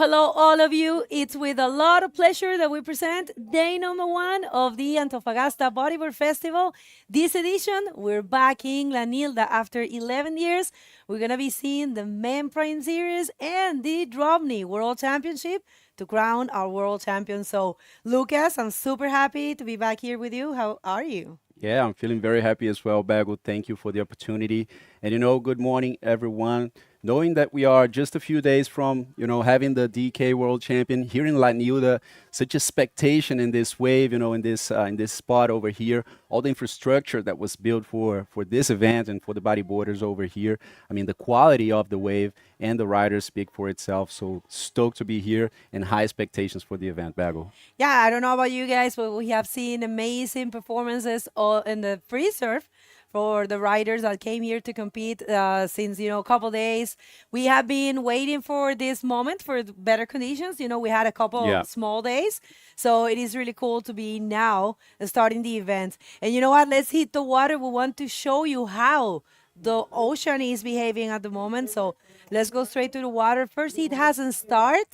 hello, all of you. It's with a lot of pleasure that we present day number 1 of the Antofagasta Bodyboard Festival. This edition, we're back in La Nilda after 11 years. We're going to be seeing the Men Prime Series and the DropKnee World Championship to crown our world champion. So, Lucas, I'm super happy to be back here with you. How are you? Yeah, I'm feeling very happy as well, Bago. Thank you for the opportunity. And, good morning, everyone. Knowing that we are just a few days from, having the DK World Champion here in La Nilda, such expectation in this wave, in this spot over here, all the infrastructure that was built for this event and for the bodyboarders over here. I mean, the quality of the wave and the riders speak for itself. So stoked to be here and high expectations for the event, Bago. Yeah, I don't know about you guys, but we have seen amazing performances in the free surf for the riders that came here to compete since a couple days. We have been waiting for this moment for better conditions. We had a couple Yeah. small days, so it is really cool to be now starting the event. And you know what? Let's hit the water. We want to show you how the ocean is behaving at the moment. So let's go straight to the water. First, it hasn't started.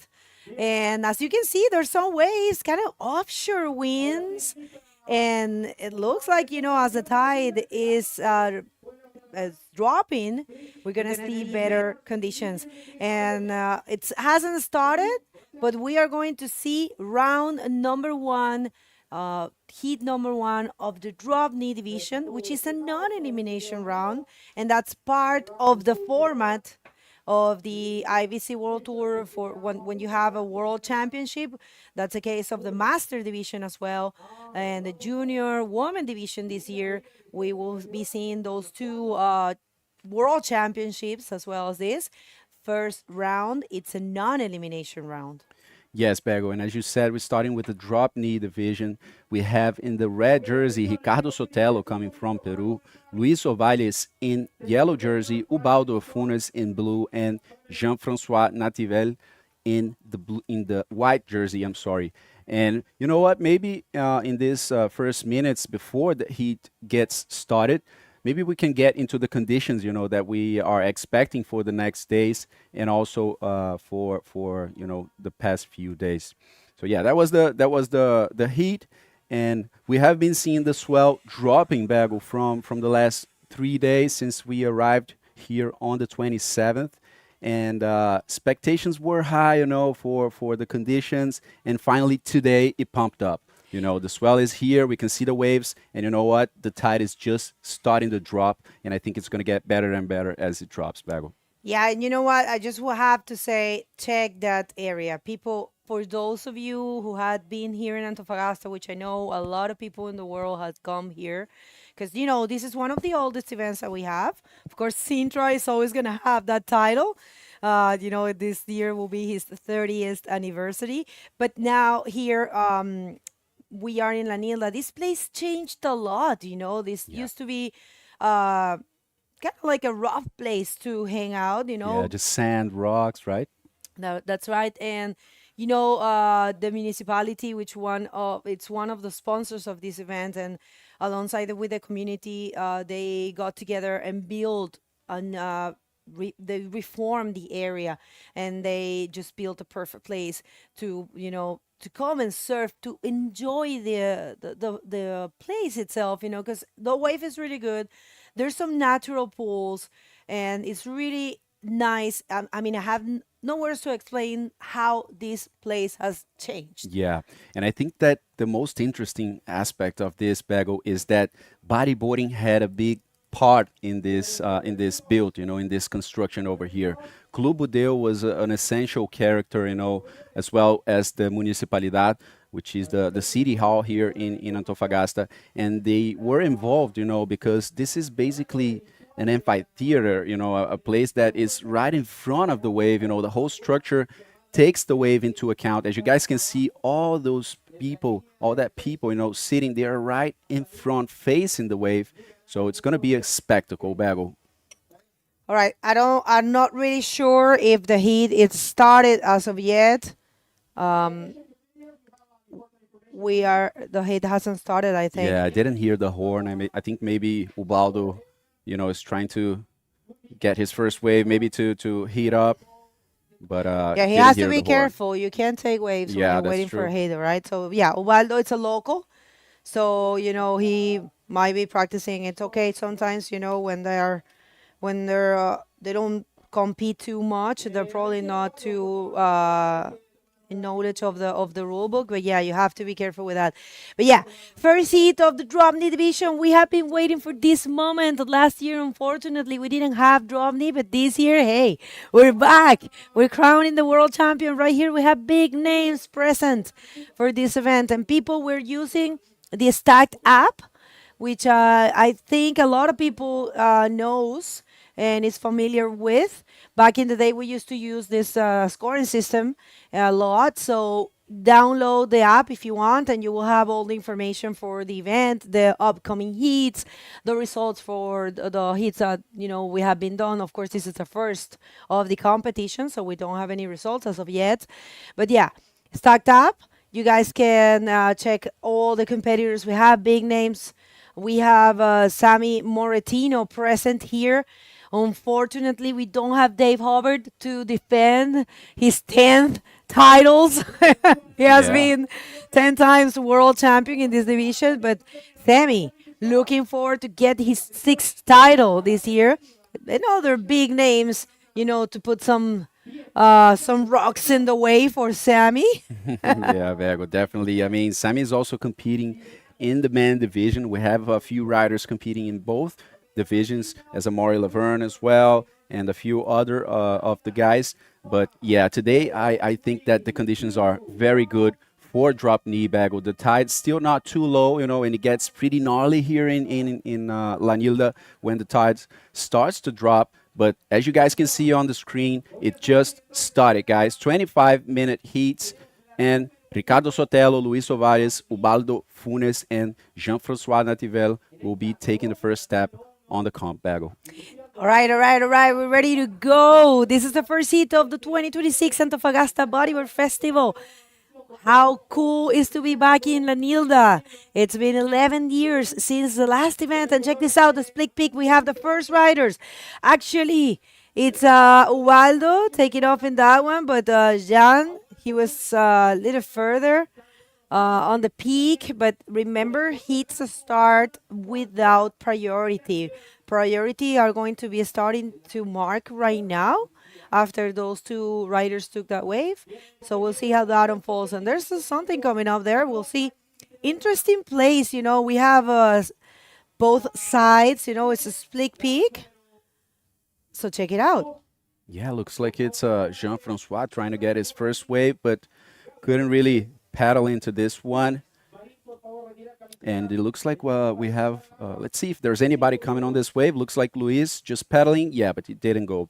And as you can see, there's some waves, kind of offshore winds. And it looks like, as the tide is dropping, we're going to see better conditions. And it hasn't started, but we are going to see round number 1, heat number 1 of the DropKnee division, which is a non-elimination round. And that's part of the format of the IBC World Tour for when you have a world championship. That's a case of the master division as well. And the junior woman division this year, we will be seeing those two world championships as well as this. First round, it's a non-elimination round. Yes, Bego. And as you said, we're starting with the DropKnee division. We have in the red jersey, Ricardo Sotelo coming from Peru, Luis Ovalles in yellow jersey, Ubaldo Funes in blue, and Jean-François Nativel in the white jersey, I'm sorry. And you know what? Maybe in this first minutes before the heat gets started, maybe we can get into the conditions, that we are expecting for the next days and also for the past few days. So yeah, that was the heat, and we have been seeing the swell dropping, Bago, from the last 3 days since we arrived here on the 27th. And expectations were high, for the conditions, and finally today it pumped up. The swell is here. We can see the waves. And you know what? The tide is just starting to drop. And I think it's going to get better and better as it drops, Bago. Yeah, and you know what? I just will have to say, check that area. People, for those of you who had been here in Antofagasta, which I know a lot of people in the world has come here, because, this is one of the oldest events that we have. Of course, Sintra is always going to have that title. This year will be his 30th anniversary. But now here, we are in La Nilda. This place changed a lot. This used to be kind of like a rough place to hang out. Yeah, just sand, rocks, right? No, that's right. And the municipality, which it's one of the sponsors of this event, and alongside with the community, they got together and built they reformed the area, and they just built a perfect place to to come and surf, to enjoy the place itself, because the wave is really good. There's some natural pools, and it's really nice. I mean, I have no words to explain how this place has changed. Yeah, and I think that the most interesting aspect of this, Bago, is that bodyboarding had a big part in this build, in this construction over here. Club Budeo was an essential character, as well as the Municipalidad, which is the city hall here in Antofagasta, and they were involved, because this is basically an amphitheater, a place that is right in front of the wave. The whole structure takes the wave into account. As you guys can see, all that people, sitting there right in front, facing the wave. So it's going to be a spectacle, Bago. All right. I'm not really sure if the heat is started as of yet. The heat hasn't started, I think. Yeah, I didn't hear the horn. I think maybe Ubaldo, is trying to get his first wave, maybe to heat up. but Yeah, he didn't has to hear be the horn. careful. You can't take waves when Yeah, you're that's waiting for a true. heater, right? So yeah, Ubaldo, it's a local. So, he might be practicing. It's okay sometimes, when they don't compete too much, they're probably not too in knowledge of the rule book. But yeah, you have to be careful with that. But yeah, first heat of the DropKnee division. We have been waiting for this moment. Last year, unfortunately, we didn't have DropKnee, but this year, hey, we're back. We're crowning the world champion right here. We have big names present for this event, and people were using the Stacked app, which I think a lot of people knows and is familiar with. Back in the day, we used to use this scoring system a lot. So download the app if you want, and you will have all the information for the event, the upcoming heats, the results for the heats that we have been done. Of course, this is the first of the competition, so we don't have any results as of yet. But yeah, Stacked app. You guys can check all the competitors. We have big names. We have Sammy Moretino present here. Unfortunately, we don't have Dave Hubbard to defend his 10th titles. He has Yeah. been 10 times world champion in this division. But Sammy, looking forward to get his 6th title this year. And other big names, to put some rocks in the way for Sammy. Yeah, Vego, definitely. I mean, Sammy is also competing in the men division. We have a few riders competing in both divisions, as Amorei Laverne as well, and a few other of the guys. But yeah, today I think that the conditions are very good for DropKnee bagel. The tide's still not too low, and it gets pretty gnarly here in La Nilda when the tide starts to drop. But as you guys can see on the screen, it just started, guys. 25-minute heats, and Ricardo Sotelo, Luis Ovares, Ubaldo Funes, and Jean-François Nativel will be taking the first step on the comp bagel. All right, all right, all right. We're ready to go. This is the first heat of the 2026 Antofagasta Bodyboard Festival. How cool is to be back in La Nilda. It's been 11 years since the last event. And check this out, the split pick. We have the first riders. Actually, it's Ubaldo taking off in that one. But Jan, he was a little further on the peak. But remember, heats start without priority. Priority are going to be starting to mark right now after those two riders took that wave. So we'll see how that unfolds. And there's something coming up there. We'll see. Interesting place. We have both sides. It's a split peak. So check it out. Yeah, looks like it's Jean-François trying to get his first wave, but couldn't really paddle into this one. And it looks like we have, let's see if there's anybody coming on this wave. Looks like Luis just paddling. Yeah, but he didn't go.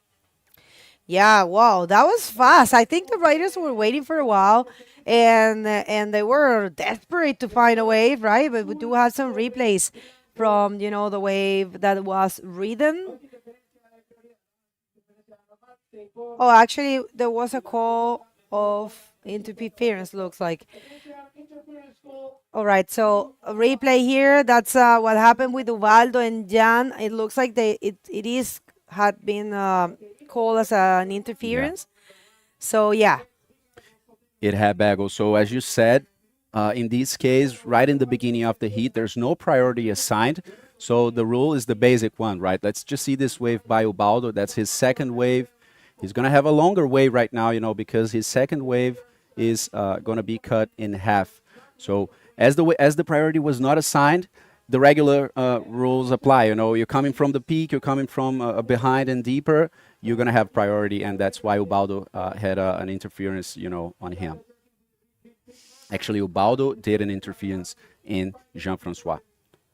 Yeah, wow, that was fast. I think the riders were waiting for a while, and they were desperate to find a wave, right? But we do have some replays from the wave that was ridden. Oh, actually, there was a call of interference. Looks like. All right, so a replay here. That's what happened with Ubaldo and Jan. It looks like had been called as an interference. So yeah. It had bagel. So as you said, in this case, right in the beginning of the heat, there's no priority assigned. So the rule is the basic one, right? Let's just see this wave by Ubaldo. That's his second wave. He's going to have a longer wave right now, because his second wave is going to be cut in half. So as the priority was not assigned, the regular rules apply. You're coming from the peak, you're coming from behind and deeper, you're going to have priority, and that's why Ubaldo had an interference, on him. Actually, Ubaldo did an interference in Jean-François.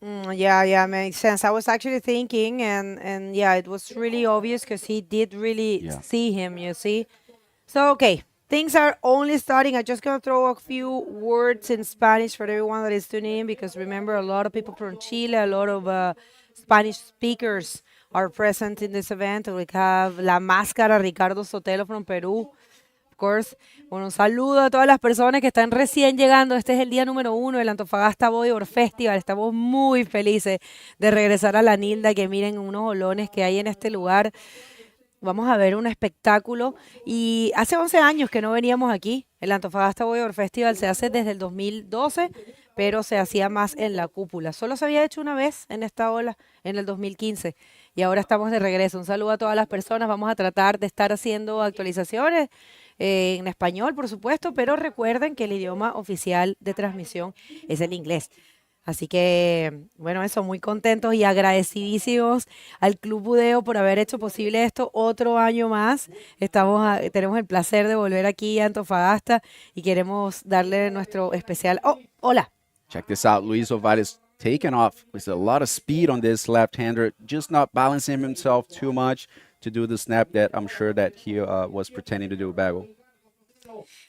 Yeah, makes sense. I was actually thinking, and yeah, it was really obvious because he did really see him, you see. So, okay, things are only starting. I'm just going to throw a few words in Spanish for everyone that is tuning in, because remember, a lot of people from Chile, a lot of Spanish speakers are present in this event. We have La Máscara, Ricardo Sotelo from Peru. Of course. Bueno, un saludo a todas las personas que están recién llegando. Este es el día número 1 del Antofagasta Bodyboard Festival. Estamos muy felices de regresar a La Nilda, que miren unos olones que hay en este lugar. vamos a ver un espectáculo. Y hace 11 años que no veníamos aquí. El Antofagasta Bodyboard Festival se hace desde el 2012, pero se hacía más en la cúpula. Solo se había hecho una vez en esta ola, en el 2015. Y ahora estamos de regreso. Un saludo a todas las personas. Vamos a tratar de estar haciendo actualizaciones en español, por supuesto, pero recuerden que el idioma oficial de transmisión es el inglés. Así que, bueno, eso, muy contentos y agradecidísimos al Club Budeo por haber hecho posible esto otro año más. Tenemos el placer de volver aquí a Antofagasta y queremos darle nuestro especial. Oh, hola. Check this out. Luis Ovares taking off with a lot of speed on this left-hander, just not balancing himself too much to do the snap that I'm sure that he was pretending to do, Bago.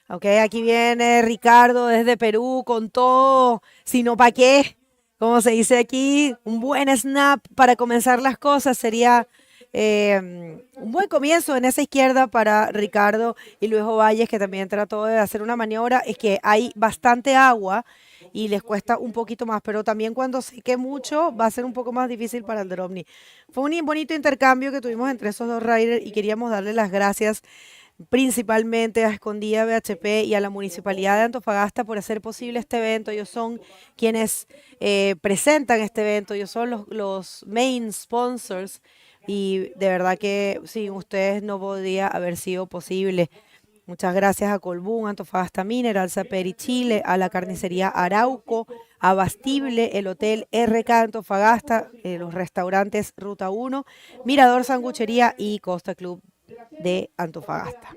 Ok, aquí viene Ricardo desde Perú con todo, sino pa' qué, como se dice aquí, un buen snap para comenzar las cosas sería un buen comienzo en esa izquierda para Ricardo y Luis Ovalles, que también trató de hacer una maniobra. Es que hay bastante agua y les cuesta un poquito más, pero también cuando seque mucho va a ser un poco más difícil para el DropKnee. Fue un bonito intercambio que tuvimos entre esos dos riders y queríamos darle las gracias principalmente a Escondida BHP y a la Municipalidad de Antofagasta por hacer posible este evento. Ellos son quienes presentan este evento, ellos son los main sponsors y de verdad que sin ustedes no podría haber sido posible. Muchas gracias a Colbún, Antofagasta Minera, al Saperi Chile, a la carnicería Arauco, a Bastible, el Hotel RK Antofagasta, los restaurantes Ruta 1, Mirador Sanguchería y Costa Club de Antofagasta.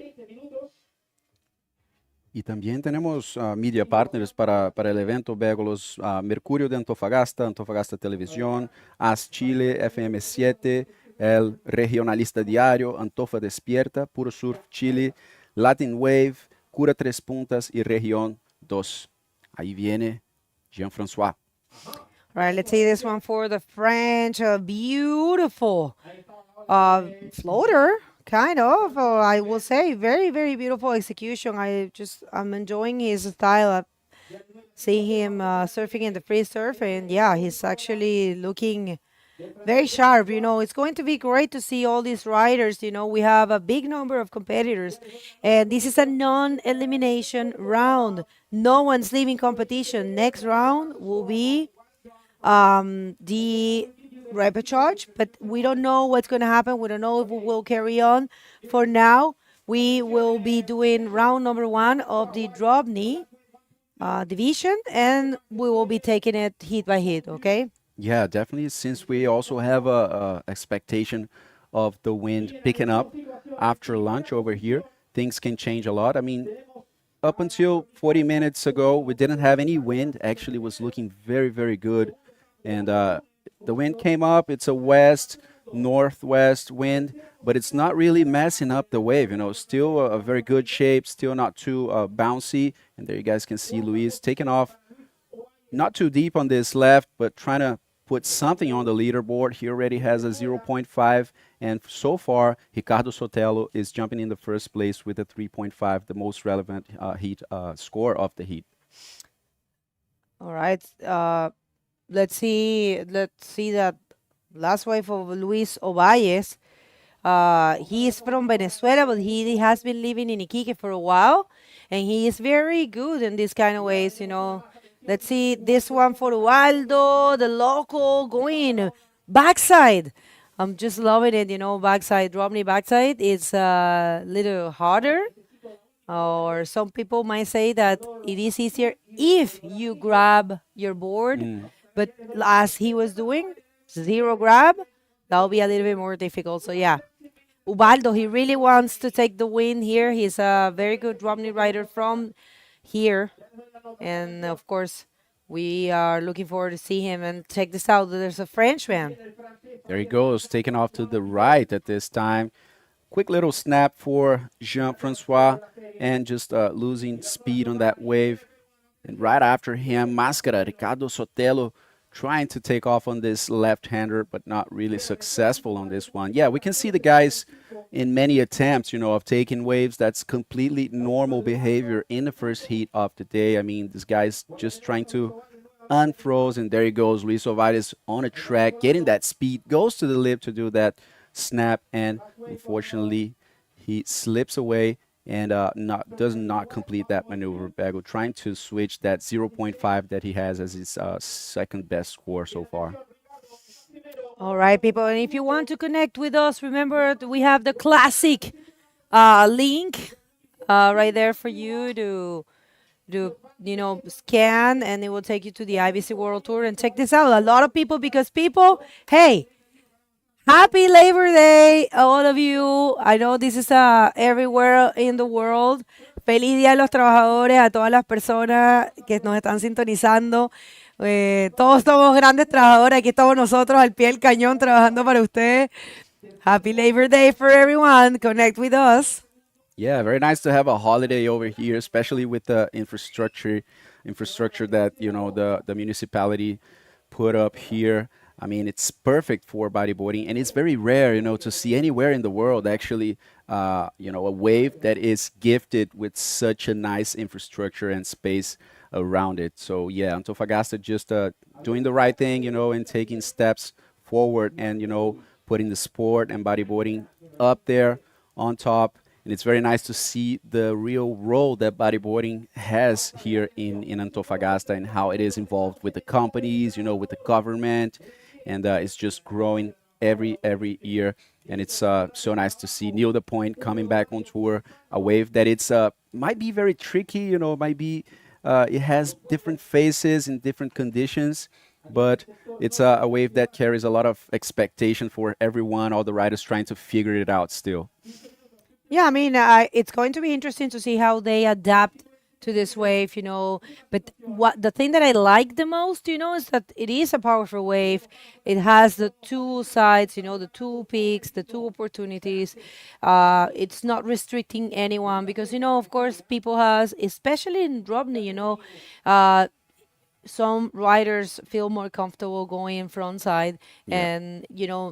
Y también tenemos media partners para el evento, Bégolos, Mercurio de Antofagasta, Antofagasta Televisión, AS Chile, FM7, el Regionalista Diario, Antofa Despierta, Puro Surf Chile, Latin Wave, Cura Tres Puntas y Región 2. Ahí viene Jean-François. All right, let's see this one for the French. A beautiful floater. Kind of, I will say, very, very beautiful execution. I'm enjoying his style. Seeing him surfing in the free surf, and yeah, he's actually looking very sharp. You know, it's going to be great to see all these riders. You know, we have a big number of competitors, and this is a non-elimination round. No one's leaving competition. Next round will be the repechage, but we don't know what's going to happen. We don't know if we will carry on. For now, we will be doing round number 1 of the DropKnee division, and we will be taking it hit by hit, okay? Yeah, definitely. Since we also have a expectation of the wind picking up after lunch over here, things can change a lot. I mean, up until 40 minutes ago, we didn't have any wind. Actually, it was looking very, very good. And the wind came up. It's a west-northwest wind, but it's not really messing up the wave. You know, still a very good shape, still not too bouncy. And there you guys can see Luis taking off, not too deep on this left, but trying to put something on the leaderboard. He already has a 0.5, and so far, Ricardo Sotelo is jumping in the first place with a 3.5, the most relevant heat score of the heat. All right. Let's see that last wave of Luis Ovalles. He is from Venezuela, but he has been living in Iquique for a while, and he is very good in these kind of ways, you know. Let's see this one for Ubaldo, the local, going backside. I'm just loving it, you know, backside, DropKnee backside. It's a little harder, or some people might say that it is easier if you grab your board. But as he was doing, zero grab, that'll be a little bit more difficult. So yeah, Ubaldo, he really wants to take the win here. He's a very good DropKnee rider from here. And of course, we are looking forward to see him. And check this out, there's a Frenchman. There he goes, taking off to the right at this time. Quick little snap for Jean-François and just losing speed on that wave. And right after him, Máscara, Ricardo Sotelo, trying to take off on this left-hander, but not really successful on this one. Yeah, we can see the guys in many attempts, you know, of taking waves. That's completely normal behavior in the first heat of the day. I mean, this guy's just trying to unfroze, and there he goes. Luis Ovares on a track, getting that speed, goes to the lip to do that snap, and unfortunately, he slips away and does not complete that maneuver. Bago trying to switch that zero 0.5 that he has as his second best score so far. All right, people. And if you want to connect with us, remember we have the classic link right there for you to scan, and it will take you to the IBC World Tour. And check this out. A lot of people, because people, hey, happy Labor Day, all of you. I know this is everywhere in the world. Feliz Día de los Trabajadores a todas las personas que nos están sintonizando. Todos somos grandes trabajadores. Aquí estamos nosotros al pie del cañón trabajando para ustedes. Happy Labor Day for everyone. Connect with us. Yeah, very nice to have a holiday over here, especially with the infrastructure that the municipality put up here. I mean, it's perfect for bodyboarding, and it's very rare, to see anywhere in the world actually, a wave that is gifted with such a nice infrastructure and space around it. So yeah, Antofagasta just doing the right thing, and taking steps forward, and putting the sport and bodyboarding up there on top. And it's very nice to see the real role that bodyboarding has here in Antofagasta, and how it is involved with the companies, with the government, and it's just growing every year. And it's so nice to see Nilda Point coming back on tour, a wave that it's might be very tricky, might be it has different phases in different conditions, but it's a wave that carries a lot of expectation for everyone, all the riders trying to figure it out still. Yeah, I mean, it's going to be interesting to see how they adapt to this wave, But what the thing that I like the most, is that it is a powerful wave. It has the two sides, the two peaks, the two opportunities. It's not restricting anyone because, of course, people has, especially in DropKnee, some riders feel more comfortable going front side, and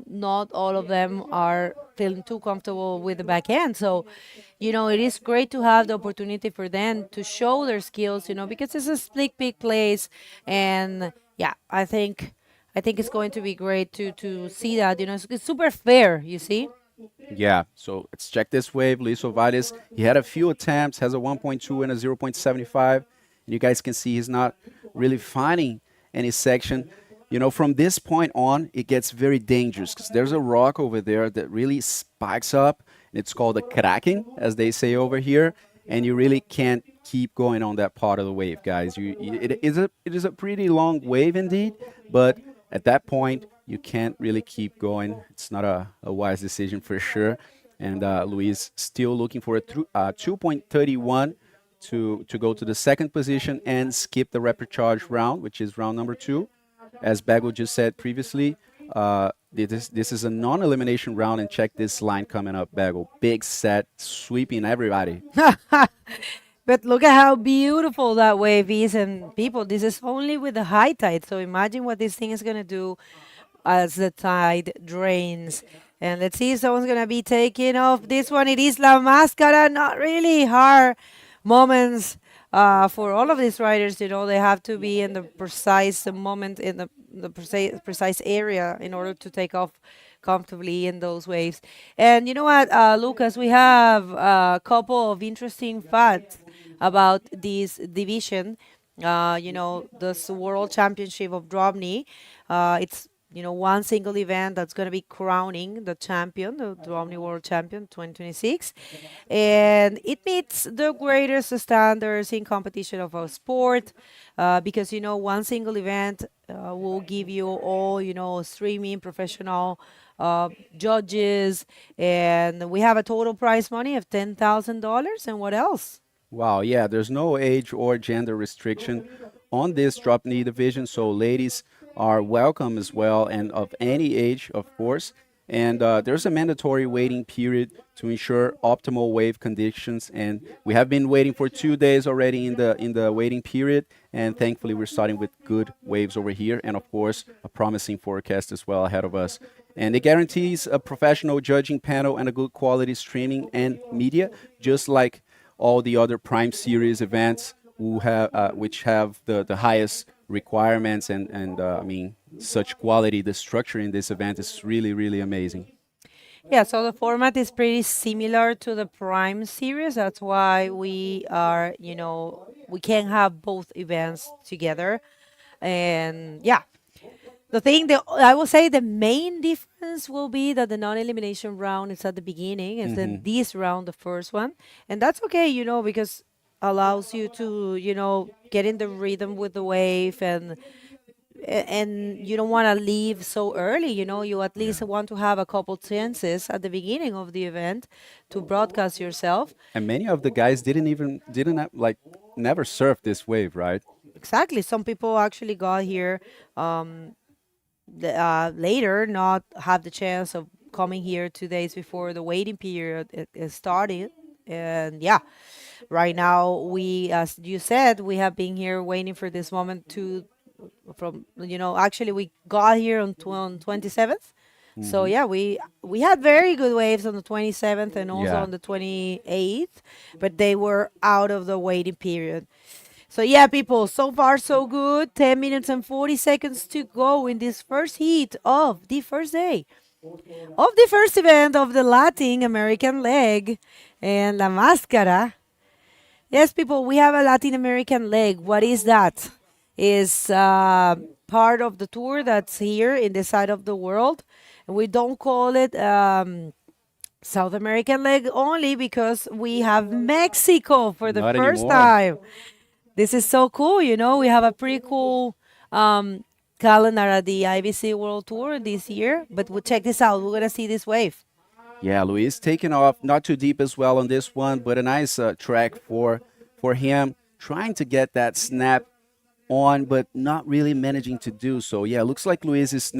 not all of them are feeling too comfortable with the back end. So it is great to have the opportunity for them to show their skills, because it's a slick big place. And yeah, I think it's going to be great to see that. It's super fair, you see. Yeah, so let's check this wave. Luis Ovares, he had a few attempts, has a 1.2 and a 0.75. And you guys can see he's not really finding any section. From this point on, it gets very dangerous because there's a rock over there that really spikes up. And it's called a cracking, as they say over here. And you really can't keep going on that part of the wave, guys. It is a pretty long wave indeed, but at that point, you can't really keep going. It's not a wise decision for sure. And Luis still looking for a 2.31 to go to the second position and skip the rapid charge round, which is round number 2. As Bago just said previously, this is a non-elimination round, and check this line coming up, Bago. Big set, sweeping everybody. But look at how beautiful that wave is, and people, this is only with the high tide. So imagine what this thing is going to do as the tide drains. And let's see if someone's going to be taking off this one. It is La Máscara, not really hard moments for all of these riders. They have to be in the precise moment, in the precise area in order to take off comfortably in those waves. And you know what, Lucas, we have a couple of interesting facts about this division. This World Championship of DropKnee. It's one single event that's going to be crowning the champion, the DropKnee World Champion 2026. And it meets the greatest standards in competition of our sport because, one single event will give you all, streaming, professional judges. And we have a total prize money of $10,000. And what else? Wow, yeah, there's no age or gender restriction on this DropKnee division, so ladies are welcome as well, and of any age, of course. And there's a mandatory waiting period to ensure optimal wave conditions, and we have been waiting for 2 days already in the waiting period, and thankfully we're starting with good waves over here, and of course a promising forecast as well ahead of us. And it guarantees a professional judging panel and a good quality streaming and media, just like all the other Prime Series events which have the highest requirements and I mean, such quality. The structure in this event is really, really amazing. Yeah, so the format is pretty similar to the Prime series. That's why we are, we can have both events together. And yeah, the thing that I will say the main difference will be that the non-elimination round is at the beginning, and then this round, the first one, and that's okay, because allows you to, get in the rhythm with the wave, and you don't want to leave so early. You at least want to have a couple chances at the beginning of the event to broadcast yourself. And many of the guys didn't have, like, never surf this wave, right? Exactly. Some people actually got here later, not have the chance of coming here 2 days before the waiting period is started. And yeah, right now we, as you said, we have been here waiting for this moment to, from, actually we got here on 27th. So yeah, we had very good waves on the 27th and also Yeah. on the 28th, but they were out of the waiting period. So yeah, people, so far so good. 10 minutes and 40 seconds to go in this first heat of the first day of the first event of the Latin American leg and La Máscara. Yes, people, we have a Latin American leg. What is that? Is part of the tour that's here in this side of the world. And we don't call it South American leg only because we have Mexico for the Not first anymore. time. This is so cool, we have a pretty cool calendar at the IBC World Tour this year. But we'll check this out. We're going to see this wave. Yeah, Luis taking off, not too deep as well on this one, but a nice track for him, trying to get that snap on, but not really managing to do so. Yeah, looks like Luis is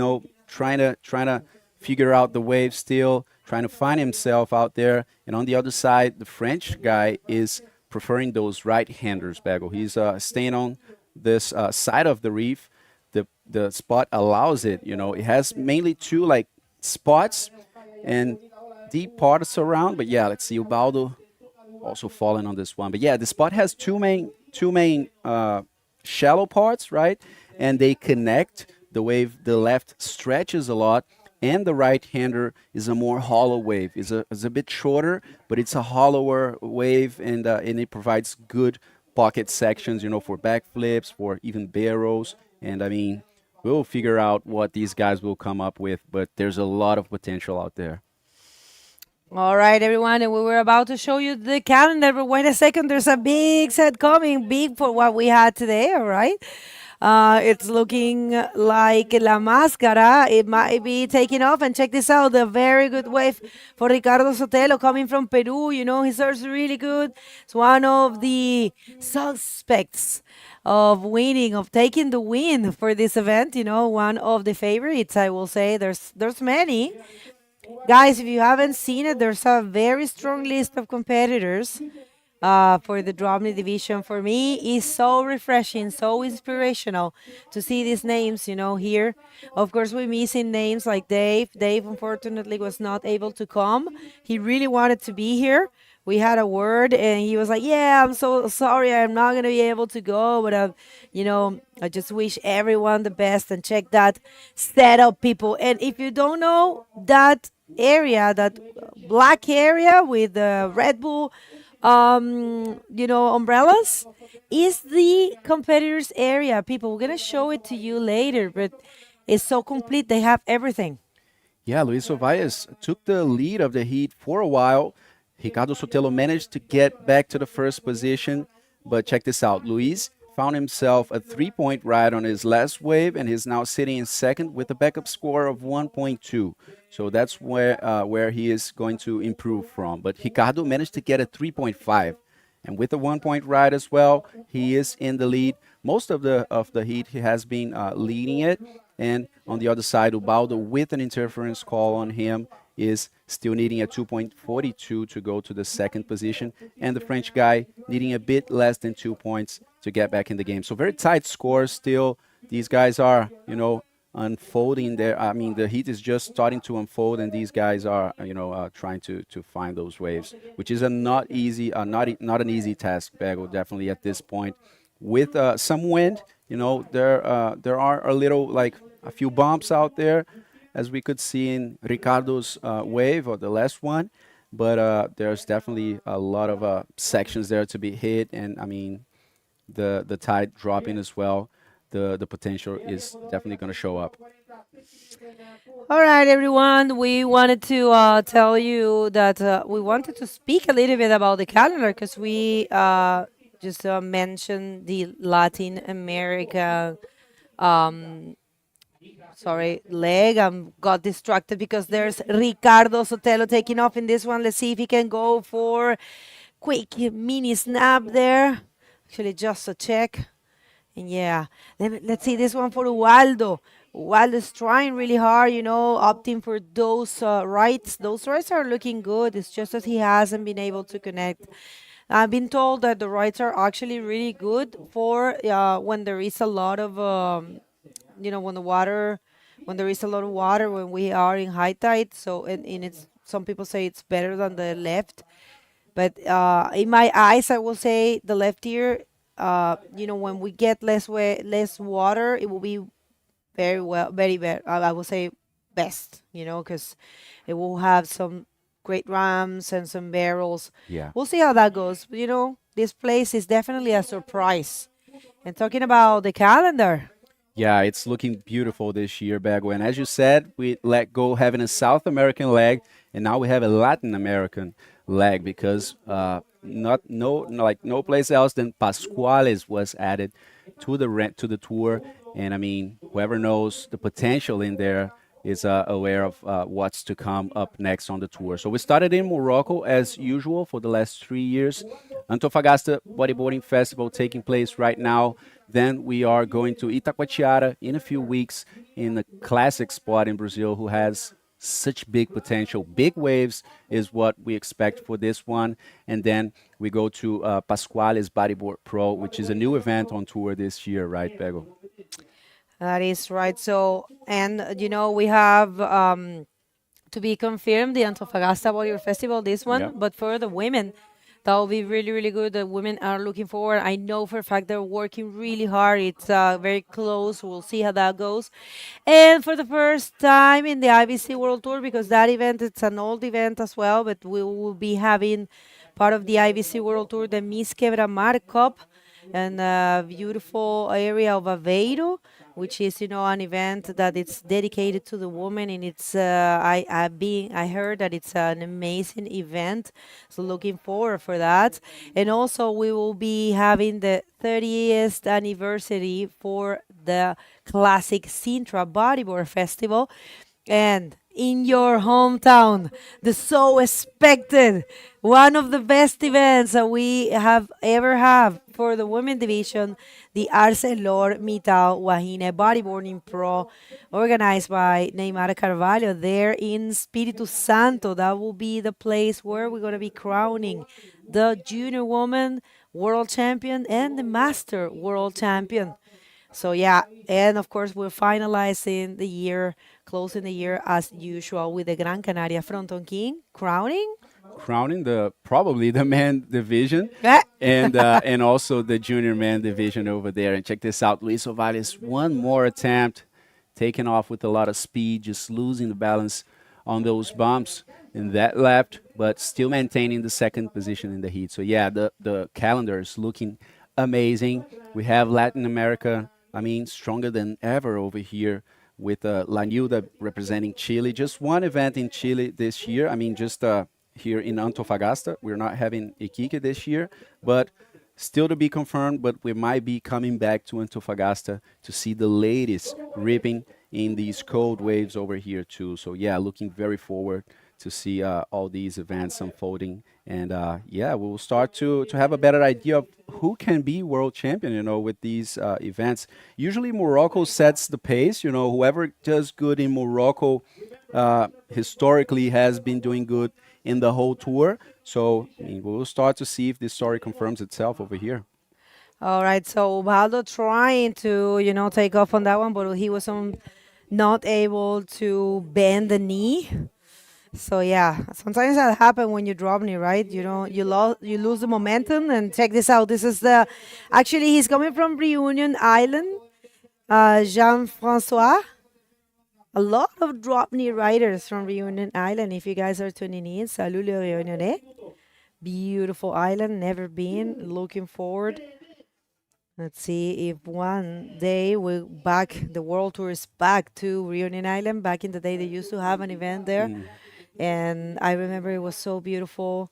trying to figure out the wave still, trying to find himself out there. And on the other side, the French guy is preferring those right-handers, Bagel. He's staying on this side of the reef. The spot allows it. It has mainly two like spots and deep parts around. But yeah, let's see, Ubaldo also falling on this one. But yeah, the spot has two main shallow parts, right? And they connect. The wave, the left stretches a lot, and the right-hander is a more hollow wave. It's a bit shorter, but it's a hollower wave, and it provides good pocket sections, for backflips, for even barrels. And I mean, we'll figure out what these guys will come up with, but there's a lot of potential out there. All right, everyone, and we were about to show you the calendar, but wait a second, there's a big set coming, big for what we had today, all right? It's looking like La Máscara. It might be taking off, and check this out, the very good wave for Ricardo Sotelo coming from Peru. He serves really good. It's one of the suspects of winning, of taking the win for this event, one of the favorites, I will say. There's many. Guys, if you haven't seen it, there's a very strong list of competitors for the DropKnee division. For me, it's so refreshing, so inspirational to see these names, here. Of course, we're missing names like Dave. Dave, unfortunately, was not able to come. He really wanted to be here. We had a word, and he was like, yeah, I'm so sorry. I'm not going to be able to go, but, I just wish everyone the best, and check that setup, people. And if you don't know, that area, that black area with the Red Bull, umbrellas, is the competitors area. People, we're gonna show it to you later, but it's so complete. They have everything. Yeah, Luis Ovaes took the lead of the heat for a while. Ricardo Sotelo managed to get back to the first position, but check this out. Luis found himself a 3-point ride on his last wave, and he's now sitting in second with a backup score of 1.2. So that's where he is going to improve from. But Ricardo managed to get a 3.5. And with a 1-point ride as well, he is in the lead. Most of the heat, he has been leading it. And on the other side, Ubaldo, with an interference call on him, is still needing a 2.42 to go to the second position. And the French guy needing a bit less than 2 points to get back in the game. So very tight scores still. These guys are, unfolding there. I mean, the heat is just starting to unfold, and these guys are, trying to find those waves, which is not an easy task, Bagel, definitely at this point. with some wind. There are a little like a few bumps out there, as we could see in Ricardo's wave or the last one. But there's definitely a lot of sections there to be hit, and I mean the tide dropping as well. The potential is definitely going to show up. All right, everyone. We wanted to tell you that we wanted to speak a little bit about the calendar because we just mentioned the Latin America leg. Got distracted because there's Ricardo Sotelo taking off in this one. Let's see if he can go for quick mini snap there. Actually, just a check. And yeah, let's see this one for Ubaldo. Ubaldo's trying really hard, opting for those rights. Those rights are looking good. It's just that he hasn't been able to connect. I've been told that the rights are actually really good for when there is a lot of, when there is a lot of water, when we are in high tide. So, and it's, some people say it's better than the left. But in my eyes, I will say the left ear, when we get less water, it will be very well, very bad. I will say best, because it will have some great rams and some barrels. Yeah. We'll see how that goes. But, this place is definitely a surprise. And talking about the calendar, Yeah, it's looking beautiful this year, Bago. And as you said, we let go having a South American leg, and now we have a Latin American leg because not no place else than Pascuales was added to the tour. And I mean, whoever knows the potential in there is aware of what's to come up next on the tour. So we started in Morocco as usual for the last 3 years. Antofagasta Bodyboarding Festival taking place right now. Then we are going to Itacoatiara in a few weeks in a classic spot in Brazil who has such big potential. Big waves is what we expect for this one. And then we go to Pascuales Bodyboard Pro, which is a new event on tour this year, right, Pego? that is right. So, and we have to be confirmed the Antofagasta Warrior Festival, this one, Yeah. but for the women, that will be really, really good. The women are looking forward. I know for a fact they're working really hard. It's very close. We'll see how that goes. And for the first time in the IBC World Tour, because that event, it's an old event as well, but we will be having part of the IBC World Tour, the Miss Quebramar Cup, and a beautiful area of Aveiro, which is an event that it's dedicated to the woman, and it's I heard that it's an amazing event, so looking forward for that. And also we will be having the 30th anniversary for the classic Sintra Bodyboard Festival, and in your hometown, the so expected, one of the best events that we have ever have for the women division, the ArcelorMittal Wahine Bodyboarding Pro, organized by Neymar Carvalho there in Espírito Santo. That will be the place where we're going to be crowning the junior woman world champion and the master world champion. So yeah, and of course we're finalizing the year, closing the year as usual with the Gran Canaria Fronton King crowning. Crowning the probably the man division Eh, and also the junior man division over there. And check this out, Luis Ovares, one more attempt, taking off with a lot of speed, just losing the balance on those bumps in that left, but still maintaining the second position in the heat. So yeah, the calendar is looking amazing. We have Latin America, I mean, stronger than ever over here with La Nilda representing Chile. Just one event in Chile this year. I mean, just here in Antofagasta. We're not having Iquique this year, but still to be confirmed. But we might be coming back to Antofagasta to see the latest ripping in these cold waves over here too. So yeah, looking very forward to see all these events unfolding. And yeah, we will start to have a better idea of who can be world champion, with these events. Usually Morocco sets the pace, whoever does good in Morocco historically has been doing good in the whole tour. So I mean, we'll start to see if this story confirms itself over here. all right, so Ubaldo trying to, take off on that one, but he was not able to bend the knee. So yeah, sometimes that happen when you drop knee, right? You know, you lose the momentum. And check this out. This is the actually he's coming from Reunion Island. Jean Francois. A lot of drop knee riders from Reunion Island. If you guys are tuning in, salut le Réunionnais. Beautiful island, never been. Looking forward. Let's see if one day we back the World Tour is back to Reunion Island. Back in the day, they used to have an event there, and I remember it was so beautiful.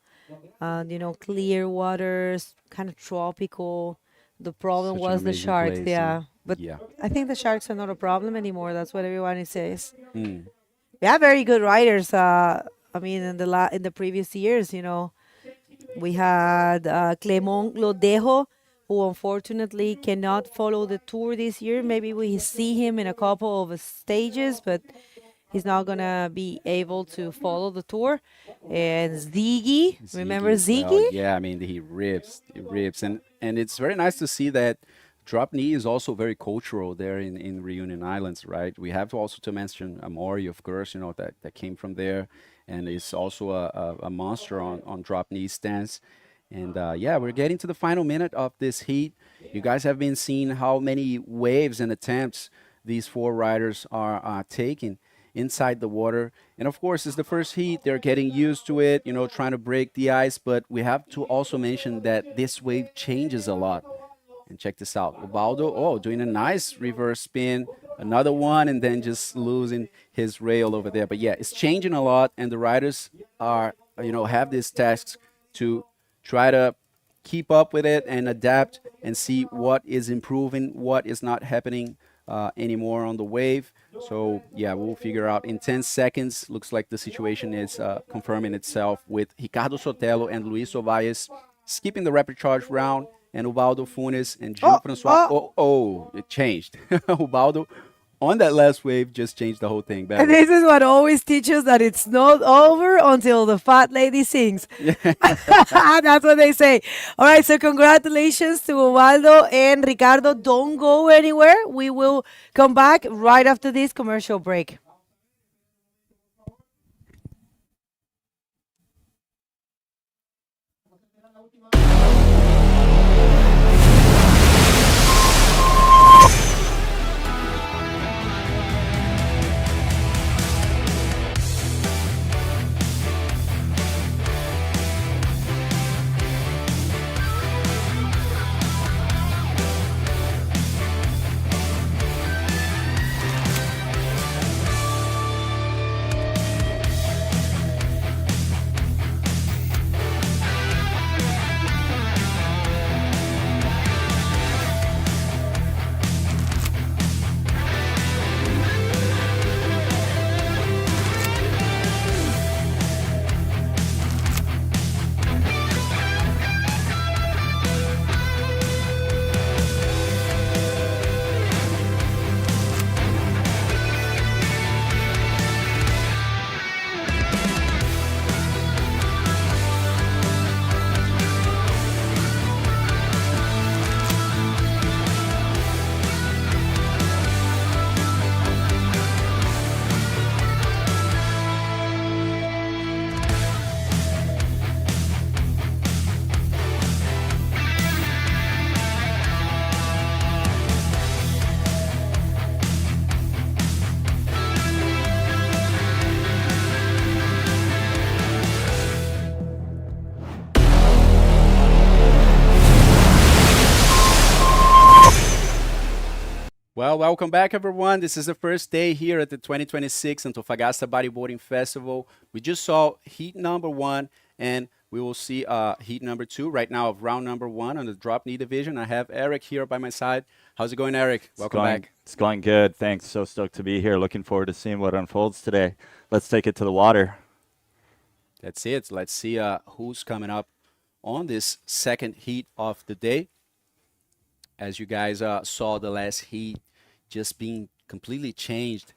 You know, clear waters, kind of tropical. The problem Such an was the amazing sharks, place. yeah. But Yeah. I think the sharks are not a problem anymore. That's what everyone says. Mm. We have very good riders. I mean, in the previous years, you know, we had Clement Lodejo, who unfortunately cannot follow the tour this year. Maybe we see him in a couple of stages, but he's not gonna be able to follow the tour. And Ziggy, Ziggy remember as well. Ziggy? Yeah, I mean he rips, and it's very nice to see that drop knee is also very cultural there in Reunion Islands, right? We have to also to mention Amorei, of course, you know that came from there, and is also a monster on drop knee stance. And yeah, we're getting to the final minute of this heat. You guys have been seeing how many waves and attempts these four riders are taking inside the water. And of course, it's the first heat. They're getting used to it, you know, trying to break the ice. But we have to also mention that this wave changes a lot. And check this out. Ubaldo, oh, doing a nice reverse spin. Another one, and then just losing his rail over there. But yeah, it's changing a lot. And the riders are, you know, have these tasks to try to keep up with it and adapt and see what is improving, what is not happening anymore on the wave. So yeah, we'll figure out in 10 seconds. Looks like the situation is confirming itself with Ricardo Sotelo and Luis Ovaes skipping the rapid charge round, and Ubaldo Funes and Oh, Jean-Francois. oh, Oh, it changed. Ubaldo on that last wave just changed the whole thing. and Better. this is what always teaches that it's not over until the fat lady sings. That's what they say. All right, so congratulations to Ubaldo and Ricardo. Don't go anywhere. We will come back right after this commercial break. Well, welcome back, everyone. This is the first day here at the 2026 Antofagasta Bodyboarding Festival. We just saw heat number one, and we will see heat number two right now of round number one on the drop knee division. I have Eric here by my side. How's it going, Eric? Welcome back. It's going good. Thanks. So stoked to be here. Looking forward to seeing what unfolds today. Let's take it to the water. That's it. Let's see who's coming up on this second heat of the day. As you guys saw, the last heat just being completely changed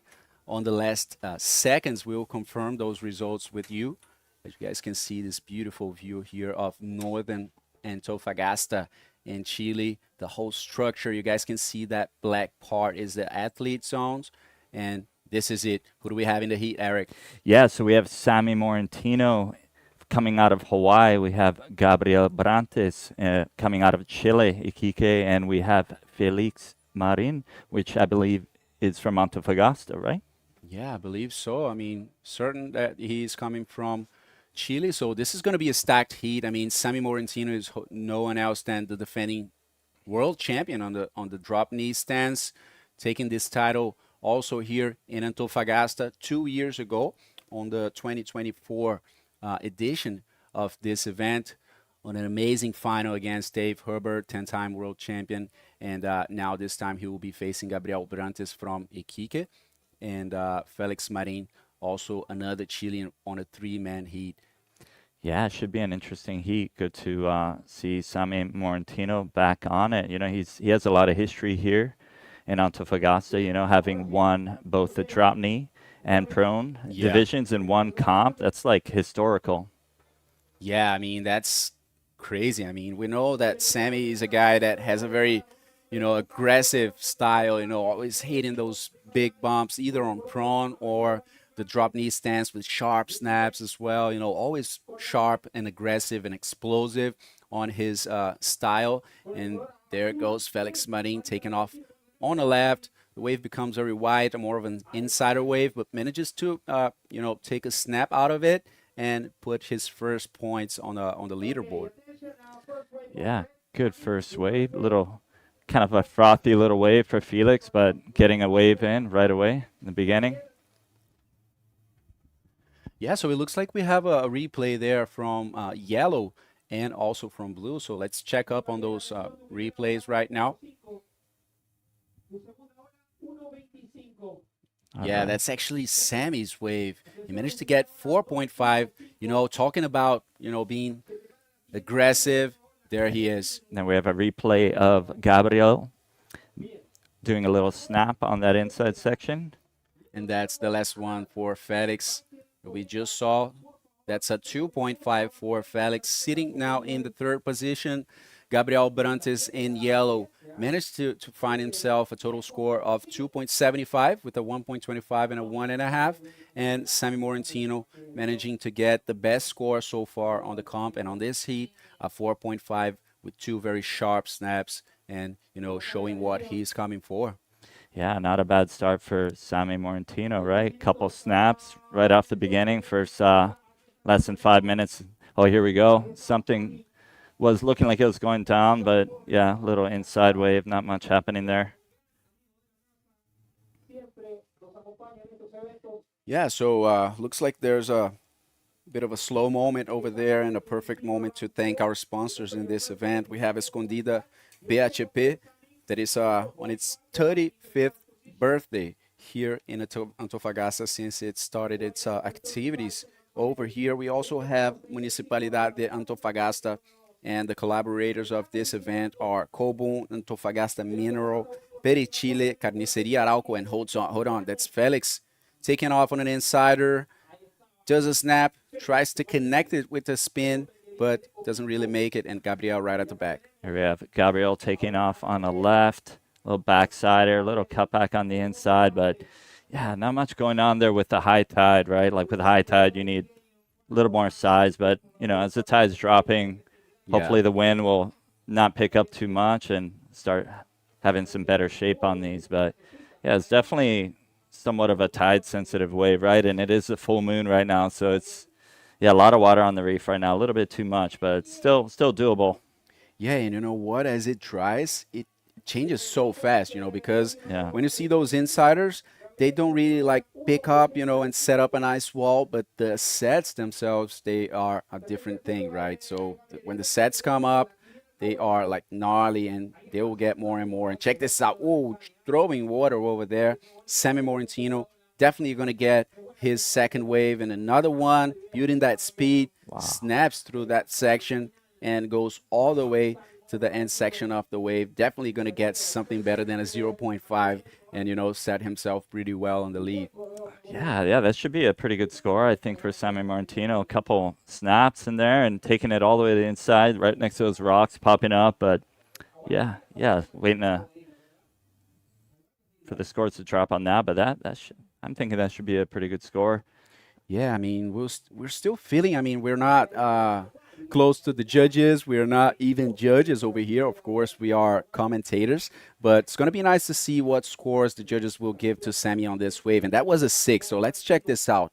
on the last seconds. We will confirm those results with you. As you guys can see, this beautiful view here of northern Antofagasta in Chile. The whole structure, you guys can see that black part is the athlete zones, and this is it. Who do we have in the heat, Eric? Yeah, so we have Sammy Morentino coming out of Hawaii. We have Gabriel Brantes coming out of Chile, Iquique, and we have Felix Marin, which I believe is from Antofagasta, right? Yeah, I believe so. I mean, certain that he's coming from Chile, so this is going to be a stacked heat. I mean, Sammy Morentino is no one else than the defending world champion on the drop knee stance, taking this title also here in Antofagasta 2 years ago on the 2024 edition of this event on an amazing final against Dave Herbert, 10-time world champion. And now this time he will be facing Gabriel Brantes from Iquique and Felix Marin, also another Chilean on a 3-man heat. Yeah, it should be an interesting heat. Good to see Sammy Morentino back on it. You know, he has a lot of history here in Antofagasta, you know, having won both the drop knee and prone divisions in one comp. That's like historical. Yeah, I mean, that's crazy. I mean, we know that Sammy is a guy that has a very, aggressive style, always hitting those big bumps either on prone or the drop knee stance with sharp snaps as well, always sharp and aggressive and explosive on his style. And there goes Felix Marin taking off on the left. The wave becomes very wide, more of an insider wave, but manages to, take a snap out of it and put his first points on the leaderboard. Yeah, good first wave. Little kind of a frothy little wave for Felix, but getting a wave in right away in the beginning. Yeah, so it looks like we have a replay there from yellow and also from blue. So let's check up on those replays right now. Yeah, that's actually Sammy's wave. He managed to get 4.5, talking about, being aggressive. There he is. Then we have a replay of Gabriel doing a little snap on that inside section. And that's the last one for Felix that we just saw. That's a 2.5 for Felix, sitting now in the third position. Gabriel Brantes in yellow managed to find himself a total score of 2.75 with a 1.25 and a 1.5. And Sammy Morentino managing to get the best score so far on the comp and on this heat, a 4.5 with two very sharp snaps and, showing what he's coming for. Yeah, not a bad start for Sammy Morentino, right? Couple snaps right off the beginning, first less than 5 minutes. Oh, here we go. Something was looking like it was going down, but yeah, little inside wave, not much happening there. Yeah, so looks like there's a bit of a slow moment over there and a perfect moment to thank our sponsors in this event. We have Escondida BHP that is on its 35th birthday here in Antofagasta since it started its activities over here. We also have Municipalidad de Antofagasta, and the collaborators of this event are Colaboran, Antofagasta Mineral, Chile, Carniceria Arauco, and hold on, that's Felix taking off on an insider, does a snap, tries to connect it with a spin, but doesn't really make it, and Gabriel right at the back. Here we have Gabriel taking off on the left, little backsider, little cutback on the inside, but yeah, not much going on there with the high tide, right? Like with high tide, you need a little more size, but as the tide's dropping, hopefully the wind will not pick up too much and start having some better shape on these. But yeah, it's definitely somewhat of a tide-sensitive wave, right? And it is a full moon right now, so it's a lot of water on the reef right now. A little bit too much, but it's still doable. Yeah, and you know what? As it dries, it changes so fast, because when you see those insiders, they don't really pick up, and set up a nice wall, but the sets themselves, they are a different thing, right? So when the sets come up, they are gnarly and they will get more and more. And check this out. Oh, throwing water over there. Sammy Morentino definitely going to get his second wave and another one, building that speed, snaps through that section and goes all the way to the end section of the wave. Definitely going to get something better than a 0.5 and, set himself pretty well on the lead. Yeah, that should be a pretty good score, I think, for Sammy Morentino. A couple snaps in there and taking it all the way to the inside, right next to those rocks popping up. But waiting for the scores to drop on that. But I'm thinking that should be a pretty good score. Yeah, I mean, we're still feeling. I mean, we're not close to the judges. We're not even judges over here. Of course, we are commentators, but it's going to be nice to see what scores the judges will give to Sammy on this wave. And that was a 6. So let's check this out.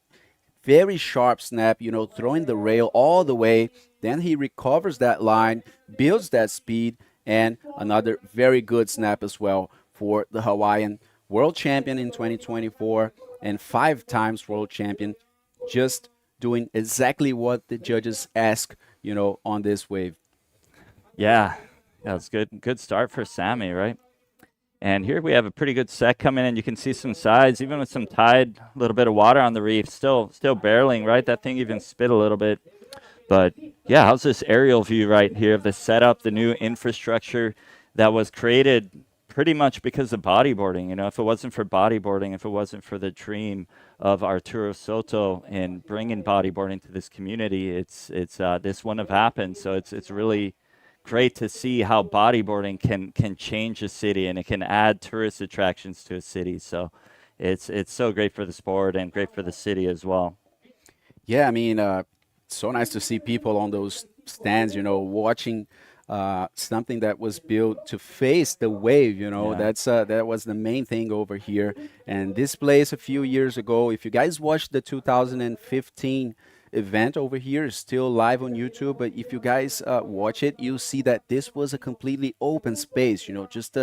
Very sharp snap, you know, throwing the rail all the way. Then he recovers that line, builds that speed, and another very good snap as well for the Hawaiian world champion in 2024 and 5 times world champion, just doing exactly what the judges ask, you know, on this wave. Yeah, that was good. Good start for Sammy, right? And here we have a pretty good set coming in. You can see some sides, even with some tide, a little bit of water on the reef, still barreling, right? That thing even spit a little bit. But yeah, how's this aerial view right here of the setup, the new infrastructure that was created pretty much because of bodyboarding? You know, if it wasn't for bodyboarding, if it wasn't for the dream of Arturo Soto and bringing bodyboarding to this community, it's this wouldn't have happened. So it's really great to see how bodyboarding can change a city and it can add tourist attractions to a city. So it's so great for the sport and great for the city as well. Yeah, I mean, so nice to see people on those stands, you know, watching something that was built to face the wave, you know. Yeah. That was the main thing over here. And this place a few years ago, if you guys watched the 2015 event over here, is still live on YouTube, but if you guys watch it, you'll see that this was a completely open space, you know, just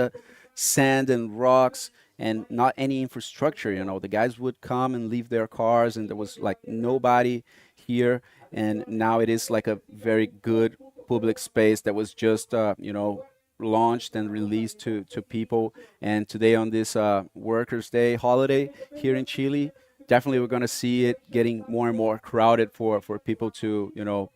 sand and rocks and not any infrastructure. You know, the guys would come and leave their cars and there was like nobody here. And now it is like a very good public space that was just you know, launched and released to people. And today on this Workers' Day holiday here in Chile, definitely we're going to see it getting more and more crowded for people to, you know,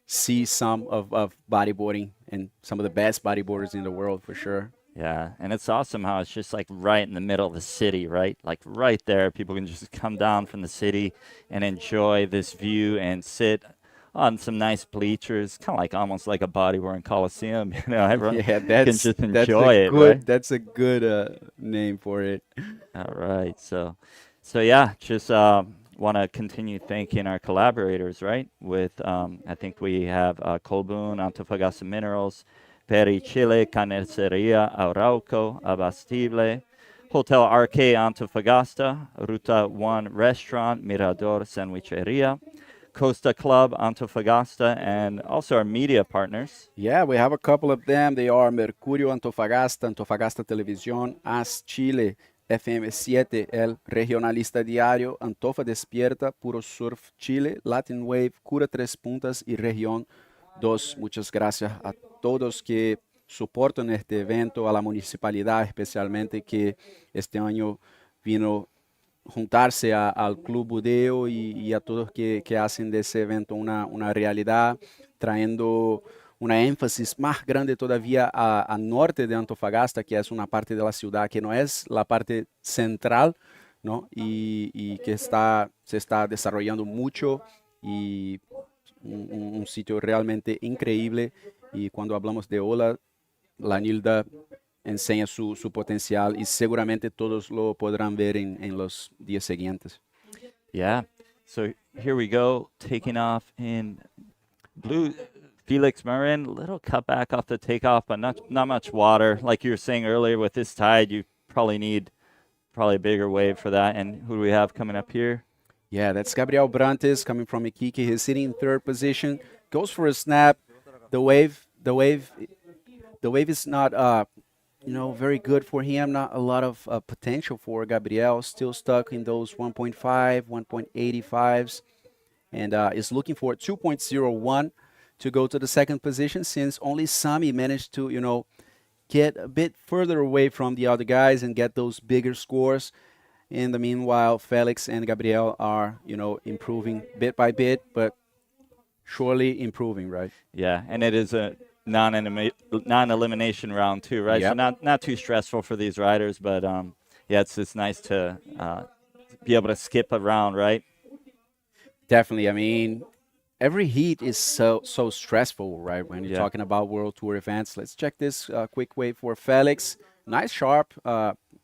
see some of bodyboarding and some of the best bodyboarders in the world for sure. Yeah, and it's awesome how it's just like right in the middle of the city, right? Like right there, people can just come down from the city and enjoy this view and sit on some nice bleachers, kind of like almost like a bodyboarding coliseum. You know, everyone Yeah, can just enjoy it, good, right? that's a good name for it. All right, so yeah, just want to continue thanking our collaborators, right? With I think we have Colbún, Antofagasta Minerals, Peri Chile, Carniceria Arauco, Abastible, Hotel Arque Antofagasta, Ruta 1 Restaurant, Mirador Sandwicheria, Costa Club Antofagasta, and also our media partners. Yeah, we have a couple of them. They are Mercurio Antofagasta, Antofagasta Televisión, AS Chile, FM7, El Regionalista Diario, Antofa Despierta, Puro Surf Chile, Latin Wave, Cura Tres Puntas y Región 2. Muchas gracias a todos que soportan este evento, a la municipalidad especialmente que este año vino juntarse al Club Budeo y a todos que hacen de ese evento una realidad, trayendo una énfasis más grande todavía a norte de Antofagasta, que es una parte de la ciudad que no es la parte central, ¿no? Y que se está desarrollando mucho y un sitio realmente increíble. Y cuando hablamos de Ola, la Nilda enseña su potencial y seguramente todos lo podrán ver en los días siguientes. Yeah, so here we go, taking off in blue. Felix Marin, little cutback off the takeoff, but not much water. Like you were saying earlier, with this tide, you probably need a bigger wave for that. And who do we have coming up here? Yeah, that's Gabriel Brantes coming from Iquique. He's sitting in 3rd position, goes for a snap. The wave is not you know, very good for him. Not a lot of potential for Gabriel. Still stuck in those 1.5, 1.85s, and is looking for 2.01 to go to the 2nd position. Since only Sammy managed to, you know, get a bit further away from the other guys and get those bigger scores. In the meanwhile, Felix and Gabriel are, you know, improving bit by bit, but surely improving, right? Yeah, and it is a non-elimination round too, right? Yep. So not too stressful for these riders, but yeah, it's nice to be able to skip a round, right? Definitely. I mean, every heat is so stressful, right? When you're Yeah. talking about World Tour events. Let's check this quick wave for Felix. Nice sharp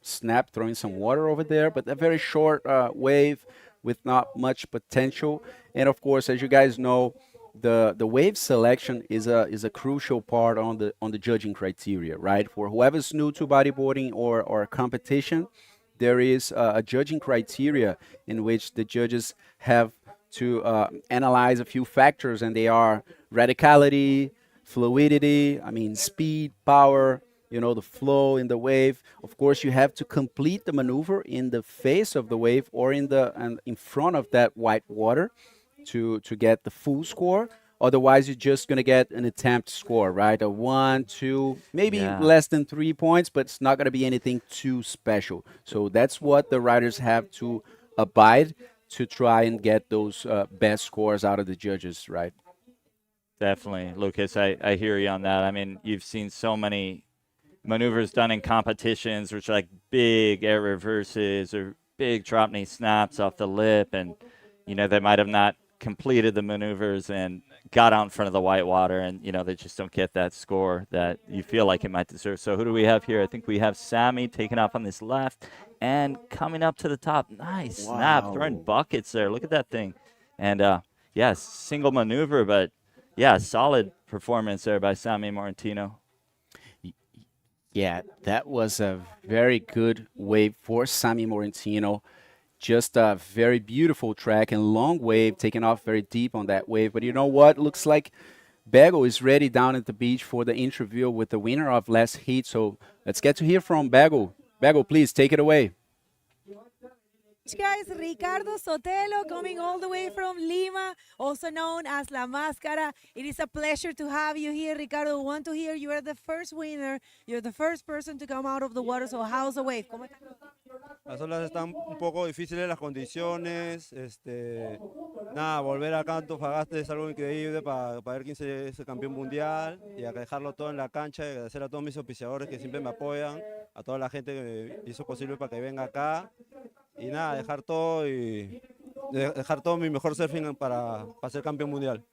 snap, throwing some water over there, but a very short wave with not much potential. And of course, as you guys know, the wave selection is a crucial part on the judging criteria, right? For whoever's new to bodyboarding or competition, there is a judging criteria in which the judges have to analyze a few factors, and they are radicality, fluidity, I mean speed, power, the flow in the wave. Of course, you have to complete the maneuver in the face of the wave or in front of that white water to get the full score. Otherwise, you're just going to get an attempt score, right? A 1, 2, maybe less than 3 points, but it's not going to be anything too special. So that's what the riders have to abide to try and get those best scores out of the judges, right? Definitely, Lucas. I hear you on that. I mean, you've seen so many maneuvers done in competitions, which are like big air reverses or big drop knee snaps off the lip, and they might have not completed the maneuvers and got out in front of the white water, and they just don't get that score that you feel like it might deserve. So who do we have here? I think we have Sammy taking off on this left and coming up to the top. Nice snap, throwing buckets there. Look at that thing. And single maneuver, but solid performance there by Sammy Morentino. Yeah, that was a very good wave for Sammy Morentino. Just a very beautiful track and long wave, taking off very deep on that wave. But you know what? Looks like Bagel is ready down at the beach for the interview with the winner of last heat. So let's get to hear from Bagel. Bagel, please take it away. Guys, Ricardo Sotelo coming all the way from Lima, also known as La Máscara. It is a pleasure to have you here, Ricardo. Want to hear you are the first winner. You're the first person to come out of the water. So how's the wave? ¿Cómo está? Las olas están un poco difíciles las condiciones, nada, volver acá a Antofagasta es algo increíble para ver quién es el campeón mundial y a dejarlo todo en la cancha y agradecer a todos mis auspiciadores que siempre me apoyan, a toda la gente que hizo posible para que venga acá y nada, dejar todo mi mejor surfing para ser campeón mundial.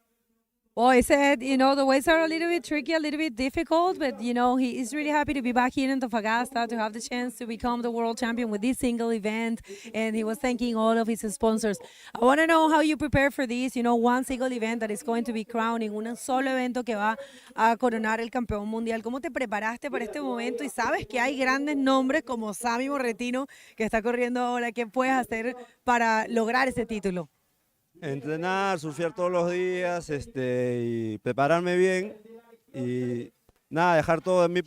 Well, he said, the waves are a little bit tricky, a little bit difficult, but, he is really happy to be back here in Antofagasta, to have the chance to become the world champion with this single event, and he was thanking all of his sponsors. I want to know how you prepare for this, one single event that is going to be crowning, un solo evento que va a coronar el campeón mundial. ¿Cómo te preparaste para este momento? Y sabes que hay grandes nombres como Sammy Morentino, que está corriendo ahora. ¿Qué puedes hacer para lograr ese título? Entrenar, surfear todos los días y prepararme bien y nada, dejar todo mi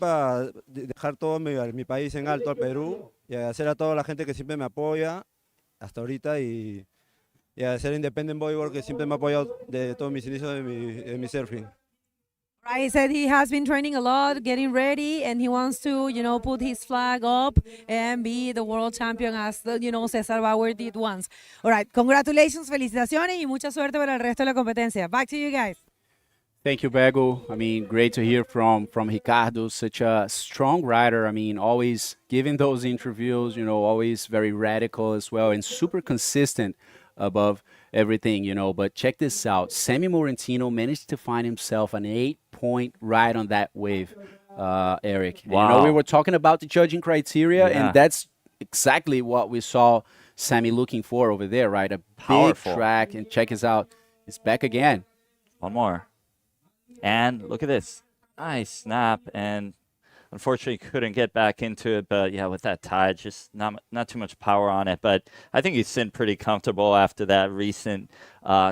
país en alto, al Perú, y agradecer a toda la gente que siempre me apoya hasta ahorita y agradecer a Independent Bodyboard que siempre me ha apoyado de todos mis inicios de mi surfing. Right, he said he has been training a lot, getting ready, and he wants to, put his flag up and be the world champion as, Cesar Bauer did once. All right, congratulations, felicitaciones y mucha suerte para el resto de la competencia. Back to you guys. Thank you, Bagel. I mean, great to hear from Ricardo, such a strong rider. I mean, always giving those interviews, always very radical as well and super consistent above everything, But check this out. Sammy Morentino managed to find himself an 8-point ride on that wave, Eric. Wow. And, we were talking about the judging criteria, and that's exactly what we saw Sammy looking for over there, right? A Powerful. big track, and check this out. It's back again. One more. And look at this. Nice snap, and unfortunately couldn't get back into it, but with that tide, just not too much power on it. But I think he's sitting pretty comfortable after that recent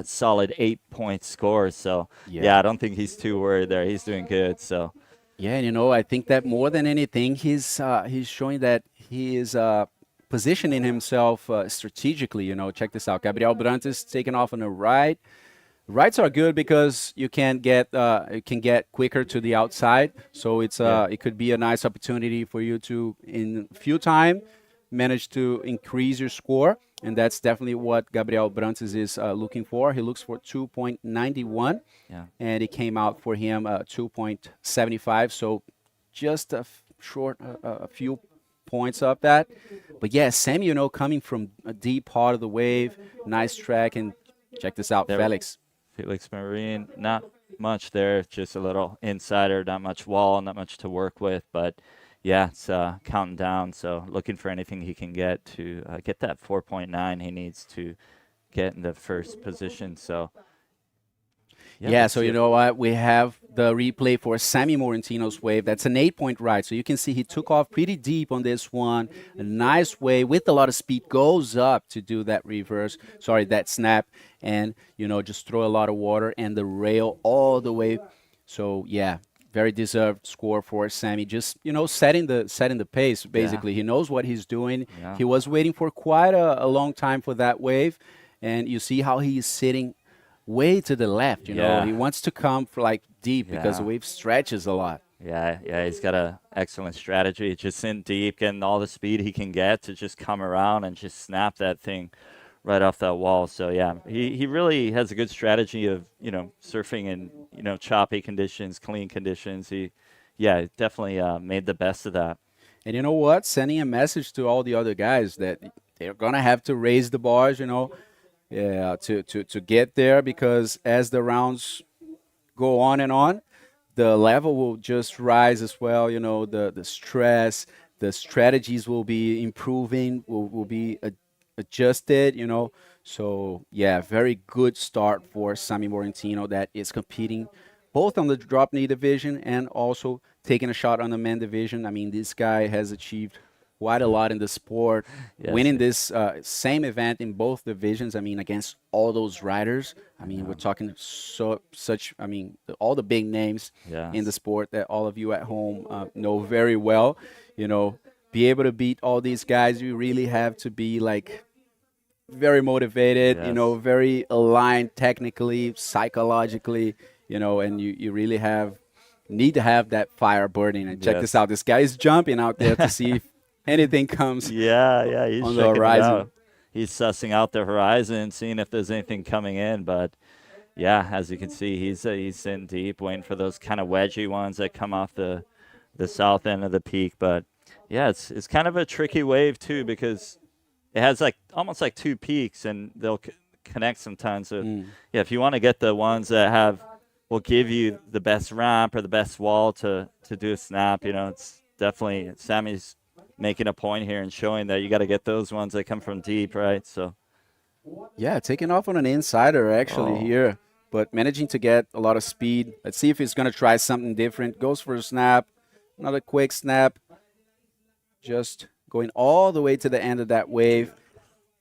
solid 8-point score. So I don't think he's too worried there. He's doing good. So and I think that more than anything, he's showing that he is positioning himself strategically. Check this out. Gabriel Brantes taking off on the right. Rights are good because you can get quicker to the outside, so it's it could be a nice opportunity for you to, in few time, manage to increase your score, and that's definitely what Gabriel Brantes is looking for. He looks for 2.91, and it came out for him 2.75, so just a few points up that. But Sammy, coming from a deep part of the wave, nice track, and check this out, Felix Marine, not much there, just a little insider, not much wall, not much to work with, but yeah, it's counting down. So looking for anything he can get to get that 4.9 he needs to get in the first position. So Yeah, let's so see you if- know what? We have the replay for Sammy Morentino's wave. That's an 8-point ride. So you can see he took off pretty deep on this one. A nice wave with a lot of speed, goes up to do that that snap, and, you know, just throw a lot of water and the rail all the way. So, yeah, very deserved score for Sammy. Just, you know, setting the pace, basically. He knows what he's doing. Yeah. He was waiting for quite a long time for that wave, and you see how he's sitting way to the left, you know. Yeah. He wants to come for like deep because the Yeah. wave stretches a lot. Yeah, he's got a excellent strategy. Just in deep, getting all the speed he can get to just come around and just snap that thing right off that wall. So yeah, he really has a good strategy of, you know, surfing in, you know, choppy conditions, clean conditions. He definitely made the best of that. And you know what? Sending a message to all the other guys that they're gonna have to raise the bars, you know, to get there, because as the rounds go on, the level will just rise as well. You know, the stress, the strategies will be improving, will be adjusted, you know. So yeah, very good start for Sammy Morentino, that is competing both on the drop knee division and also taking a shot on the men division. I mean, this guy has achieved quite a lot in the sport, Yes. winning this same event in both divisions. I mean, against all those riders. I mean, we're talking all the big names Yeah. in the sport that all of you at home know very well. You know, be able to beat all these guys, you really have to be like very motivated, you Yes. know, very aligned technically, psychologically, you know, and you really need to have that fire burning. And check Yes. this out. This guy is jumping out there to see if anything comes. Yeah, he's on the checking it horizon. out. He's sussing out the horizon, seeing if there's anything coming in. But yeah, as you can see, he's in deep, waiting for those kind of wedgy ones that come off the south end of the peak. But yeah, it's kind of a tricky wave too, because it has like almost like two peaks, and they'll connect sometimes. So yeah, if you want to get the ones that will give you the best ramp or the best wall to do a snap, you know, it's definitely Sammy's making a point here and showing that you got to get those ones that come from deep, right? So Yeah, taking off on an insider actually Oh. here, but managing to get a lot of speed. Let's see if he's going to try something different. Goes for a snap, another quick snap, just going all the way to the end of that wave.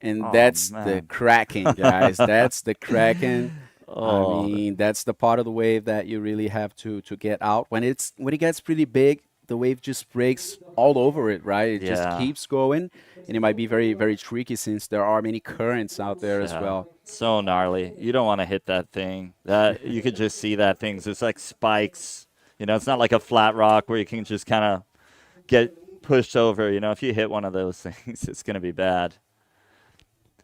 And Oh, that's the man. Kraken, guys. That's the Kraken. Oh. I mean, that's the part of the wave that you really have to get out. When it gets pretty big, the wave just breaks all over it, right? It just Yeah. keeps going, and it might be very, very tricky since there are many currents out there as Yeah. well. So gnarly. You don't want to hit that thing. That you could just see that thing. It's like spikes. You know, it's not like a flat rock where you can just kind of get pushed over. You know, if you hit one of those things, it's going to be bad.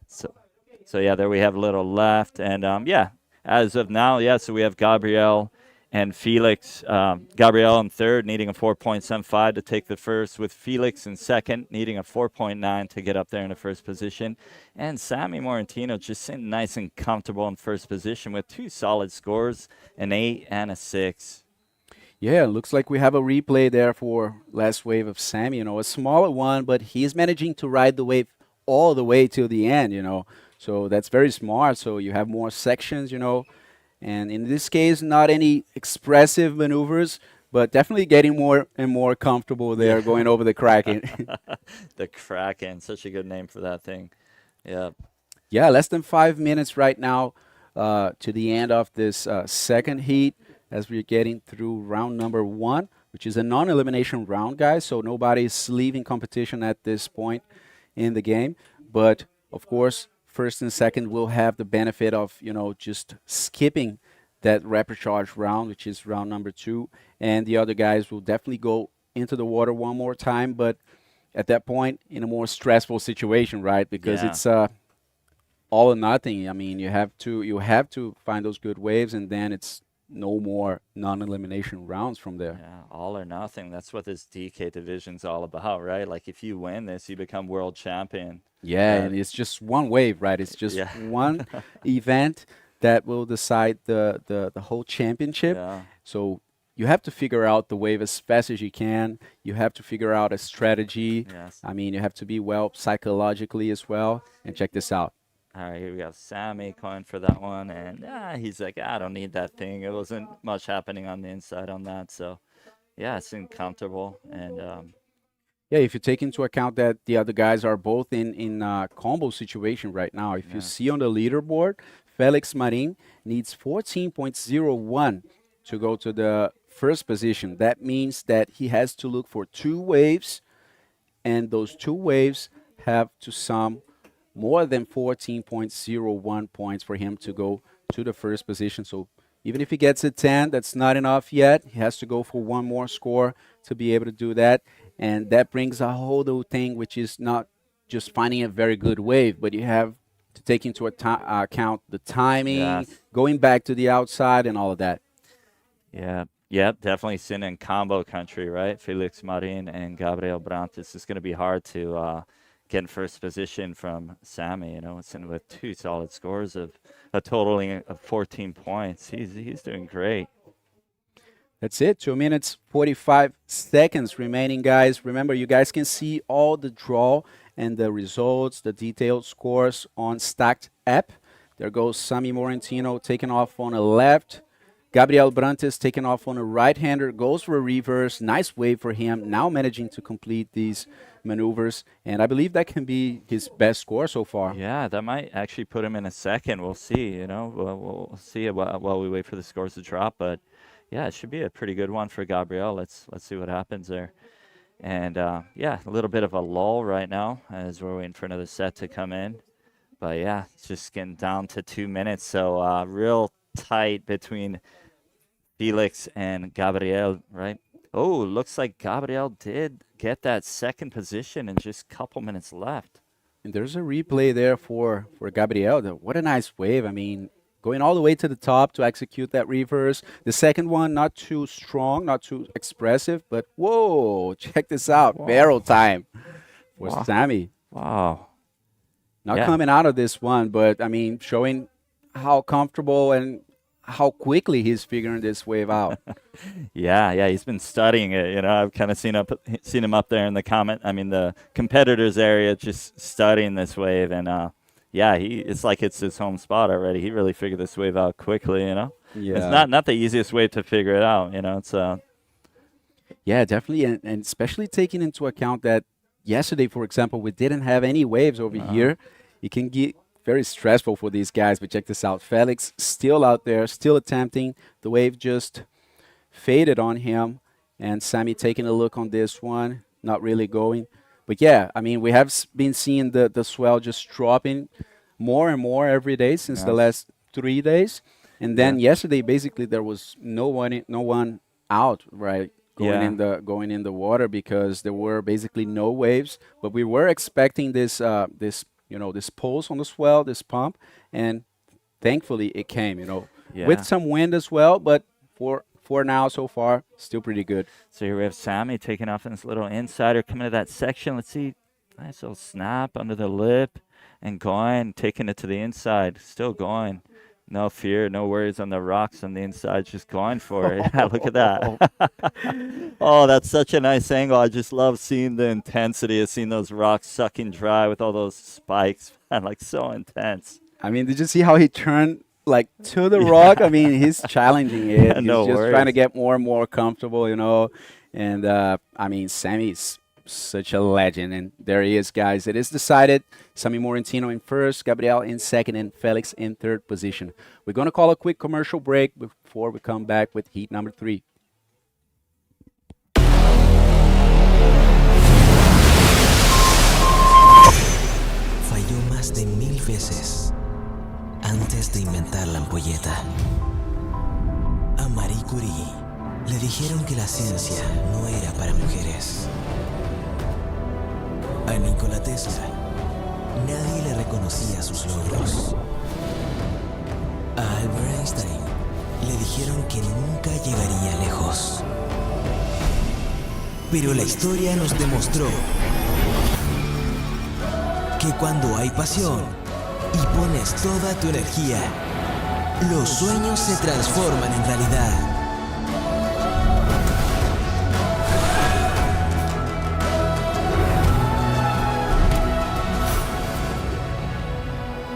So yeah, there we have a little left. And as of now, so we have Gabriel and Felix. Gabriel in third, needing a 4.75 to take the first, with Felix in second, needing a 4.9 to get up there in the first position. And Sammy Morentino just sitting nice and comfortable in first position with two solid scores, an 8 and a 6. Yeah, looks like we have a replay there for last wave of Sammy. You know, a smaller one, but he's managing to ride the wave all the way till the end, you know. So that's very smart. So you have more sections, you know. And in this case, not any expressive maneuvers, but definitely getting more and more comfortable there going over the Kraken. The Kraken, such a good name for that thing. Yeah. Yeah, less than 5 minutes right now to the end of this second heat, as we're getting through round number 1, which is a non-elimination round, guys. So nobody's leaving competition at this point in the game. But, of course, first and second will have the benefit of, you know, just skipping that rapid charge round, which is round number 2. And the other guys will definitely go into the water one more time, but at that point in a more stressful situation, right? Because Yeah. it's all or nothing. I mean, you have to find those good waves, and then it's no more non-elimination rounds from there. Yeah, all or nothing. That's what this DK division's all about, right? Like if you win this, you become world champion. Yeah, Yeah. and it's just one wave, right? It's just Yeah. one event that will decide the whole championship. Yeah. So you have to figure out the wave as fast as you can. You have to figure out a strategy. Yes. I mean, you have to be well psychologically as well. And check this out. All right, here we got Sammy going for that one, and he's like, I don't need that thing. It wasn't much happening on the inside on that, so yeah, it seemed comfortable. And Yeah, if you take into account that the other guys are both in combo situation right now. If you see on the leaderboard, Felix Marin needs 14.01 to go to the first position. That means that he has to look for 2 waves, and those 2 waves have to sum more than 14.01 points for him to go to the first position. So even if he gets a 10, that's not enough yet. He has to go for 1 more score to be able to do that. And that brings a whole new thing, which is not just finding a very good wave, but you have to take into account the timing, going back to the outside and all of that. yeah, yep, definitely sitting in combo country, right? Felix Marin and Gabriel Brantes. It's going to be hard to get in first position from Sammy. You know, it's in with 2 solid scores of a totaling of 14 points. He's doing great. That's it. 2 minutes, 45 seconds remaining, guys. Remember, you guys can see all the draw and the results, the detailed scores on Stacked app. There goes Sammy Morentino taking off on a left. Gabriel Brantes taking off on a right-hander, goes for a reverse. Nice wave for him, now managing to complete these maneuvers. And I believe that can be his best score so far. Yeah, that might actually put him in a second. We'll see, you know. We'll see while we wait for the scores to drop. But, yeah, it should be a pretty good one for Gabriel. Let's see what happens there. And, yeah, a little bit of a lull right now as we're waiting for another set to come in. But, yeah, it's just getting down to 2 minutes. So, real tight between Felix and Gabriel, right? Oh, looks like Gabriel did get that second position in just a couple minutes left. And there's a replay there for Gabriel. What a nice wave. I mean, going all the way to the top to execute that reverse. The second one, not too strong, not too expressive, but whoa, check this out. Whoa. Barrel time for Sammy. Wow. Not coming out of this one, but I mean, showing how comfortable and how quickly he's figuring this wave out. Yeah, he's been studying it. You know, I've kind of seen him up there in the competitors area, just studying this wave, and yeah, it's like it's his home spot already. He really figured this wave out quickly. You know, it's not the easiest way to figure it out. You know, it's yeah, definitely, and especially taking into account that yesterday, for example, we didn't have any waves over here. It can get very stressful for these guys, but check this out. Felix still out there, still attempting. The wave just faded on him, and Sammy taking a look on this one, not really going. But yeah, I mean, we have been seeing the swell just dropping more and more every day since the last 3 days. And then yesterday, basically, there was no one out, right? Going in the water because there were basically no waves. But we were expecting this this pulse on the swell, this pump, and thankfully it came, with some wind as well, but for now, so far, still pretty good. So here we have Sammy taking off in this little insider, coming to that section. Let's see, nice little snap under the lip and going, taking it to the inside, still going. No fear, no worries on the rocks on the inside, just going for it. Look at that. Oh, that's such a nice angle. I just love seeing the intensity of seeing those rocks sucking dry with all those spikes. Like, so intense. I mean, did you see how he turned, to the rock? I mean, he's challenging it. He's just trying to get more and more comfortable, And, I mean, Sammy's such a legend, and there he is, guys. It is decided. Sammy Morentino in first, Gabriel in second, and Felix in third position. We're going to call a quick commercial break before we come back with heat number 3. Falló más de 1000 veces antes de inventar la ampolleta. A Marie Curie le dijeron que la ciencia no era para mujeres. A Nikola Tesla nadie le reconocía sus logros. A Albert Einstein le dijeron que nunca llegaría lejos. Pero la historia nos demostró que cuando hay pasión y pones toda tu energía, los sueños se transforman en realidad.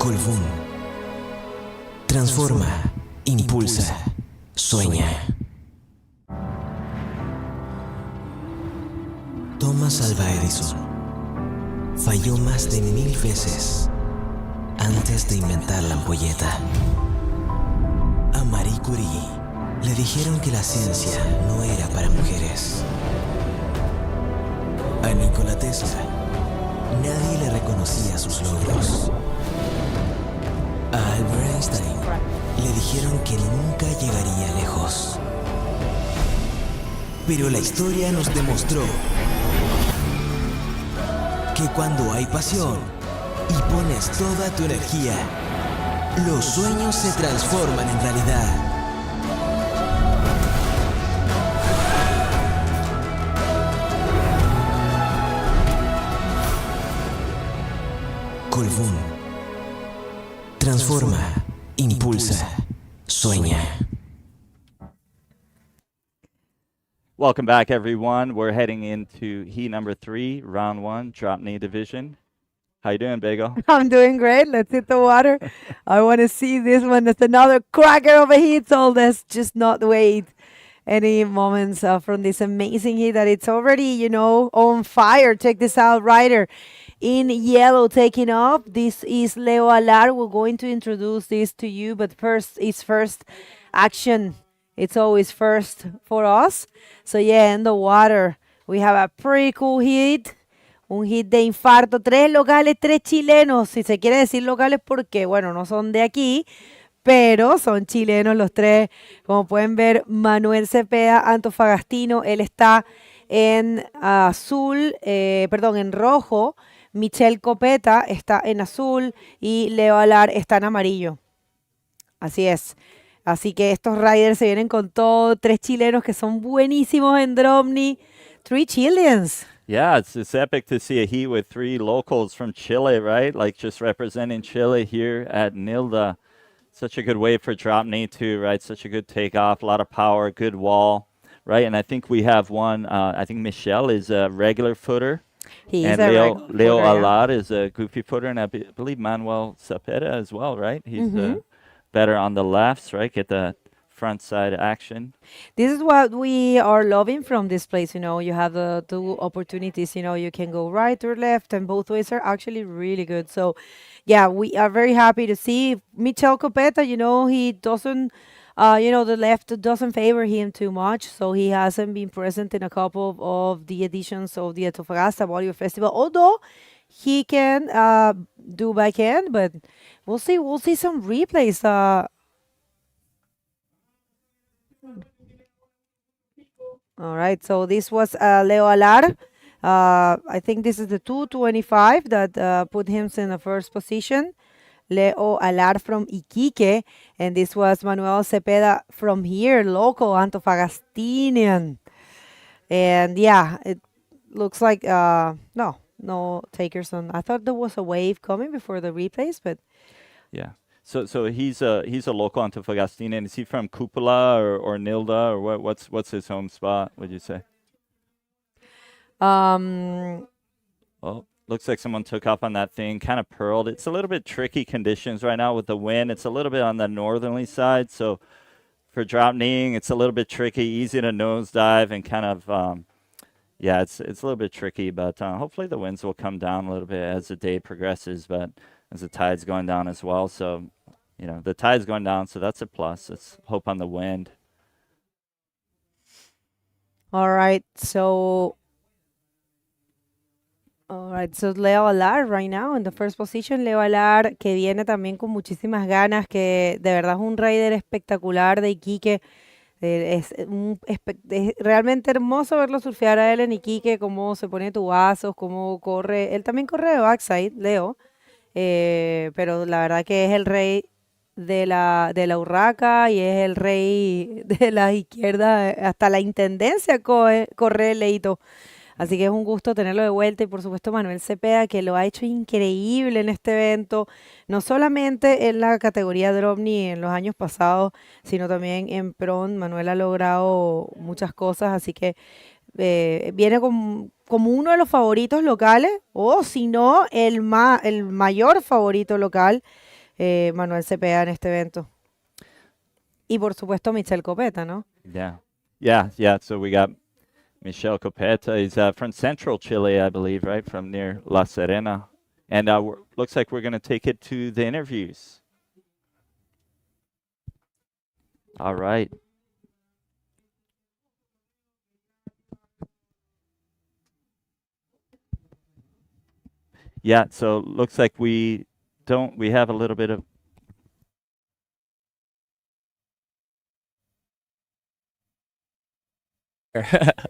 Colbún. Transforma, impulsa, sueña. Thomas Alva Edison falló más de 1000 veces antes de inventar la ampolleta. A Marie Curie le dijeron que la ciencia no era para mujeres. A Nikola Tesla nadie le reconocía sus logros. A Albert Einstein le dijeron que nunca llegaría lejos. Pero la historia nos demostró que cuando hay pasión y pones toda tu energía, los sueños se transforman en realidad. Colbún. Transforma, impulsa, sueña. Welcome back, everyone. We're heading into heat number 3, round 1, drop knee division. How you doing, Bagel? I'm doing great. Let's hit the water. I want to see this one. It's another cracker of a heat, so let's just not wait any moments from this amazing heat that it's already, on fire. Check this out, rider in yellow taking off. This is Leo Alar. We're going to introduce this to you, but first, it's first action. It's always first for us. So yeah, in the water, we have a pretty cool hit. Un hit de infarto. 3 locales, 3 chilenos. Si se quiere decir locales porque, bueno, no son de aquí, pero son chilenos los 3. Como pueden ver, Manuel Cepeda, antofagastino. Él está en azul, en rojo. Michelle Copeta está en azul y Leo Alar está en amarillo. Así es. Así que estos riders se vienen con todo. 3 chilenos que son buenísimos en DropKnee. 3 Chileans. Yeah, it's epic to see a heat with 3 locals from Chile, right? Like just representing Chile here at Nilda. Such a good wave for drop knee too, right? Such a good takeoff, a lot of power, good wall, right? And I think we have one, I think Michelle is a regular footer. He and is a Leo footer, yeah. Alar is a goofy footer, and I believe Manuel Cepeda as well, right? He's better on the lefts, right? Get the front side action. This is what we are loving from this place. You have the 2 opportunities. You can go right or left, and both ways are actually really good. So, yeah, we are very happy to see Michel Copeta. He doesn't, the left doesn't favor him too much. So he hasn't been present in a couple of the editions of the Antofagasta Bodyboard Festival. Although he can do backhand, but we'll see. We'll see some replays. All right, so this was Leo Alar. I think this is the 225 that put him in the first position. Leo Alar from Iquique. And this was Manuel Cepeda from here, local Antofagastinian. And yeah, it looks like, no takers on. I thought there was a wave coming before the replays, but. Yeah. So he's a local Antofagastinian. Is he from Cupola or Nilda or what's his home spot? Would you say? Well, looks like someone took off on that thing, kind of purled. It's a little bit tricky conditions right now with the wind. It's a little bit on the northerly side, so for drop kneeing, it's a little bit tricky. Easy to nosedive and kind of it's a little bit tricky, but hopefully the winds will come down a little bit as the day progresses. But as the tide's going down as well. So, the tide's going down, so that's a plus. Let's hope on the wind. All right, so Leo Alar right now in the first position. Leo Alar, que viene también con muchísimas ganas, que de verdad es un rider espectacular de Iquique. Es realmente hermoso verlo surfear a él en Iquique, cómo se pone tubazos, cómo corre. Él también corre de backside, Leo. Pero la verdad que es el rey de la urraca y es el rey de la izquierda, hasta la intendencia corre Leito. Así que es un gusto tenerlo de vuelta y por supuesto Manuel Cepeda, que lo ha hecho increíble en este evento, no solamente en la categoría DropKnee en los años pasados, sino también en Pron. Manuel ha logrado muchas cosas, así que viene como uno de los favoritos locales, o si no, el mayor favorito local Manuel Cepeda en este evento. Y por supuesto Michel Copeta, ¿no? Yeah. So we got Michel Copeta. He's from central Chile, I believe, right? From near La Serena. And looks like we're going to take it to the interviews. All right. Yeah, so looks like we have a little bit of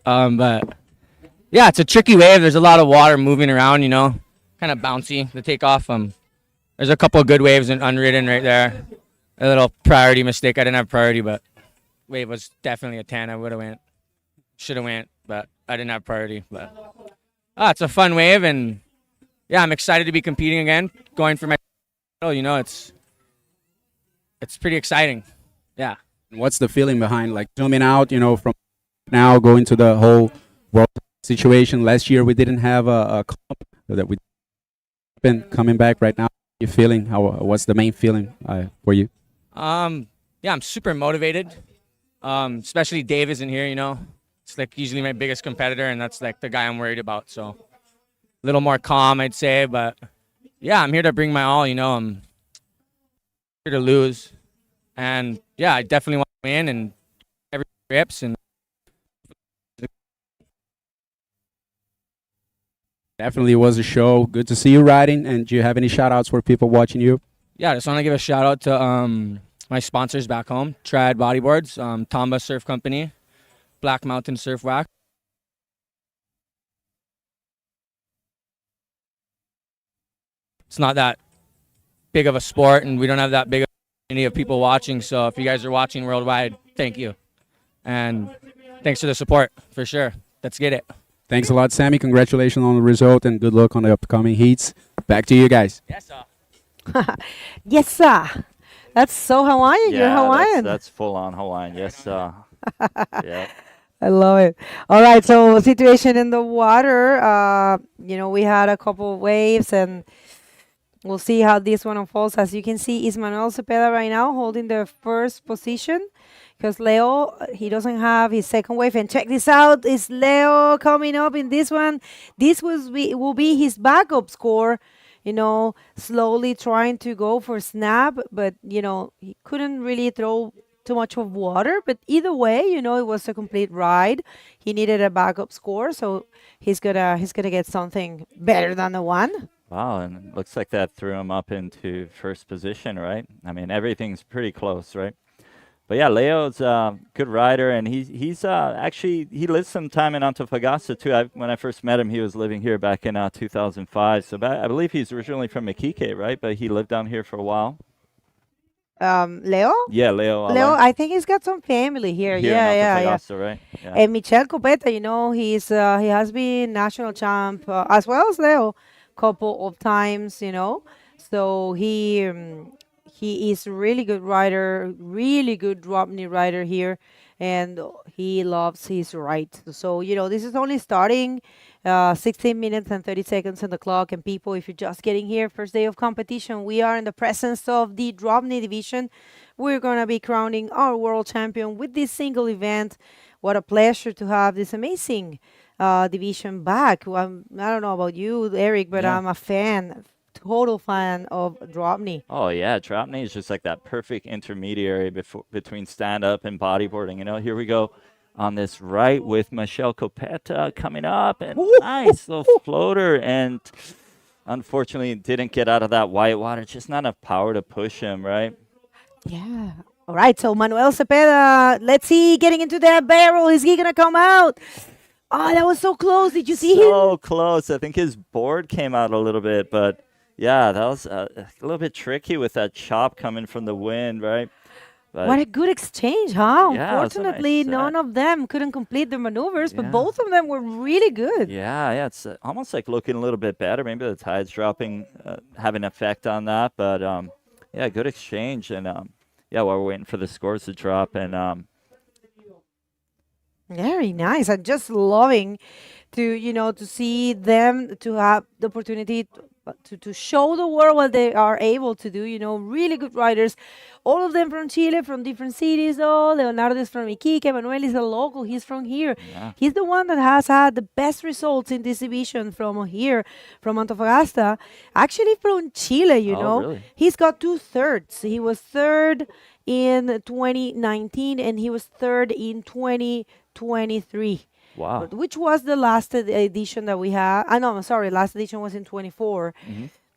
but yeah, it's a tricky wave. There's a lot of water moving around, you know, kind of bouncy. The takeoff. There's a couple of good waves and unridden right there. A little priority mistake. I didn't have priority, but wave was definitely a 10. I would have should have went, but I didn't have priority. But it's a fun wave, and yeah, I'm excited to be competing again, going for my title. You know, it's pretty exciting. Yeah. What's the feeling behind like zooming out, you know, from now going to the whole world situation? Last year we didn't have a comp that we been coming back right now. You feeling what's the main feeling for you? Yeah, I'm super motivated. Especially Dave isn't here, you know. It's like usually my biggest competitor, and that's like the guy I'm worried about. So a little more calm, I'd say, but yeah, I'm here to bring my all, you know. I'm here to lose. And yeah, I definitely want to win and every rips and Definitely was a show. Good to see you riding. And do you have any shout outs for people watching you? yeah, I just want to give a shout out to my sponsors back home, Triad Bodyboards, Tomba Surf Company, Black Mountain Surf Wax. It's not that big of a sport, and we don't have that big of a community of people watching. So if you guys are watching worldwide, thank you. And thanks for the support, for sure. Let's get it. Thanks a lot, Sammy. Congratulations on the result and good luck on the upcoming heats. Back to you guys. Yes, sir. Yes, sir. That's so Hawaiian. You're Hawaiian. That's full on Hawaiian. Yes, yeah. I love it. All right, so situation in the water. You know, we had a couple of waves, and we'll see how this one unfolds. As you can see, is Manuel Cepeda right now holding the first position, because Leo, he doesn't have his second wave. And check this out, is Leo coming up in this one? This will be his backup score. You know, slowly trying to go for snap, but you know, he couldn't really throw too much of water. But either way, you know, it was a complete ride. He needed a backup score, so he's gonna get something better than the one. Wow, and it looks like that threw him up into first position, right? I mean, everything's pretty close, right? But yeah, Leo's a good rider, and he's actually, he lived some time in Antofagasta too. When I first met him, he was living here back in 2005. So I believe he's originally from Iquique, right? But he lived down here for a while. Leo? Yeah, Leo. Leo, I think he's got some family here. Yeah. Right? Yeah. And Michel Copeta, you know, he has been national champ as well as Leo, couple of times, you know. So he is really good rider, really good DropKnee rider here, and he loves his ride. So, you know, this is only starting 16 minutes and 30 seconds on the clock. And people, if you're just getting here, first day of competition, we are in the presence of the DropKnee division. We're going to be crowning our world champion with this single event. What a pleasure to have this amazing division back. I don't know about you, Eric, but Yeah. I'm a fan, total fan of DropKnee. Oh yeah, DropKnee is just like that perfect intermediary between stand-up and bodyboarding. You know, here we go on this right with Michel Copeta coming up, and nice little floater, and unfortunately didn't get out of that white water. Just not enough power to push him, right? Yeah. All right, so Manuel Cepeda, let's see, getting into that barrel. Is he going to come out? Oh, that was so close. Did you see him? So close. I think his board came out a little bit, but yeah, that was a little bit tricky with that chop coming from the wind, right? But What a good exchange, huh? Yeah, it was a nice Unfortunately, set. none of them couldn't complete their maneuvers, but Yeah. both of them were really good. yeah, it's almost like looking a little bit better. Maybe the tide's dropping, have an effect on that. But yeah, good exchange, and yeah, while we're waiting for the scores to drop, and Very nice. I'm just loving to, you know, to see them, to have the opportunity to show the world what they are able to do. You know, really good riders, all of them from Chile, from different cities. Oh, Leonardo is from Iquique. Manuel is a local. He's from here. Yeah. He's the one that has had the best results in this division from here, from Antofagasta. Actually, from Chile. You Oh, know, really? he's got 2/3. He was third in 2019, and he was third in 2023. Wow. Which was the last edition that we had. I know, I'm sorry, last edition was in 24.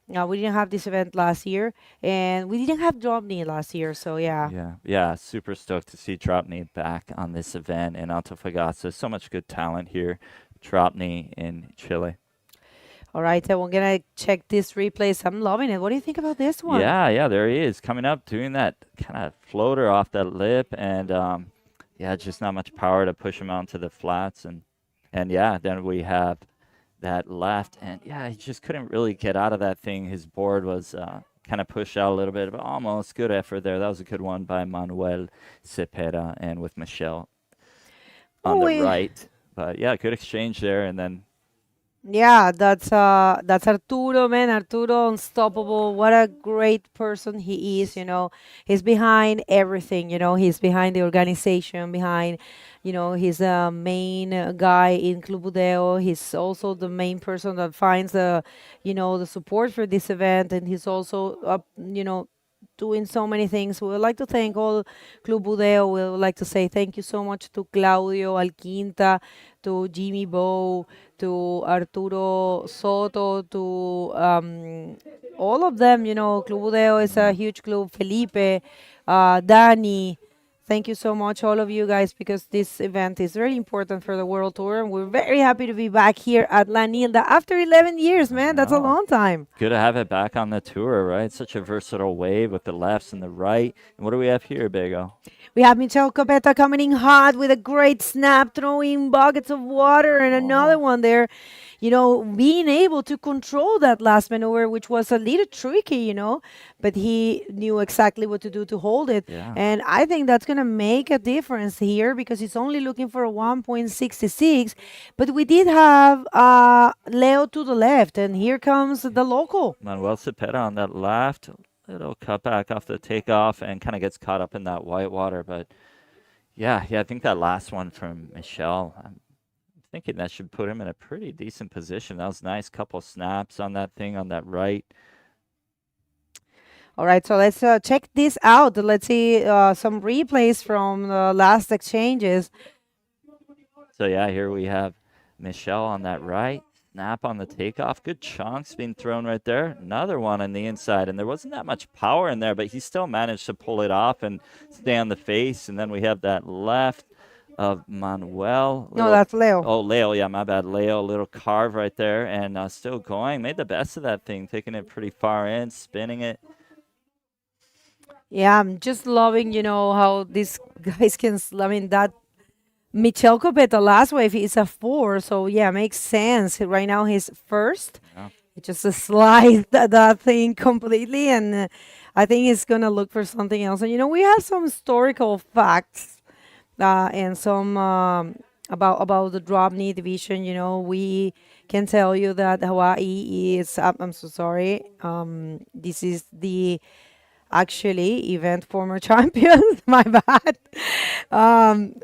We didn't have this event last year, and we didn't have DropKnee last year, so yeah. Yeah, super stoked to see DropKnee back on this event in Antofagasta. So much good talent here, DropKnee in Chile. All right, so we're gonna check this replays. I'm loving it. What do you think about this one? Yeah, there he is coming up, doing that kind of floater off that lip, and yeah, just not much power to push him onto the flats, and yeah, then we have that left, and yeah, he just couldn't really get out of that thing. His board was kind of pushed out a little bit, but almost good effort there. That was a good one by Manuel Cepeda, and with Michelle on the right. But yeah, good exchange there, and then. Yeah, that's Arturo, man. Arturo, unstoppable. What a great person he is. You know, he's behind everything. You know, he's behind the organization, behind, you know, he's a main guy in Club Budeo. He's also the main person that finds the, you know, the support for this event, and he's also, you know, doing so many things. We would like to thank all Club Budeo. We would like to say thank you so much to Claudio Alquinta, to Jimmy Bow, to Arturo Soto, to all of them. You know, Club Budeo is a huge club. Felipe, Danny. Thank you so much, all of you guys, because this event is very important for the World Tour, and we're very happy to be back here at La Nilda after 11 years, man. That's a long time. Good to have it back on the tour, right? Such a versatile wave with the lefts and the right. And what do we have here, Bego? We have Michelle Copeta coming in hot with a great snap, throwing buckets of water, and another one there. You know, being able to control that last maneuver, which was a little tricky, you know, but he knew exactly what to do to hold it. Yeah. And I think that's going to make a difference here because he's only looking for a 1.66. But we did have Leo to the left, and here comes the local. Manuel Cepeda on that left. Little cutback off the takeoff and kind of gets caught up in that white water. But yeah, I think that last one from Michelle, I'm thinking that should put him in a pretty decent position. That was nice. Couple snaps on that thing on that right. All right, so let's check this out. Let's see some replays from the last exchanges. So yeah, here we have Michelle on that right. Snap on the takeoff. Good chunks being thrown right there. Another one on the inside, and there wasn't that much power in there, but he still managed to pull it off and stay on the face. And then we have that left of Manuel. No, that's Leo. Oh, Leo. Yeah, my bad. Leo, little carve right there, and still going. Made the best of that thing, taking it pretty far in, spinning it. Yeah, I'm just loving, you know, how these guys can, I mean, that Michel Copeta last wave is a 4, so yeah, makes sense. Right now he's first. Yeah. He just slides that thing completely, and I think he's going to look for something else. And, you know, we have some historical facts and some about the DropKnee division. You know, we can tell you that Hawaii is, I'm so sorry, this is the actually event former champions. My bad.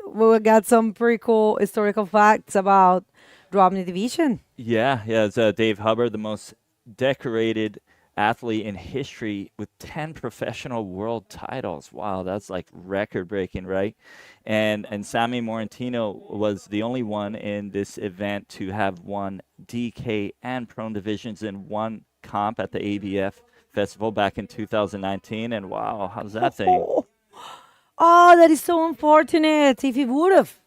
We got some pretty cool historical facts about DropKnee division. Yeah, it's Dave Hubbard, the most decorated athlete in history with 10 professional world titles. Wow, that's like record breaking, right? And Sammy Morantino was the only one in this event to have won DK and prone divisions in one comp at the ABF Festival back in 2019. And wow, how's that thing? Oh, that is so unfortunate. If he would have,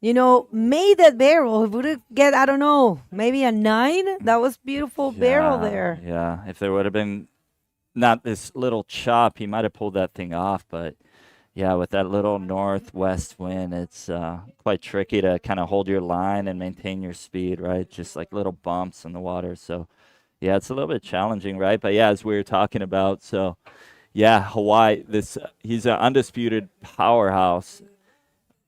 you know, made that barrel, he would have get, I don't know, maybe a 9. That was beautiful barrel there. Yeah, if there would have been not this little chop, he might have pulled that thing off. But yeah, with that little northwest wind, it's quite tricky to kind of hold your line and maintain your speed, right? Just like little bumps in the water. So yeah, it's a little bit challenging, right? But yeah, as we were talking about, so yeah, Hawaii, he's an undisputed powerhouse.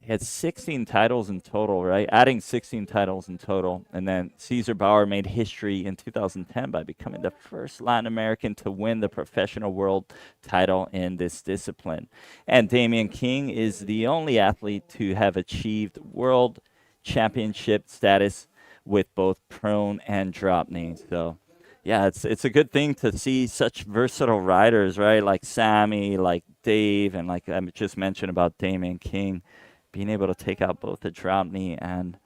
he had 16 titles in total, right? Adding 16 titles in total. And then Cesar Bauer made history in 2010 by becoming the first Latin American to win the professional world title in this discipline. And Damian King is the only athlete to have achieved world championship status with both prone and drop knee. So, yeah, it's a good thing to see such versatile riders, right? Like Sammy, like Dave, and like I just mentioned about Damian King, being able to take out both the drop knee and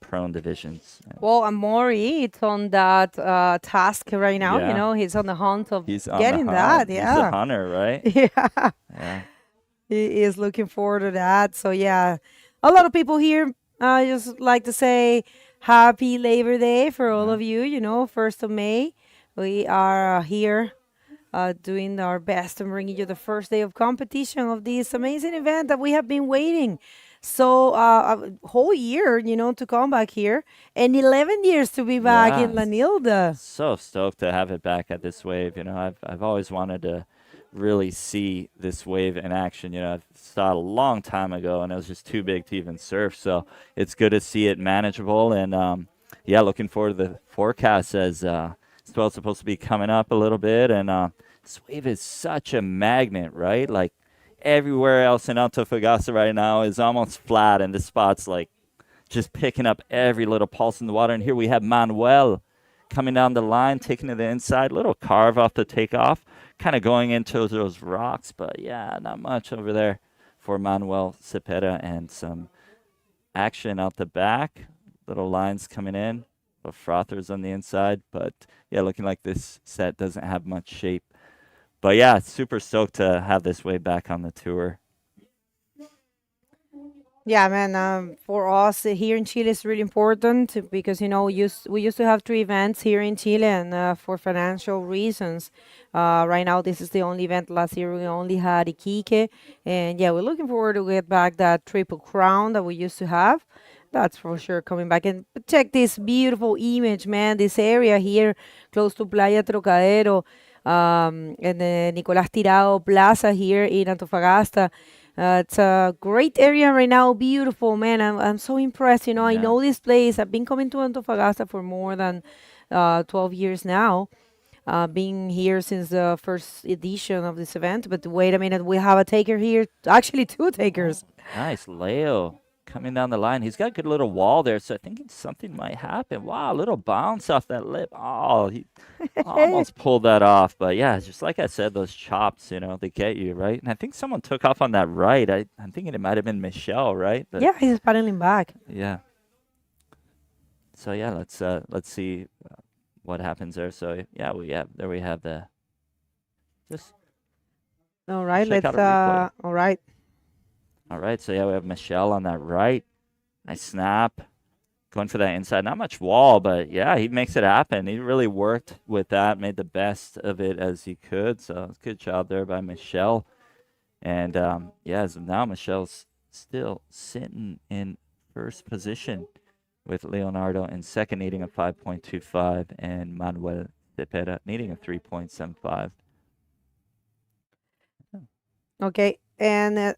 prone divisions. Well, Amorei, it's on that task right now. Yeah. You know, he's on the hunt of He's on getting the that. hunt. He's a Yeah. hunter, right? Yeah. Yeah. He is looking forward to that. So, yeah, a lot of people here just like to say happy Labor Day for all of you. You know, 1st of May. We are here doing our best and bringing you the first day of competition of this amazing event that we have been waiting so a whole year, you know, to come back here, and 11 years to be back in La Yes. Nilda. So stoked to have it back at this wave. You know, I've always wanted to really see this wave in action. You know, I saw it a long time ago, and it was just too big to even surf. So it's good to see it manageable, and yeah, looking forward to the forecast as swell's supposed to be coming up a little bit, and this wave is such a magnet, right? Like everywhere else in Antofagasta right now is almost flat, and this spot's like just picking up every little pulse in the water. And here we have Manuel coming down the line, taking to the inside, little carve off the takeoff, kind of going into those rocks. But yeah, not much over there for Manuel Cepeda, and some action out the back. Little lines coming in, but frothers on the inside. But yeah, looking like this set doesn't have much shape. But yeah, super stoked to have this wave back on the tour. Yeah, man. For us here in Chile, it's really important because you know we used to have 3 events here in Chile, and for financial reasons, right now this is the only event. Last year we only had Iquique, and yeah, we're looking forward to get back that triple crown that we used to have. That's for sure coming back. And check this beautiful image, man. This area here, close to Playa Trocadero, and the Nicolás Tirado Plaza here in Antofagasta. It's a great area right now, beautiful, man. I'm so impressed. You know, I Yeah. know this place. I've been coming to Antofagasta for more than 12 years now. Being here since the first edition of this event. But wait a minute, we have a taker here. Actually, 2 takers. Nice, Leo coming down the line. He's got a good little wall there, so I think something might happen. Wow, a little bounce off that lip. Oh, he almost pulled that off. But yeah, just like I said, those chops, you know, they get you, right? And I think someone took off on that right. I'm thinking it might have been Michelle, right? But Yeah, he's paddling back. yeah. So yeah, let's see what happens there. So yeah, we have the just All right, Check let's. out a replay. All right. all right. So yeah, we have Michelle on that right. Nice snap. Going for that inside. Not much wall, but yeah, he makes it happen. He really worked with that, made the best of it as he could. So good job there by Michelle. And yeah, so now Michelle's still sitting in first position with Leonardo in second, needing a 5.25, and Manuel Cepeda needing a 3.75. Okay, and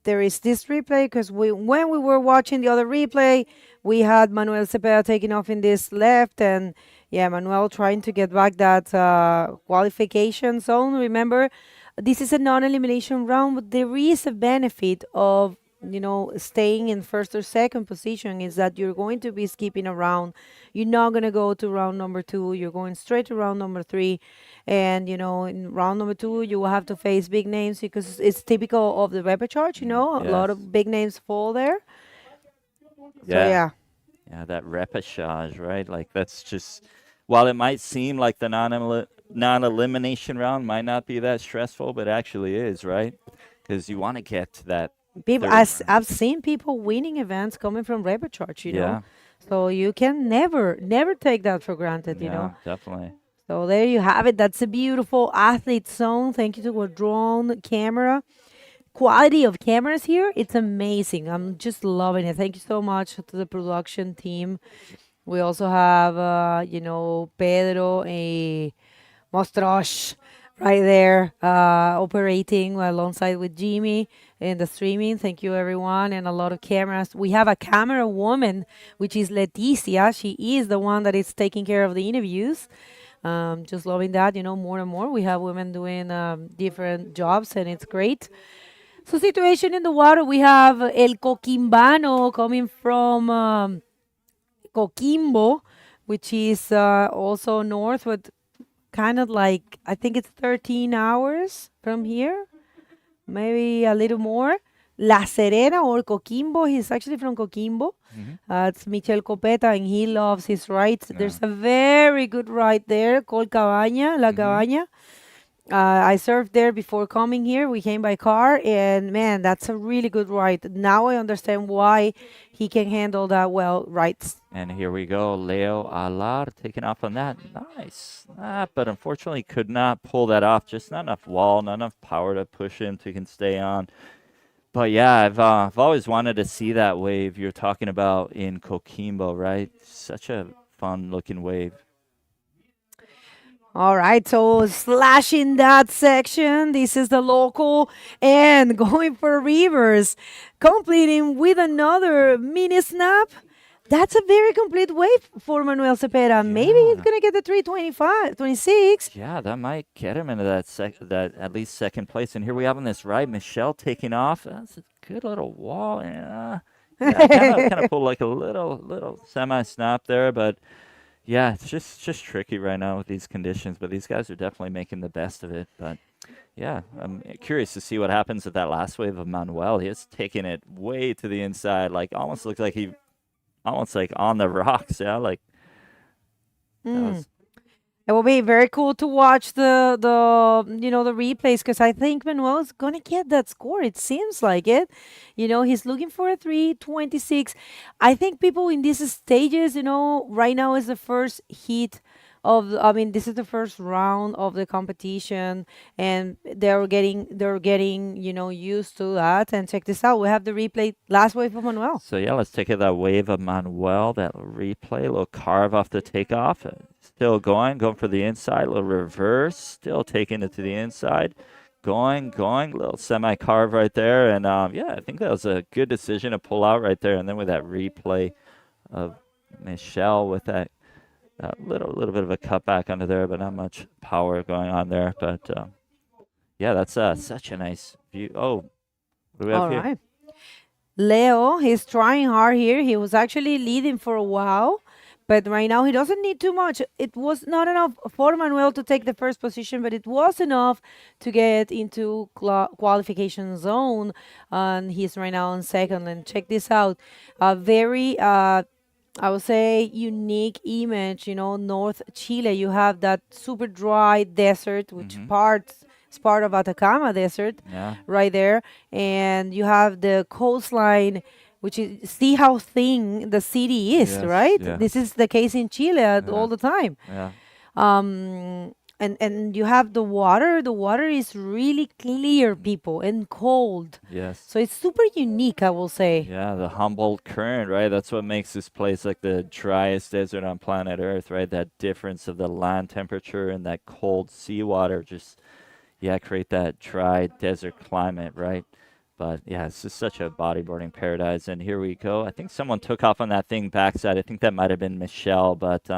there is this replay because when we were watching the other replay, we had Manuel Cepeda taking off in this left, and yeah, Manuel trying to get back that qualification zone. Remember, this is a non-elimination round, but there is a benefit of staying in first or second position is that you're going to be skipping a round. You're not going to go to round number 2. You're going straight to round number 3. And, in round number 2, you will have to face big names because it's typical of the repechage, a lot Yes. of big names fall there. Yeah. So, yeah. Yeah, that repechage, right? Like that's just, while it might seem like the non-elimination round might not be that stressful, but actually is, right? Because you want to get to that. People, third I've seen people winning events coming from repechage, Yeah. know. So you can never take that for granted, you know. Definitely. So there you have it. That's a beautiful athlete zone. Thank you to our drone camera. Quality of cameras here, it's amazing. I'm just loving it. Thank you so much to the production team. We also have, Pedro, a Mostrosh, right there, operating alongside with Jimmy in the streaming. Thank you, everyone, and a lot of cameras. We have a camera woman, which is Leticia. She is the one that is taking care of the interviews. Just loving that, more and more. We have women doing different jobs, and it's great. So, situation in the water, we have El Coquimbano coming from Coquimbo, which is also north, but kind of like, I think it's 13 hours from here, maybe a little more. La Serena or Coquimbo, he's actually from Coquimbo. It's Michel Copeta, and he loves his rides. There's a very good ride there called Cabaña, La Cabaña. I surfed there before coming here. We came by car, and man, that's a really good ride. Now I understand why he can handle that well rides. And here we go, Leo Alar taking off on that. Nice. But unfortunately could not pull that off. Just not enough wall, not enough power to push him so he can stay on. But yeah, I've always wanted to see that wave you're talking about in Coquimbo, right? Such a fun looking wave. All right, so slashing that section. This is the local and going for reverse, completing with another mini snap. That's a very complete wave for Manuel Cepeda. Maybe he's gonna get the 325, 26. Yeah, that might get him into that at least second place. And here we have on this right, Michelle taking off. That's a good little wall. Yeah, kind of pulled like a little semi snap there, but. Yeah, it's just tricky right now with these conditions, but these guys are definitely making the best of it. But yeah, I'm curious to see what happens with that last wave of Manuel. He's taking it way to the inside, like almost looks like almost like on the rocks. Yeah, like that was. It will be very cool to watch the replays, because I think Manuel is gonna get that score. It seems like it. He's looking for a 326. I think people in these stages, right now is the first heat this is the first round of the competition, and they're getting used to that. And check this out, we have the replay, last wave of Manuel. So yeah, let's take that wave of Manuel, that replay, little carve off the takeoff. Still going for the inside, little reverse, still taking it to the inside. Going, little semi-carve right there. And yeah, I think that was a good decision to pull out right there. And then with that replay of Michelle with that little bit of a cutback under there, but not much power going on there. But yeah, that's such a nice view. Oh, what do we have All here? right. Leo, he's trying hard here. He was actually leading for a while, but right now he doesn't need too much. It was not enough for Manuel to take the first position, but it was enough to get into qualification zone. And he's right now on second. And check this out. A very, I would say, unique image. North Chile, you have that super dry desert, which is part of Atacama Desert, right there. And you have the coastline, which is, see how thin the city is, right? Yeah. This is the case in Chile all the time. Yeah. And you have the water. The water is really clear, people, and cold. Yes. So it's super unique, I will say. Yeah, the Humboldt current, right? That's what makes this place like the driest desert on planet Earth, right? That difference of the land temperature and that cold seawater just, create that dry desert climate, right? But yeah, it's just such a bodyboarding paradise. And here we go. I think someone took off on that thing backside. I think that might have been Michelle, but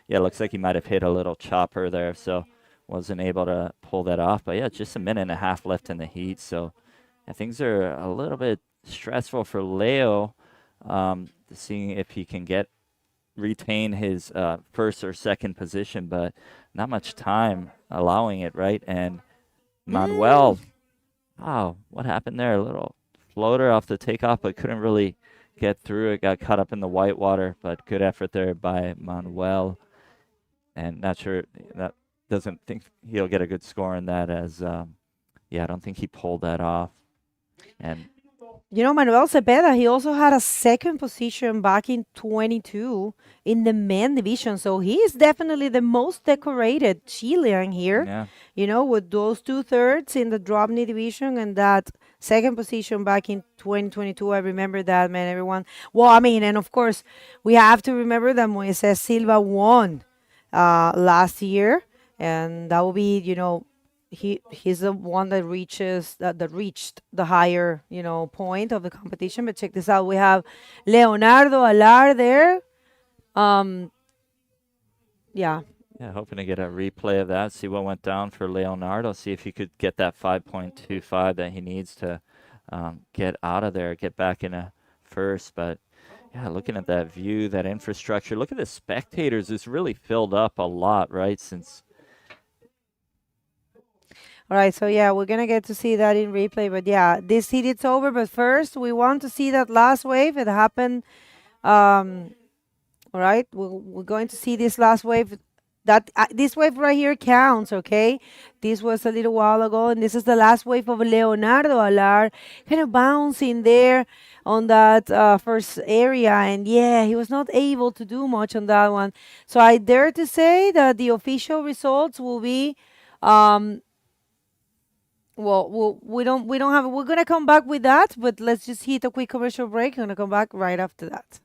it looks like he might have hit a little chopper there, so wasn't able to pull that off. But yeah, just a minute and a half left in the heat, so things are a little bit stressful for Leo, seeing if he can retain his first or second position, but not much time allowing it, right? And Manuel, wow, what happened there? A little floater off the takeoff, but couldn't really get through it. Got caught up in the white water, but good effort there by Manuel. And not sure, doesn't think he'll get a good score in that, as, I don't think he pulled that off. And Manuel Cepeda, he also had a second position back in 22 in the men division. So he is definitely the most decorated Chilean here. Yeah. With those 2/3 in the DropKnee division and that second position back in 2022. I remember that, man, everyone. Well, and of course, we have to remember that Moises Silva won last year. And that will be, he's the one that reached the higher, point of the competition. But check this out. We have Leonardo Alar there. Yeah. Yeah, hoping to get a replay of that, see what went down for Leonardo, see if he could get that 5.25 that he needs to get out of there, get back in a first. But yeah, looking at that view, that infrastructure, look at the spectators. It's really filled up a lot, right? Since All right, so yeah, we're gonna get to see that in replay. But yeah, this heat it's over. But first, we want to see that last wave. It happened. All right, we're going to see this last wave. That this wave right here counts, okay? This was a little while ago, and this is the last wave of Leonardo Alar, kind of bouncing there on that first area, and yeah, he was not able to do much on that one. So I dare to say that the official results will be, we don't have. We're gonna come back with that, but let's just hit a quick commercial break. I'm gonna come back right after that.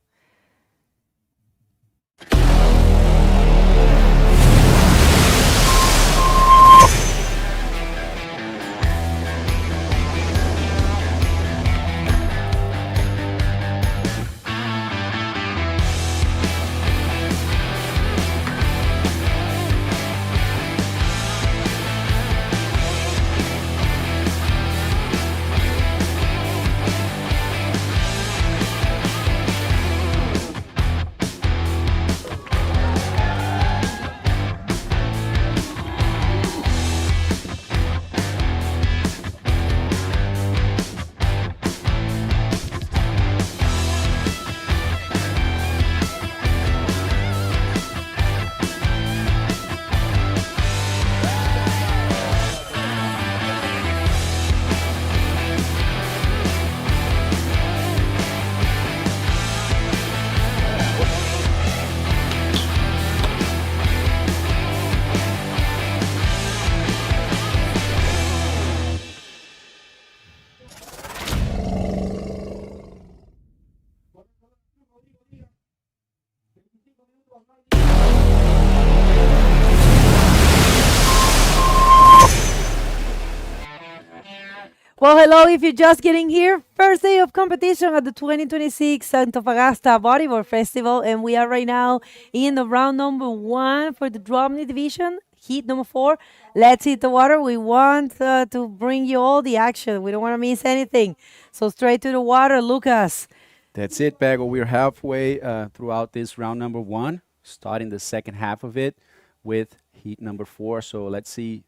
Well, hello, if you're just getting here, first day of competition at the 2026 Antofagasta Bodyboard Festival, and we are right now in the round number 1 for the DropKnee division, heat number 4. Let's hit the water. We want to bring you all the action. We don't want to miss anything. So straight to the water, Lucas. That's it, Bagel. We're halfway throughout this round number 1, starting the second half of it with heat number 4. So let's see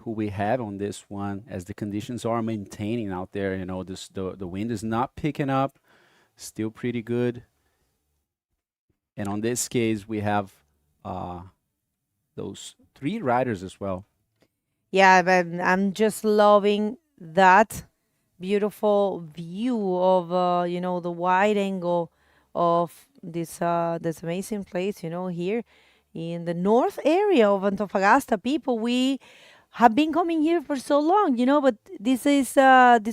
who we have on this one as the conditions are maintaining out there. You know, the wind is not picking up, still pretty good. And on this case, we have those 3 riders as well. Yeah, but I'm just loving that beautiful view of, the wide angle of this amazing place, here in the north area of Antofagasta. People, we have been coming here for so long, but this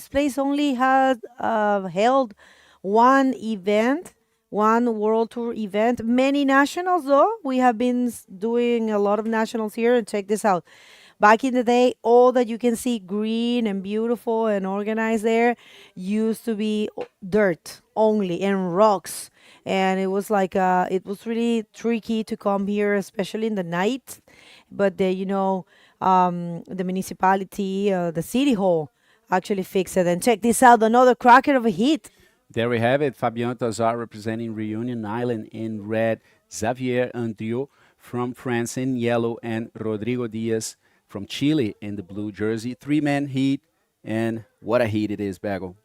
place only has held one event, one World Tour event. Many nationals, though. We have been doing a lot of nationals here, and check this out. Back in the day, all that you can see green and beautiful and organized there used to be dirt only and rocks. And it was like, it was really tricky to come here, especially in the night. But the municipality, the city hall actually fixed it. And check this out, another cracker of a hit. There we have it. Fabian Tazar representing Reunion Island in red, Xavier Andriot from France in yellow, and Rodrigo Diaz from Chile in the blue jersey. 3-man heat, and what a heat it is, Bagel.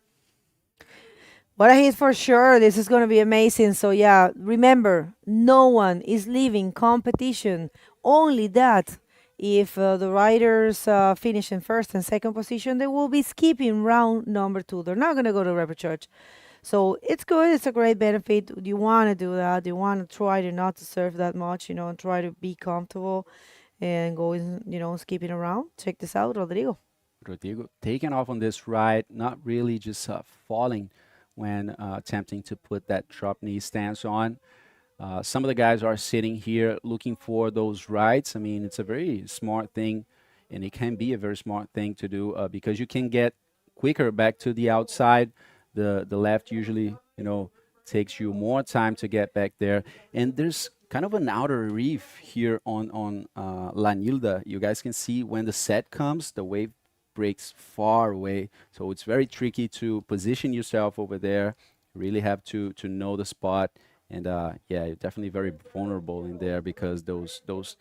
What a hit for sure. This is going to be amazing. So yeah, remember, no one is leaving competition. Only that if the riders finish in first and second position, they will be skipping round number 2. They're not going to go to repechage. So it's good. It's a great benefit. You want to do that. You want to try to not to surf that much, and try to be comfortable and going, skipping around. Check this out, Rodrigo. Rodrigo taking off on this ride, not really just falling when attempting to put that DropKnee stance on. Some of the guys are sitting here looking for those rides. I mean, it's a very smart thing, and it can be a very smart thing to do because you can get quicker back to the outside. The left usually, takes you more time to get back there. And there's kind of an outer reef here on La Nilda. You guys can see when the set comes, the wave breaks far away. So it's very tricky to position yourself over there. You really have to know the spot. And yeah, you're definitely very vulnerable in there because those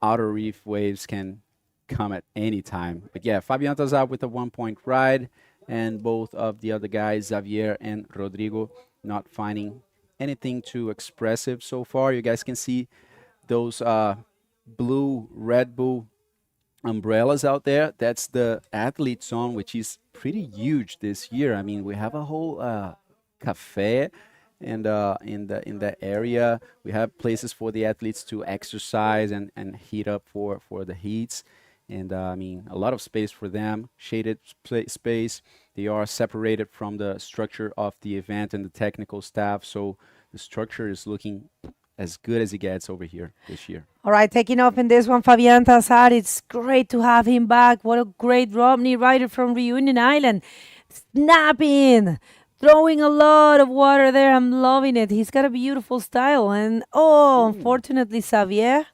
outer reef waves can come at any time. But yeah, Fabian does out with a 1-point ride, and both of the other guys, Xavier and Rodrigo, not finding anything too expressive so far. You guys can see those blue Red Bull umbrellas out there. That's the athlete zone, which is pretty huge this year. I mean, we have a whole cafe and in the area. We have places for the athletes to exercise and heat up for the heats. And I mean, a lot of space for them, shaded space. They are separated from the structure of the event and the technical staff. So the structure is looking as good as it gets over here this year. All right, taking off in this one, Fabian Tazar. It's great to have him back. What a great DropKnee rider from Reunion Island. Snapping, throwing a lot of water there. I'm loving it. He's got a beautiful style. And, unfortunately, Xavier,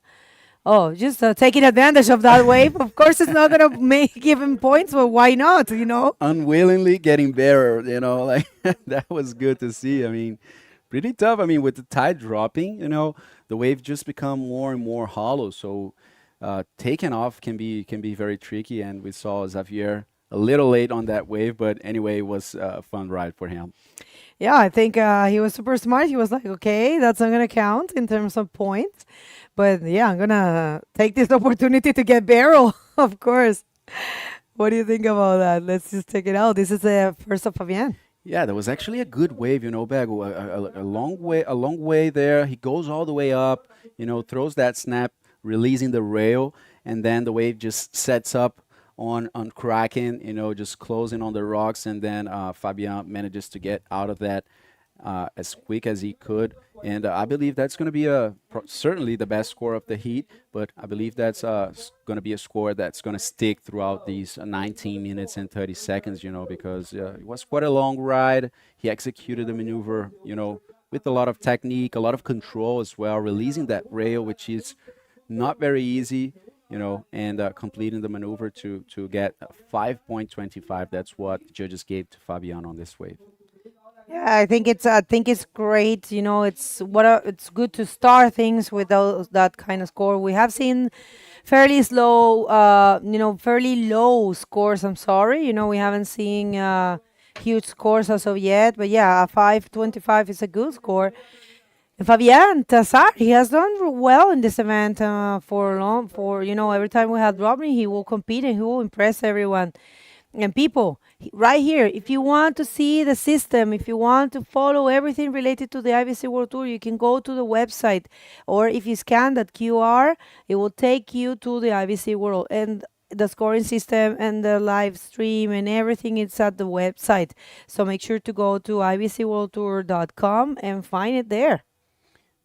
just taking advantage of that wave. Of course, it's not going to give him points, but why not, Unwillingly getting better, like that was good to see. I mean, pretty tough. I mean, with the tide dropping, the wave just become more and more hollow. So taking off can be very tricky. And we saw Xavier a little late on that wave, but anyway, it was a fun ride for him. Yeah, I think he was super smart. He was like, okay, that's not going to count in terms of points. But yeah, I'm going to take this opportunity to get barrel, of course. What do you think about that? Let's just check it out. This is the first of Fabian. Yeah, that was actually a good wave, Bago, a long way there. He goes all the way up, throws that snap, releasing the rail, and then the wave just sets up on cracking, just closing on the rocks, and then Fabian manages to get out of that as quick as he could. And I believe that's going to be certainly the best score of the heat, but I believe that's going to be a score that's going to stick throughout these 19 minutes and 30 seconds, because it was quite a long ride. He executed the maneuver, with a lot of technique, a lot of control as well, releasing that rail, which is not very easy, and completing the maneuver to get 5.25. That's what the judges gave to Fabian on this wave. Yeah, I think it's great. It's good to start things with that kind of score. We have seen fairly fairly low scores. I'm sorry, we haven't seen huge scores as of yet. But yeah, a 5.25 is a good score. And Fabian Tazar, he has done well in this event every time we have DropKnee, he will compete and he will impress everyone. And people, right here, if you want to see the system, if you want to follow everything related to the IBC World Tour, you can go to the website. Or if you scan that QR, it will take you to the IBC World. And the scoring system and the live stream and everything is at the website. So make sure to go to ibcworldtour.com and find it there.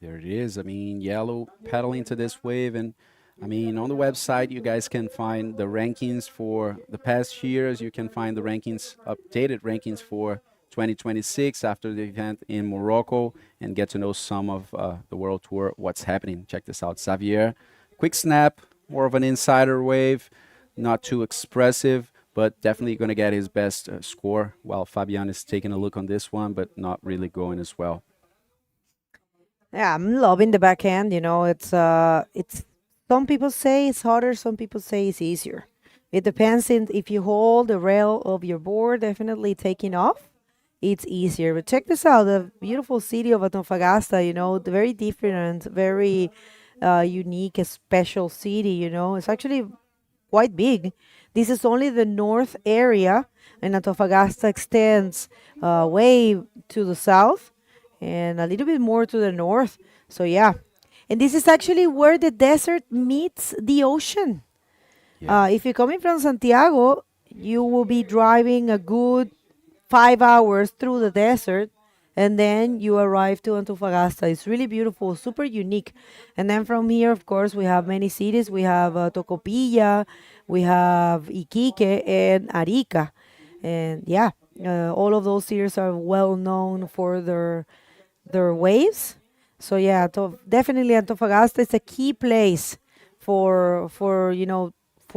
There it is. I mean, yellow pedaling to this wave. And I mean, on the website, you guys can find the rankings for the past years. You can find the rankings, updated rankings for 2026 after the event in Morocco, and get to know some of the World Tour, what's happening. Check this out. Xavier, quick snap, more of an insider wave, not too expressive, but definitely going to get his best score, while Fabian is taking a look on this one, but not really going as well. Yeah, I'm loving the backhand. It's some people say it's harder, some people say it's easier. It depends if you hold the rail of your board, definitely taking off, it's easier. But check this out, the beautiful city of Antofagasta, the very different, very unique, special city, It's actually quite big. This is only the north area, and Antofagasta extends way to the south and a little bit more to the north. So yeah. And this is actually where the desert meets the ocean. Yeah. If you're coming from Santiago, you will be driving a good 5 hours through the desert. and then you arrive to Antofagasta. It's really beautiful, super unique. And then from here, of course, we have many cities. We have Tocopilla, we have Iquique, and Arica. And yeah, all of those cities are well known for their waves. So yeah, definitely Antofagasta is a key place for for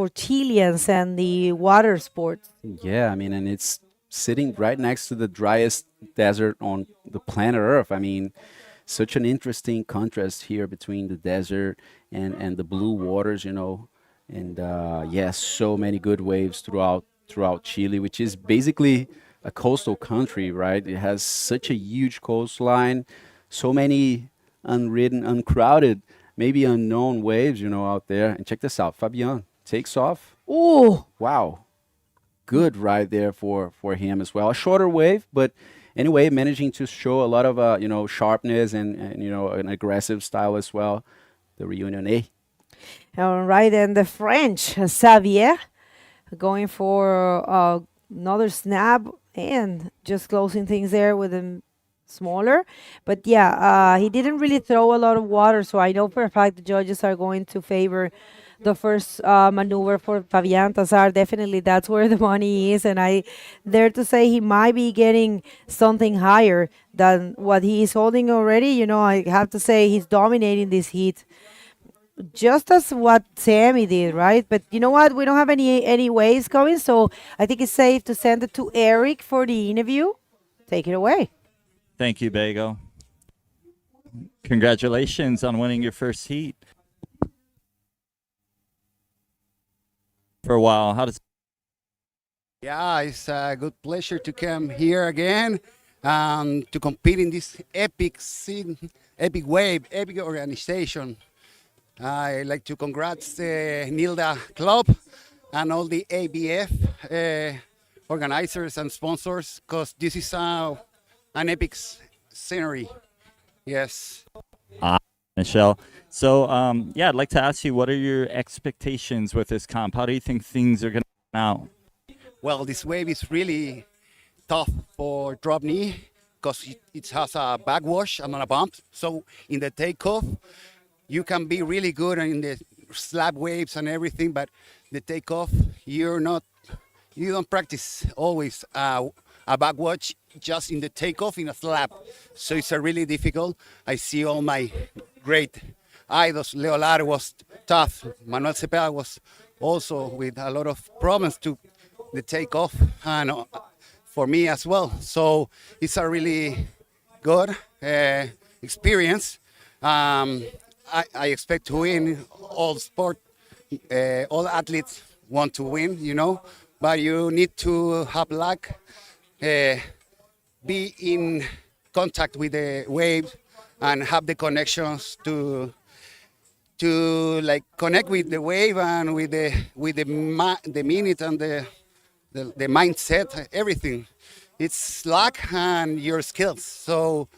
Chileans and the water sports. Yeah, I mean, and it's sitting right next to the driest desert on the planet Earth. I mean, such an interesting contrast here between the desert and the blue waters, and yes, so many good waves throughout Chile, which is basically a coastal country, right? It has such a huge coastline, so many unridden, uncrowded, maybe unknown waves, out there. And check this out, Fabian takes off. Oh, Wow, good ride there for him as well. A shorter wave, but anyway, managing to show a lot of sharpness and an aggressive style as well. The Reunion A. all right. And the French, Xavier, going for another snap and just closing things there with a smaller. But yeah, he didn't really throw a lot of water, so I know for a fact the judges are going to favor the first maneuver for Fabian Tazar. Definitely, that's where the money is, and I dare to say he might be getting something higher than what he is holding already. I have to say he's dominating this heat, just as what Sammy did, right? But you know what? We don't have any waves coming, so I think it's safe to send it to Eric for the interview. Take it away. Thank you, Bago. Congratulations on winning your first heat. For a while, how does Yeah, it's a good pleasure to come here again to compete in this epic scene, epic wave, epic organization. I like to congrats the Nilda Club and all the ABF organizers and sponsors, because this is an epic scenery. Yes. Michelle? So, yeah, I'd like to ask you, what are your expectations with this comp? How do you think things are going to turn out? Well, this wave is really tough for DropKnee because it has a backwash and not a bump. So in the takeoff, you can be really good in the slab waves and everything, but the takeoff, you don't practice always a backwash just in the takeoff in a slab. So it's a really difficult. I see all my great idols. Leonardo was tough. Manuel Cepeda was also with a lot of problems to the takeoff, and for me as well. So it's a really good experience. I expect to win. All sport, all athletes want to win, but you need to have luck, be in contact with the wave, and have the connections to like connect with the wave and with the minute and the mindset, everything. It's luck and your skills. So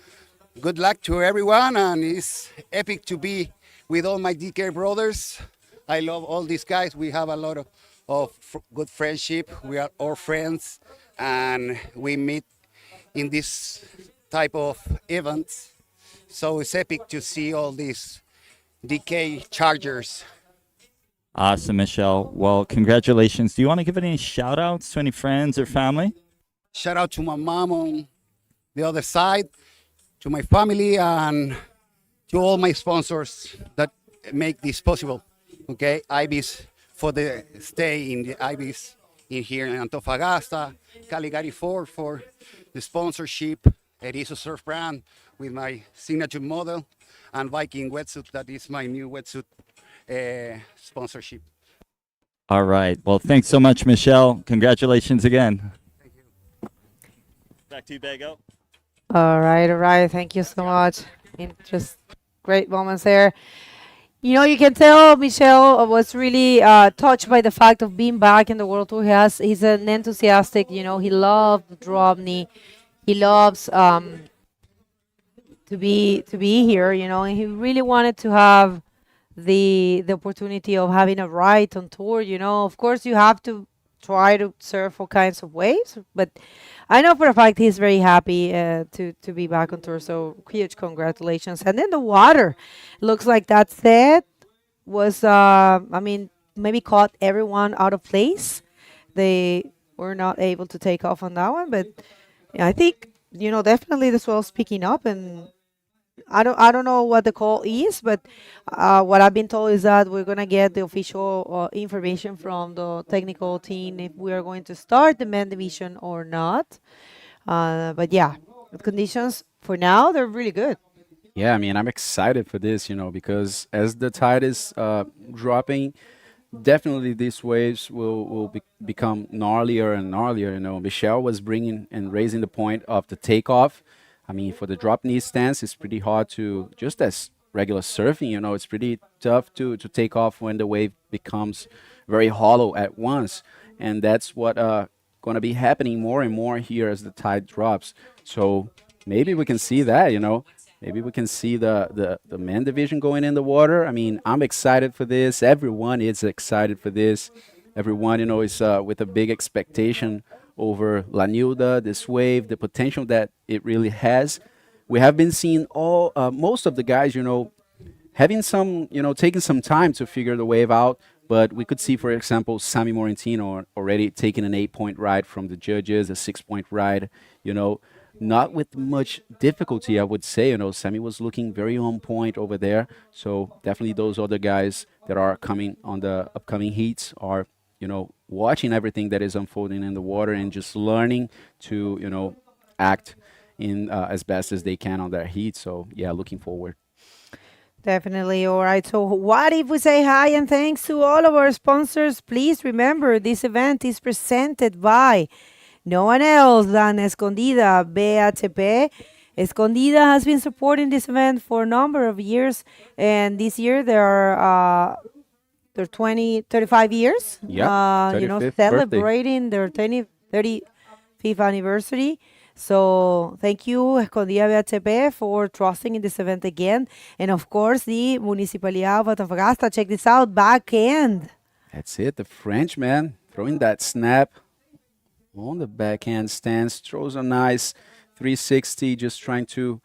good luck to everyone, and it's epic to be with all my DK brothers. I love all these guys. We have a lot of good friendship. We are all friends, and we meet in this type of events. So it's epic to see all these DK Chargers. Awesome, Michelle. Well, congratulations. Do you want to give any shout outs to any friends or family? Shout out to my mom on the other side, to my family, and to all my sponsors that make this possible. Okay, IBC for the stay in the IBC in here in Antofagasta, Caligari Ford for the sponsorship, Erizo Surf Brand with my signature model, and Viking Wetsuit, that is my new wetsuit sponsorship. All right. Well, thanks so much, Michelle. Congratulations again. Thank you. Back to you, Bago. All right. Thank you so much. Just great moments there. You can tell Michelle was really touched by the fact of being back in the World Tour. He's an enthusiastic, he loves DropKnee. He loves to be here, and he really wanted to have the opportunity of having a ride on tour. Of course you have to try to surf all kinds of waves. But I know for a fact he's very happy to be back on tour. So huge congratulations. And then the water looks like that set was, I mean, maybe caught everyone out of place. They were not able to take off on that one, but yeah, I think definitely the swell's picking up, and I don't know what the call is, but what I've been told is that we're gonna get the official information from the technical team if we are going to start the men division or not. But yeah, the conditions for now they're really good. Yeah, I mean, I'm excited for this, because as the tide is dropping, definitely these waves will become gnarlier and gnarlier. Michelle was bringing and raising the point of the takeoff. I mean, for the drop knee stance, it's pretty hard to, just as regular surfing, it's pretty tough to take off when the wave becomes very hollow at once. And that's what going to be happening more and more here as the tide drops. So maybe we can see that, maybe we can see the men division going in the water. I mean, I'm excited for this. Everyone is excited for this. Everyone, is with a big expectation over La Nilda, this wave, the potential that it really has. We have been seeing most of the guys, having some, taking some time to figure the wave out. But we could see, for example, Sammy Morentino already taking an 8-point ride from the judges, a 6-point ride, not with much difficulty, I would say. Sammy was looking very on point over there. So definitely those other guys that are coming on the upcoming heats are, watching everything that is unfolding in the water and just learning to, act in as best as they can on their heat. So yeah, looking forward. Definitely. All right. So, what if we say hi and thanks to all of our sponsors? Please remember this event is presented by no one else than Escondida BHP. Escondida has been supporting this event for a number of years, and this year they're 35 years. Yeah, 35th celebrating their 35th anniversary. So thank you, Escondida BHP, for trusting in this event again. And of course, the Municipalidad of Antofagasta. Check this out, backhand. That's it, the French man throwing that snap on the backhand stance, throws a nice 360, just trying to,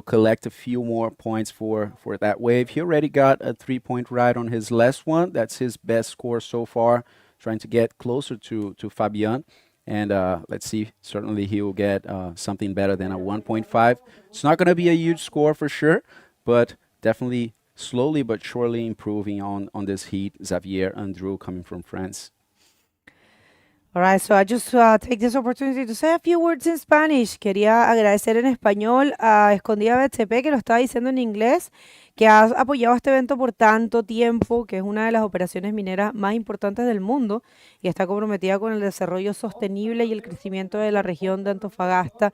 collect a few more points for that wave. He already got a 3-point ride on his last one. That's his best score so far, trying to get closer to Fabian. And let's see, certainly he will get something better than a 1.5. It's not going to be a huge score for sure, but definitely slowly but surely improving on this heat. Xavier Andrew coming from France. All right, so I just take this opportunity to say a few words in Spanish. Quería agradecer en español a Escondida BHP, que lo estaba diciendo en inglés, que ha apoyado este evento por tanto tiempo, que es una de las operaciones mineras más importantes del mundo y está comprometida con el desarrollo sostenible y el crecimiento de la región de Antofagasta.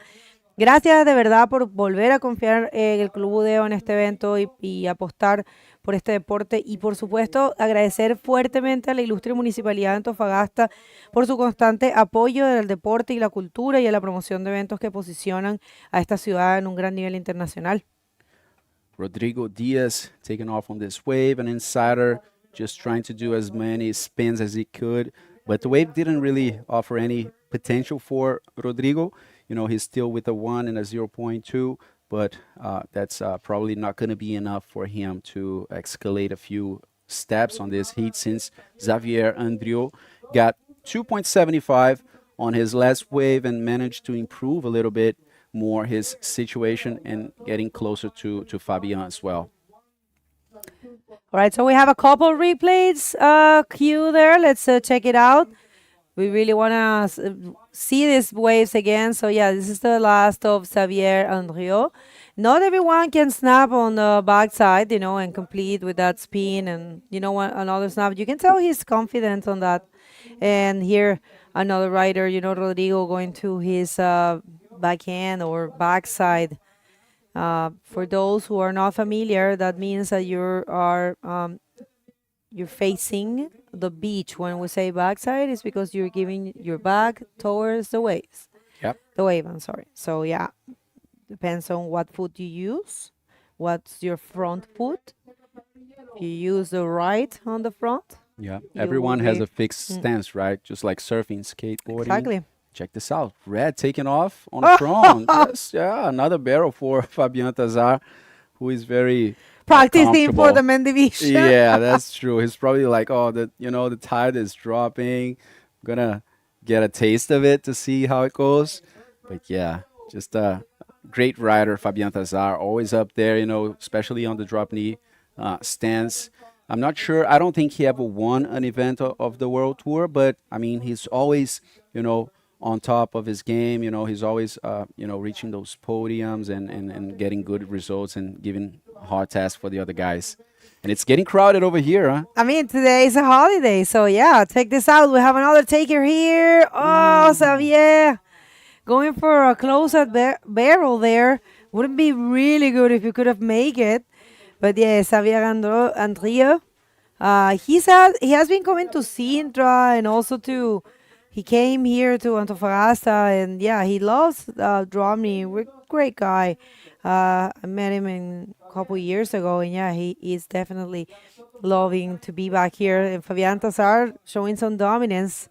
Gracias de verdad por volver a confiar en el Club Budeo en este evento y apostar por este deporte, y por supuesto agradecer fuertemente a la ilustre Municipalidad de Antofagasta por su constante apoyo del deporte y la cultura y a la promoción de eventos que posicionan a esta ciudad en un gran nivel internacional. Rodrigo Diaz taking off on this wave, an insider, just trying to do as many spins as he could, but the wave didn't really offer any potential for Rodrigo. He's still with a 1 and a 0.2, but that's probably not going to be enough for him to escalate a few steps on this heat, since Xavier Andrieu got 2.75 on his last wave and managed to improve a little bit more his situation and getting closer to Fabian as well. All right, so we have a couple replays queue there. Let's check it out. We really want to see these waves again. So yeah, this is the last of Xavier Andrieu. Not everyone can snap on the backside, and complete with that spin and, another snap. You can tell he's confident on that. And here, another rider, Rodrigo going to his backhand or backside. For those who are not familiar, that means that you're facing the beach. When we say backside, it's because you're giving your back towards the waves. Yep. The wave, I'm sorry. So yeah, depends on what foot you use. What's your front foot? If you use the right on the front, Yeah, you everyone will has be- a fixed stance, right? Just like surfing, skateboarding. Exactly. Check this out. Red taking off on a prone. Yes, yeah, another barrel for Fabian Tazar, who is very Practicing for the comfortable. men division. Yeah, that's true. He's probably like, oh, the tide is dropping. I'm gonna get a taste of it to see how it goes. But yeah, just a great rider, Fabian Tazar, always up there, especially on the drop knee stance. I'm not sure. I don't think he ever won an event of the World Tour, but I mean, he's always, on top of his game. He's always, reaching those podiums and getting good results and giving hard tasks for the other guys. And it's getting crowded over here, huh? I mean, today is a holiday, so yeah, check this out. We have another taker here. Oh, Xavier, going for a close-up barrel there. Wouldn't be really good if you could have made it. But yeah, Xavier Andrea, he has been coming to Sintra and also he came here to Antofagasta, and yeah, he loves DropKnee. Great guy. I met him a couple years ago, and yeah, he is definitely loving to be back here. And Fabian Tazar showing some dominance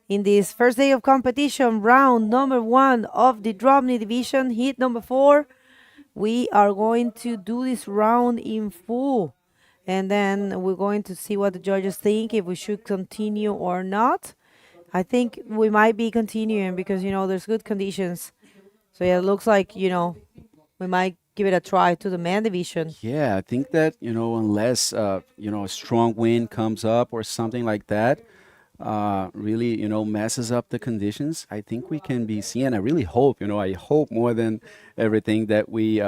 in this first day of competition, round number 1 of the DropKnee division, heat number 4. We are going to do this round in full, and then we're going to see what the judges think, if we should continue or not. I think we might be continuing because, there's good conditions. So yeah, it looks like, we might give it a try to the man division. Yeah, I think that, unless, a strong wind comes up or something like that, really, messes up the conditions, I think we can be seeing. I really hope, I hope more than everything that we,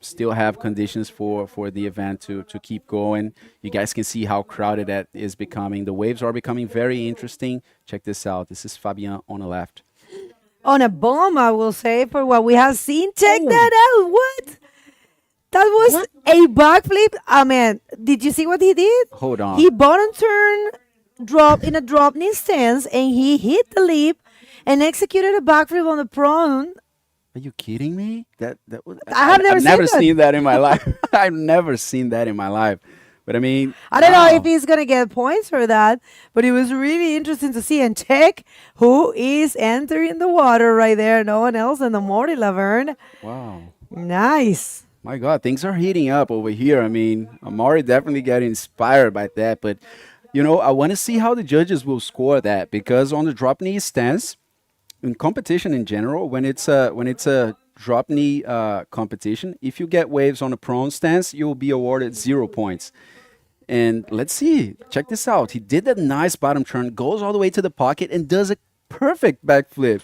still have conditions for the event to keep going. You guys can see how crowded that is becoming. The waves are becoming very interesting. Check this out. This is Fabian on the left. On a bomb, I will say, for what we have seen. Check that out. What? That was a backflip. Oh, man. Did you see what he did? Hold on. He bottom turn, drop in a drop knee stance, and he hit the lip and executed a backflip on the prone. Are you kidding me? That was. I've never seen that in my life. I've never seen that in my life. But I mean, I don't know wow. if he's going to get points for that, but it was really interesting to see. And check who is entering the water right there. No one else than the Amorei Laverne. Wow. Nice. My God, things are heating up over here. I mean, Amorei definitely got inspired by that. But, I want to see how the judges will score that, because on the drop knee stance, in competition in general, when it's a drop knee competition, if you get waves on a prone stance, you'll be awarded 0 points. And let's see, check this out. He did that nice bottom turn, goes all the way to the pocket, and does a perfect backflip,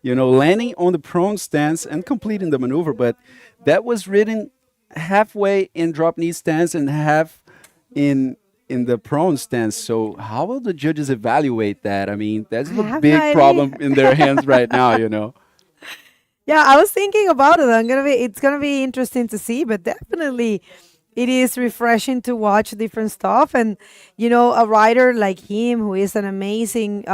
landing on the prone stance and completing the maneuver. But that was ridden halfway in drop knee stance and half in the prone stance. So how will the judges evaluate that? I mean, that's a have big no problem idea. in their hands right now, Yeah, I was thinking about it. It's gonna be interesting to see, but definitely it is refreshing to watch different stuff. And a rider like him, who is an amazing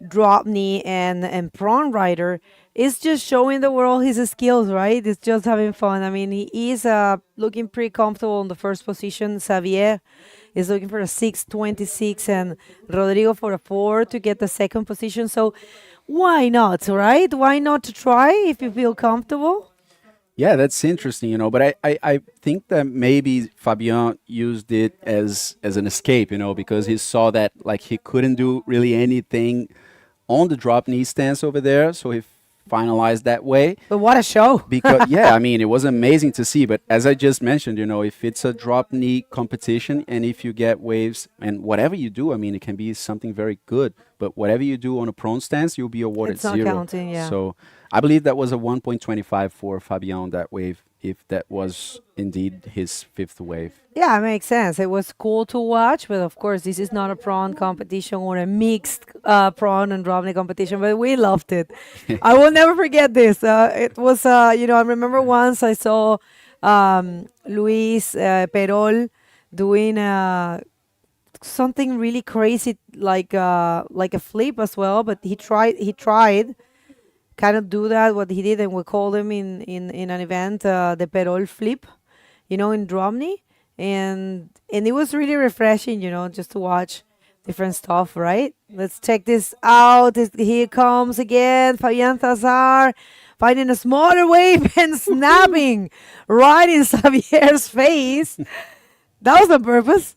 drop knee and prone rider, is just showing the world his skills, right? It's just having fun. I mean, he is looking pretty comfortable in the first position. Xavier is looking for a 6:26, and Rodrigo for a 4 to get the second position. So why not, right? Why not to try if you feel comfortable? Yeah, that's interesting, but I think that maybe Fabian used it as an escape, because he saw that like he couldn't do really anything on the drop knee stance over there, so he finalized that way. But what a show. Because yeah, I mean, it was amazing to see. But as I just mentioned, if it's a drop knee competition and if you get waves and whatever you do, I mean, it can be something very good. But whatever you do on a prone stance, you'll be awarded It's not 0. counting, yeah. So I believe that was a 1.25 for Fabian on that wave, if that was indeed his 5th wave. Yeah, it makes sense. It was cool to watch, but of course, this is not a prawn competition or a mixed prawn and drop knee competition, but we loved it. I will never forget this. It was, I remember once I saw Luis Perol doing something really crazy, like a flip as well, but he tried kind of do that, what he did, and we called him in an event, the Perol flip, in drop knee. and it was really refreshing, just to watch different stuff, right? Let's check this out. Here comes again Fabian Tazar finding a smaller wave and snapping right in Xavier's face. That was on purpose.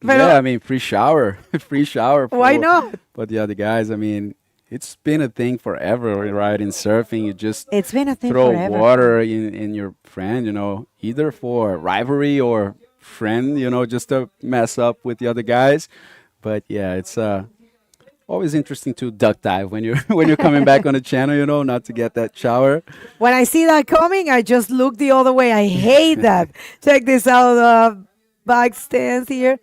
Pero Yeah, I mean, free shower, free shower. why not? But the other guys, I mean, it's been a thing forever, right? In surfing, you just It's been a thing throw forever. water in your friend, either for rivalry or friend, just to mess up with the other guys. But yeah, it's always interesting to duck dive when you're when you're coming back on the channel, not to get that shower. When I see that coming, I just look the other way. I hate that. Check this out. Back stance here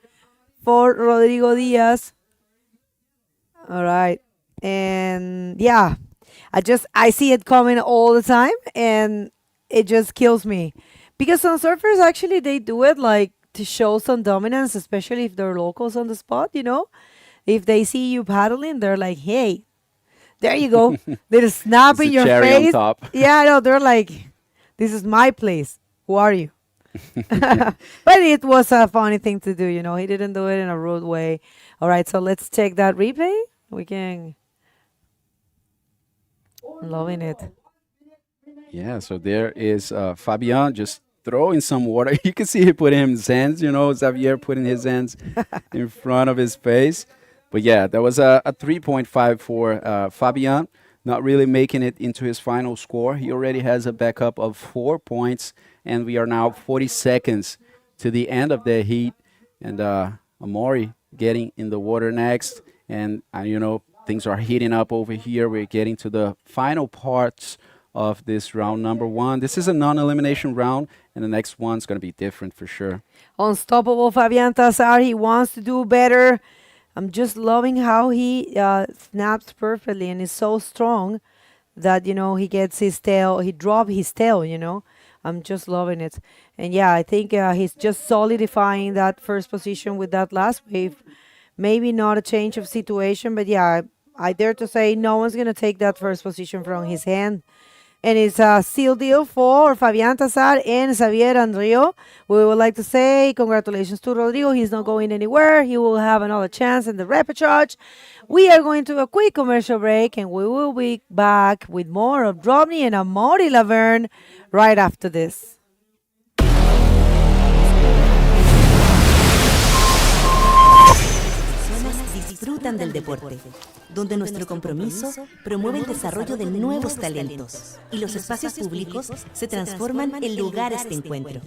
for Rodrigo Diaz. All right. And yeah, I see it coming all the time, and it just kills me. Because some surfers actually they do it like to show some dominance, especially if they're locals on the spot. If they see you paddling, they're like, hey, there you go. They're snapping It's a your cherry on face. top. Yeah, I know. They're like, this is my place. Who are you? But it was a funny thing to do, He didn't do it in a rude way. All right, so let's check that replay. We can. Loving it. Yeah, so there is Fabian just throwing some water. You can see he put in his hands, Xavier putting his hands in front of his face. But yeah, that was a 3.5 for Fabian, not really making it into his final score. He already has a backup of 4 points, and we are now 40 seconds to the end of the heat. And Amorei getting in the water next. And, things are heating up over here. We're getting to the final parts of this round number 1. This is a non-elimination round, and the next one's going to be different for sure. Unstoppable Fabian Tazar. He wants to do better. I'm just loving how he snaps perfectly and is so strong that, he gets his tail. He dropped his tail, I'm just loving it. And yeah, I think he's just solidifying that first position with that last wave. Maybe not a change of situation, but yeah, I dare to say no one's going to take that first position from his hand. And it's a seal deal for Fabian Tazar and Xavier Andrio. We would like to say congratulations to Rodrigo. He's not going anywhere. He will have another chance in the repechage. We are going to a quick commercial break, and we will be back with more of DropKnee and Amorei Laverne right after this. Disfrutan del deporte, donde nuestro compromiso promueve el desarrollo de nuevos talentos y los espacios públicos se transforman en lugares de encuentro.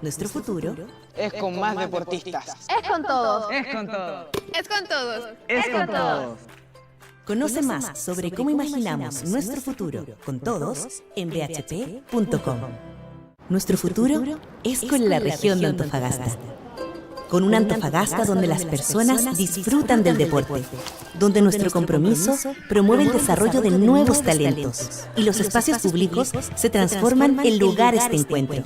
Nuestro futuro Es con más deportistas. Es con todos. Es con todos. Es con todos. Es con todos. Conoce más sobre cómo imaginamos nuestro futuro con todos en bhp.com. Nuestro futuro es con la región de Antofagasta. Con una Antofagasta donde las personas disfrutan del deporte, donde nuestro compromiso promueve el desarrollo de nuevos talentos y los espacios públicos se transforman en lugares de encuentro.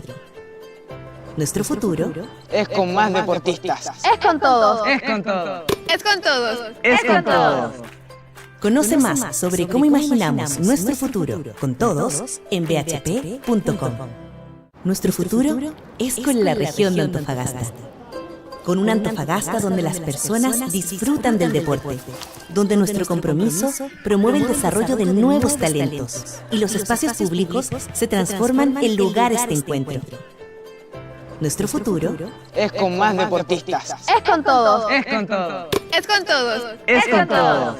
Nuestro futuro Es con más deportistas. Es con todos. Es con todos. Es con todos. Es con todos. Conoce más sobre cómo imaginamos nuestro futuro con todos en bhp.com. Nuestro futuro es con la región de Antofagasta. Con una Antofagasta donde las personas disfrutan del deporte, donde nuestro compromiso promueve el desarrollo de nuevos talentos y los espacios públicos se transforman en lugares de encuentro. Nuestro futuro Es con más deportistas. Es con todos. Es con todos. Es con todos. Es con todos.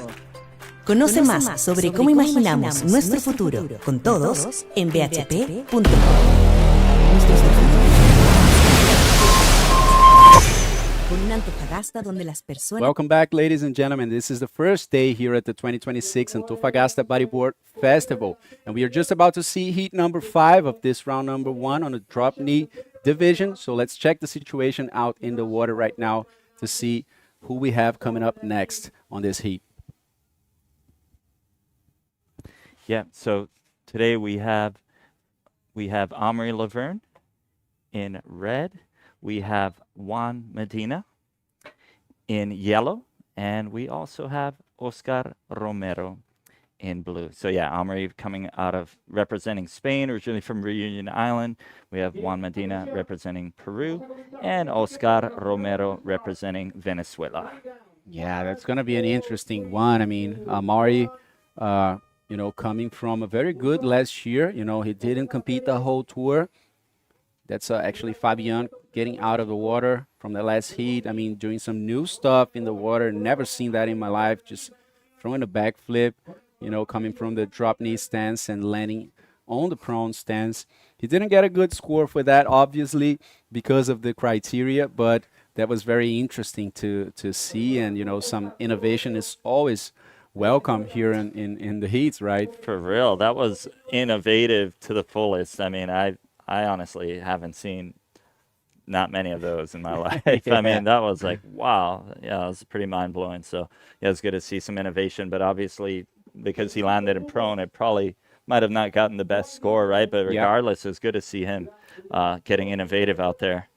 Conoce más sobre cómo imaginamos nuestro futuro con todos en bhp.com. Con una Antofagasta donde las personas... Welcome back, ladies and gentlemen. This is the first day here at the 2026 Antofagasta Bodyboard Festival. And we are just about to see heat number 5 of this round number 1 on the DropKnee division. So let's check the situation out in the water right now to see who we have coming up next on this heat. Yeah, so today we have Amorei Laverne in red. We have Juan Medina in yellow, and we also have Oscar Romero in blue. So yeah, Amorei coming out of representing Spain, originally from Reunion Island. We have Juan Medina representing Peru, and Oscar Romero representing Venezuela. Yeah, that's going to be an interesting one. I mean, Amari, coming from a very good last year. He didn't compete the whole tour. That's actually Fabian getting out of the water from the last heat. I mean, doing some new stuff in the water. Never seen that in my life. Just throwing a backflip, coming from the drop knee stance and landing on the prone stance. He didn't get a good score for that, obviously, because of the criteria, but that was very interesting to see. And, some innovation is always welcome here in the heats, right? For real, that was innovative to the fullest. I mean, I honestly haven't seen not many of those in my life. Yeah. I mean, that was like, wow. Yeah, it was pretty mind-blowing. So, yeah, it's good to see some innovation. But obviously, because he landed in prone, it probably might have not gotten the best score, right? But regardless, it's good to see him getting innovative out there.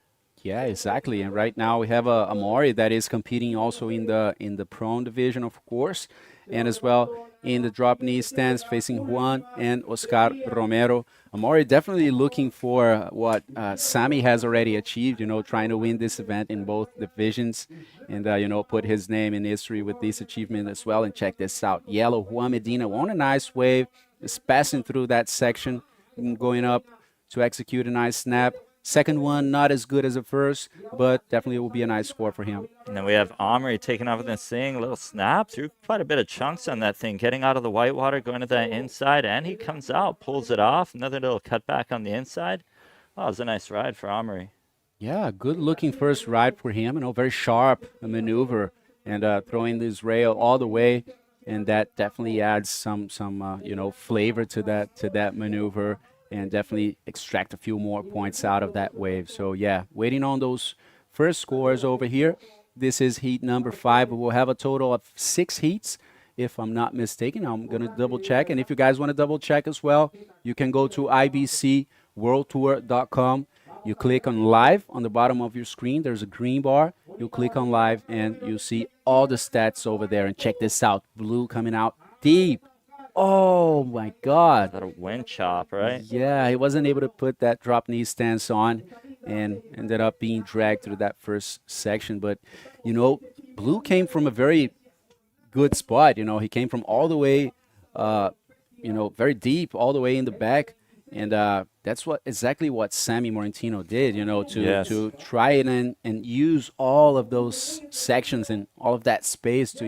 Yeah, exactly. And right now we have Amorei that is competing also in the prone division, of course, and as well in the drop knee stance facing Juan and Oscar Romero. Amorei definitely looking for what Sammy has already achieved, trying to win this event in both divisions and, put his name in history with this achievement as well. And check this out. Yellow Juan Medina on a nice wave, is passing through that section and going up to execute a nice snap. Second one, not as good as the first, but definitely will be a nice score for him. And then we have Amorei taking off with this thing, little snap, threw quite a bit of chunks on that thing, getting out of the white water, going to that inside, and he comes out, pulls it off, another little cutback on the inside. Oh, it was a nice ride for Amorei. Yeah, good looking first ride for him, very sharp maneuver and throwing this rail all the way, and that definitely adds some flavor to that maneuver. And definitely extract a few more points out of that wave. So, yeah, waiting on those first scores over here. This is heat number 5. We'll have a total of 6 heats, if I'm not mistaken. I'm going to double check. And if you guys want to double check as well, you can go to ibcworldtour.com. You click on live on the bottom of your screen. There's a green bar. You click on live, and you'll see all the stats over there. And check this out. Blue coming out deep. Oh my God. That a wind chop, right? Yeah, he wasn't able to put that drop knee stance on and ended up being dragged through that first section. But, Blue came from a very good spot. He came from all the way, very deep, all the way in the back. And that's exactly what Sammy Morentino did, to try it and use all of those sections and all of that space to,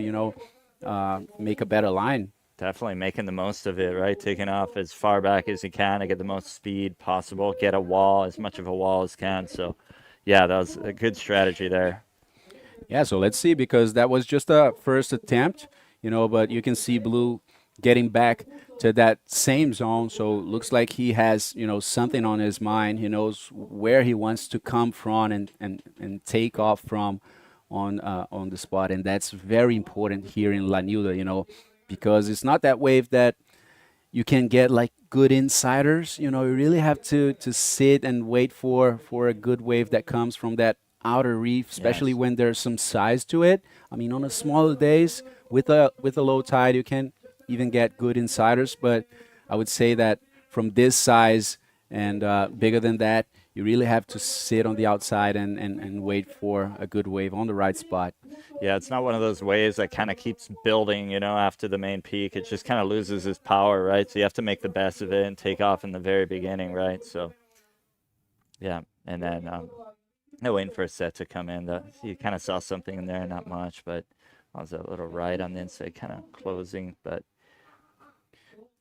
make a better line. Definitely making the most of it, right? Taking off as far back as you can to get the most speed possible, get a wall, as much of a wall as can. So, yeah, that was a good strategy there. Yeah, so let's see, because that was just a first attempt, but you can see Blue getting back to that same zone. So looks like he has, something on his mind. He knows where he wants to come from and take off from on the spot. And that's very important here in La Nilda, because it's not that wave that you can get like good insiders. You really have to sit and wait for a good wave that comes from that outer reef, especially when there's some size to it. I mean, on the smaller days with a low tide, you can even get good insiders. But I would say that from this size and bigger than that, you really have to sit on the outside and wait for a good wave on the right spot. Yeah, it's not one of those waves that kind of keeps building, after the main peak. It just kind of loses its power, right? So you have to make the best of it and take off in the very beginning, right? So, yeah, and then waiting for a set to come in. You kind of saw something in there, not much, but that was a little ride on the inside, kind of closing, but.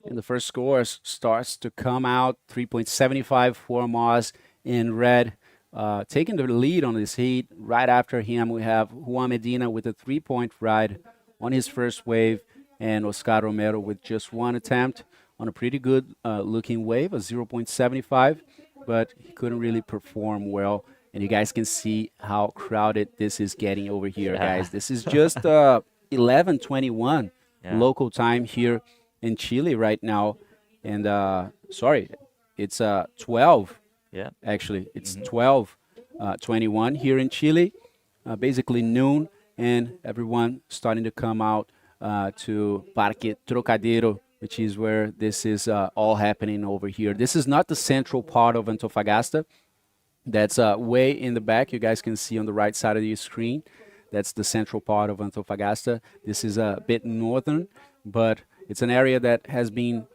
And the first score starts to come out, 3.75 for Moz in red. Taking the lead on this heat. Right after him, we have Juan Medina with a 3-point ride on his first wave, and Oscar Romero with just one attempt on a pretty good looking wave, a 0.75, but he couldn't really perform well. And you guys can see how crowded this is getting over here, guys. This is just 11:21 local time here in Chile right now. And it's 12. Yeah, actually, it's 12:21 here in Chile, basically noon, and everyone starting to come out to Parque Trocadero which is where this is all happening over here. This is not the central part of Antofagasta. That's way in the back. You guys can see on the right side of your screen. That's the central part of Antofagasta. This is a bit northern, but it's an area that has been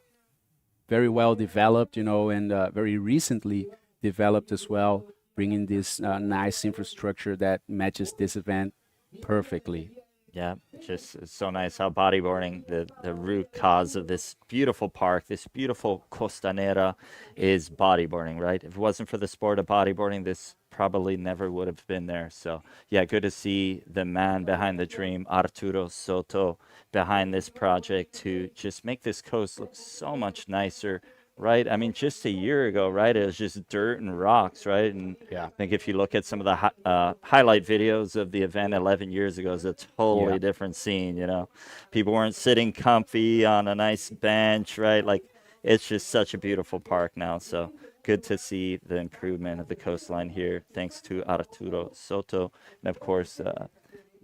very well developed, you know, and very recently developed as well, bringing this nice infrastructure that matches this event perfectly. Yeah, just it's so nice how bodyboarding, the root cause of this beautiful park, this beautiful costanera, is bodyboarding, right? If it wasn't for the sport of bodyboarding, this probably never would have been there. So, yeah, good to see the man behind the dream, Arturo Soto, behind this project to just make this coast look so much nicer, right? I mean, just a year ago, right, it was just dirt and rocks, right? And Yeah. I think if you look at some of the highlight videos of the event 11 years ago, it's a totally different scene, you know? People weren't sitting comfy on a nice bench, right? Like, it's just such a beautiful park now. So good to see the improvement of the coastline here, thanks to Arturo Soto and, of course,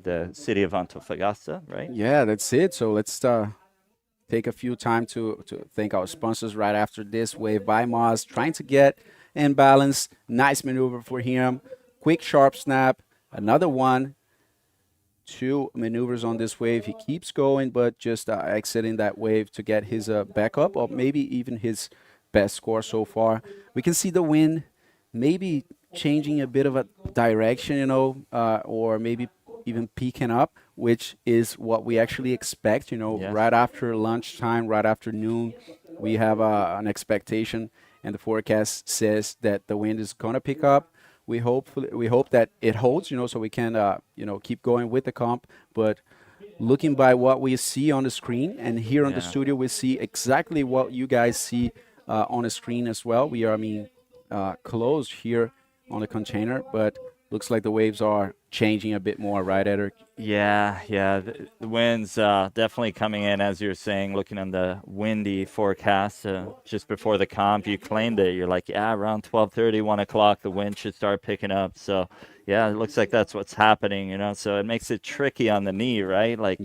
the city of Antofagasta, right? Yeah, that's it. So let's take a few time to thank our sponsors right after this. Wave by Moz, trying to get in balance. Nice maneuver for him. Quick sharp snap. Another one. 2 maneuvers on this wave. He keeps going, but just exiting that wave to get his backup, or maybe even his best score so far. We can see the wind maybe changing a bit of a direction, you know, or maybe even peaking up, which is what we actually expect, you know, right after lunchtime, right after noon. We have an expectation, and the forecast says that the wind is going to pick up. We hope that it holds, you know, so we can, you know, keep going with the comp. But looking by what we see on the screen and here on the studio, we see exactly what you guys see on the screen as well. We are, closed here on the container, but looks like the waves are changing a bit more, right, Edric? Yeah. The wind's definitely coming in, as you're saying, looking on the windy forecast just before the comp. You claimed it. You're like, yeah, around 12:30, 1 o'clock, the wind should start picking up. So, yeah, it looks like that's what's happening, you know. So it makes it tricky on the knee, right? Like,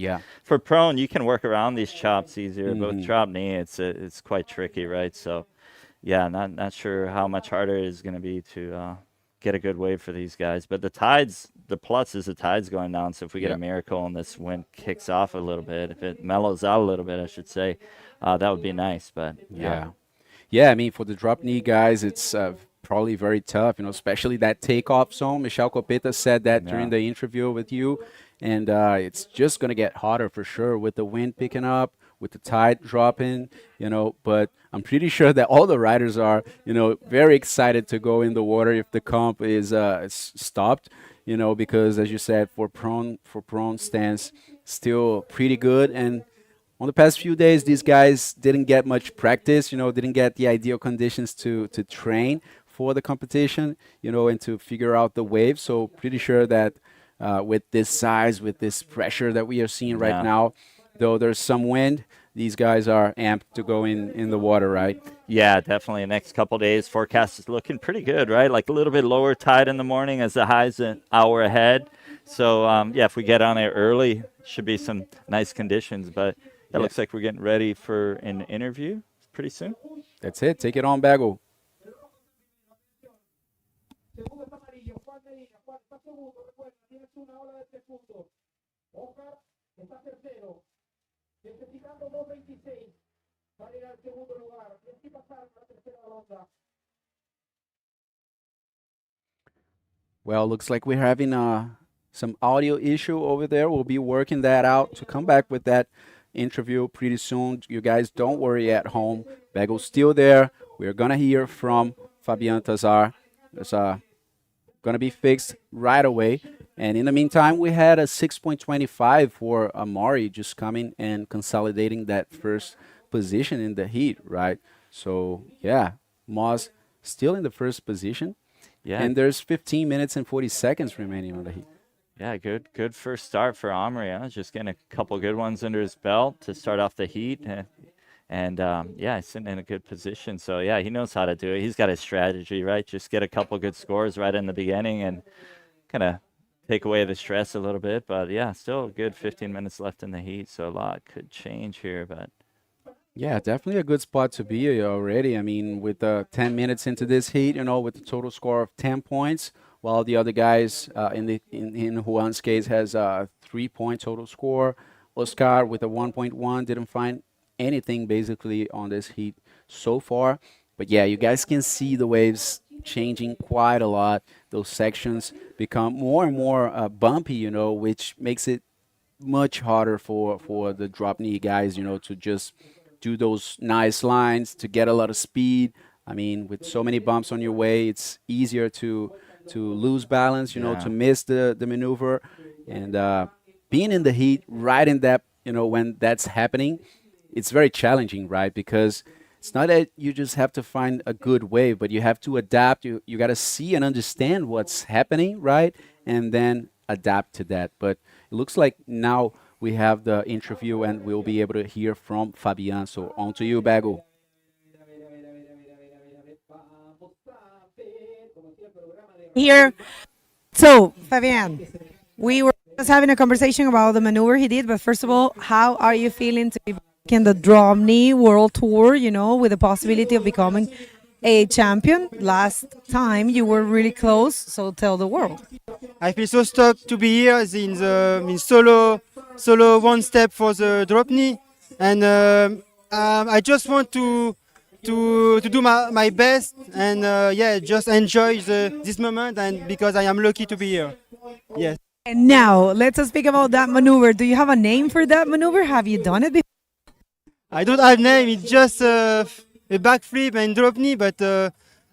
for prone, you can work around these chops easier, but with drop knee, it's quite tricky, right? So, yeah, not sure how much harder it is going to be to get a good wave for these guys. But the plus is the tide's going down. So if we get a miracle and this wind kicks off a little bit, if it mellows out a little bit, I should say, that would be nice. But yeah, I mean, for the drop knee guys, it's probably very tough, you know, especially that takeoff zone. Michel Copeta said that during the interview with you, and it's just going to get hotter for sure with the wind picking up, with the tide dropping, you know. But I'm pretty sure that all the riders are, you know, very excited to go in the water if the comp is stopped, you know, because as you said, for prone stance, still pretty good. And on the past few days, these guys didn't get much practice, you know, didn't get the ideal conditions to train for the competition, you know, and to figure out the wave. So pretty sure that with this size, with this pressure that we are seeing right now, though there's some wind, these guys are amped to go in the water, right? Yeah, definitely. The next couple of days, forecast is looking pretty good, right? Like a little bit lower tide in the morning as the high's an hour ahead. So, if we get on it early, should be some nice conditions. But it looks like we're getting ready for an interview pretty soon. That's it. Take it on, Bagel. Well, looks like we're having some audio issue over there. We'll be working that out to come back with that interview pretty soon. You guys don't worry at home. Bagel's still there. We're going to hear from Fabian Tazar. It's going to be fixed right away. And in the meantime, we had a 6.25 for Amorei just coming and consolidating that first position in the heat, right? So, yeah, Moz still in the first position. Yeah. And there's 15 minutes and 40 seconds remaining on the heat. Yeah, good first start for Amorei. Huh? Just getting a couple good ones under his belt to start off the heat. And he's sitting in a good position. So, yeah, he knows how to do it. He's got his strategy, right? Just get a couple good scores right in the beginning and kind of take away the stress a little bit. But, yeah, still a good 15 minutes left in the heat. So a lot could change here. But Yeah, definitely a good spot to be already. I mean, with 10 minutes into this heat, with the total score of 10 points, while the other guys in Juan's case has a 3-point total score. Oscar with a 1.1 didn't find anything basically on this heat so far. But yeah, you guys can see the waves changing quite a lot. Those sections become more and more bumpy, which makes it much harder for the drop knee guys, to just do those nice lines to get a lot of speed. I mean, with so many bumps on your way, it's easier to lose balance, to miss the maneuver. And being in the heat, right in that, when that's happening, it's very challenging, right? Because it's not that you just have to find a good wave, but you have to adapt. You got to see and understand what's happening, right? And then adapt to that. But it looks like now we have the interview and we'll be able to hear from Fabian. So on to you, Bagu. Here. So, Fabian, we were just having a conversation about the maneuver he did, but first of all, how are you feeling to be back in the DropKnee World Tour, with the possibility of becoming a champion? Last time you were really close, so tell the world. I feel so stoked to be here in solo one step for the DropKnee, and I just want to do my best and just enjoy this moment, and because I am lucky to be here. Yes. And now let's speak about that maneuver. Do you have a name for that maneuver? Have you done it before? I don't have name. It's just a backflip and DropKnee, but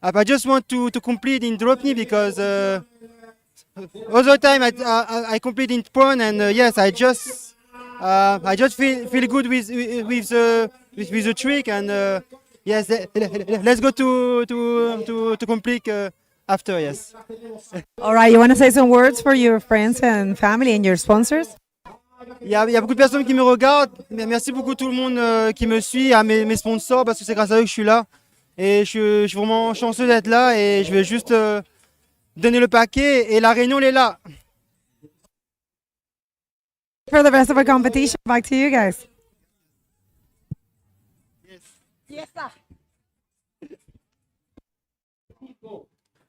I just want to complete in DropKnee because other time I complete in prone, and yes, I just feel good with the trick, and yes, let's go to complete after. Yes. All right, you want to say some words for your friends and family and your sponsors? Il y a beaucoup de personnes qui me regardent. Merci beaucoup tout le monde qui me suit, à mes sponsors, parce que c'est grâce à eux que je suis là. Et je suis vraiment chanceux d'être là, et je vais juste donner le paquet, et la réunion elle est là. For the rest of the competition, back to you guys. Yes, sir.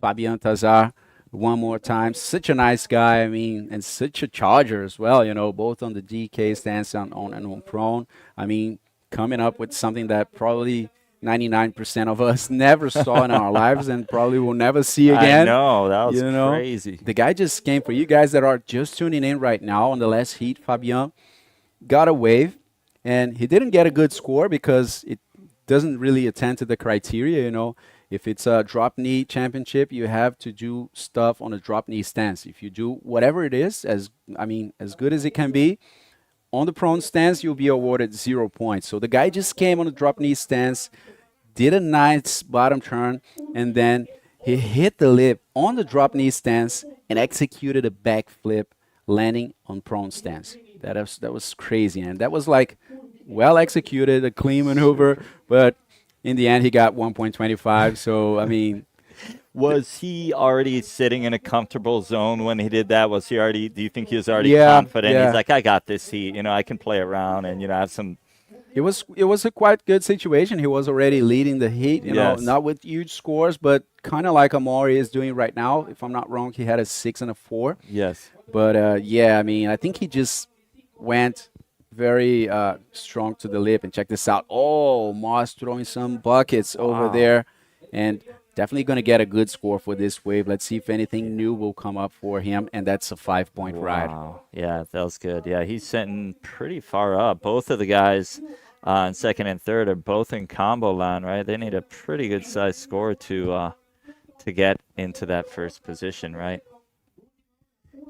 Fabian Tazar, one more time. Such a nice guy, I mean, and such a charger as well, both on the DK stance and on prone. I mean, coming up with something that probably 99% of us never saw in our lives and probably will never see again. I know, that was crazy. The guy just came, for you guys that are just tuning in right now on the last heat, Fabian got a wave, and he didn't get a good score because it doesn't really attend to the criteria, If it's a drop knee championship, you have to do stuff on a drop knee stance. If you do whatever it is, as good as it can be, on the prone stance, you'll be awarded 0 points. So the guy just came on the drop knee stance, did a nice bottom turn, and then he hit the lip on the drop knee stance and executed a backflip, landing on prone stance. That was crazy, and that was like well executed, a clean maneuver, but in the end, he got 1.25. So, I mean, was he already sitting in a comfortable zone when he did that? Do you think he was already confident? Yeah. He's like, I got this heat, I can play around and, have some. It was a quite good situation. He was already leading the heat, not with huge scores, but kind of like Amorei is doing right now. If I'm not wrong, he had a 6 and a 4. Yes. But, I think he just went very strong to the lip, and check this out. Oh, Moss throwing some buckets over there, and definitely going to get a good score for this wave. Let's see if anything new will come up for him, and that's a 5-point ride. Yeah, that was good. Yeah, he's sitting pretty far up. Both of the guys in second and third are both in combo line, right? They need a pretty good size score to get into that first position, right?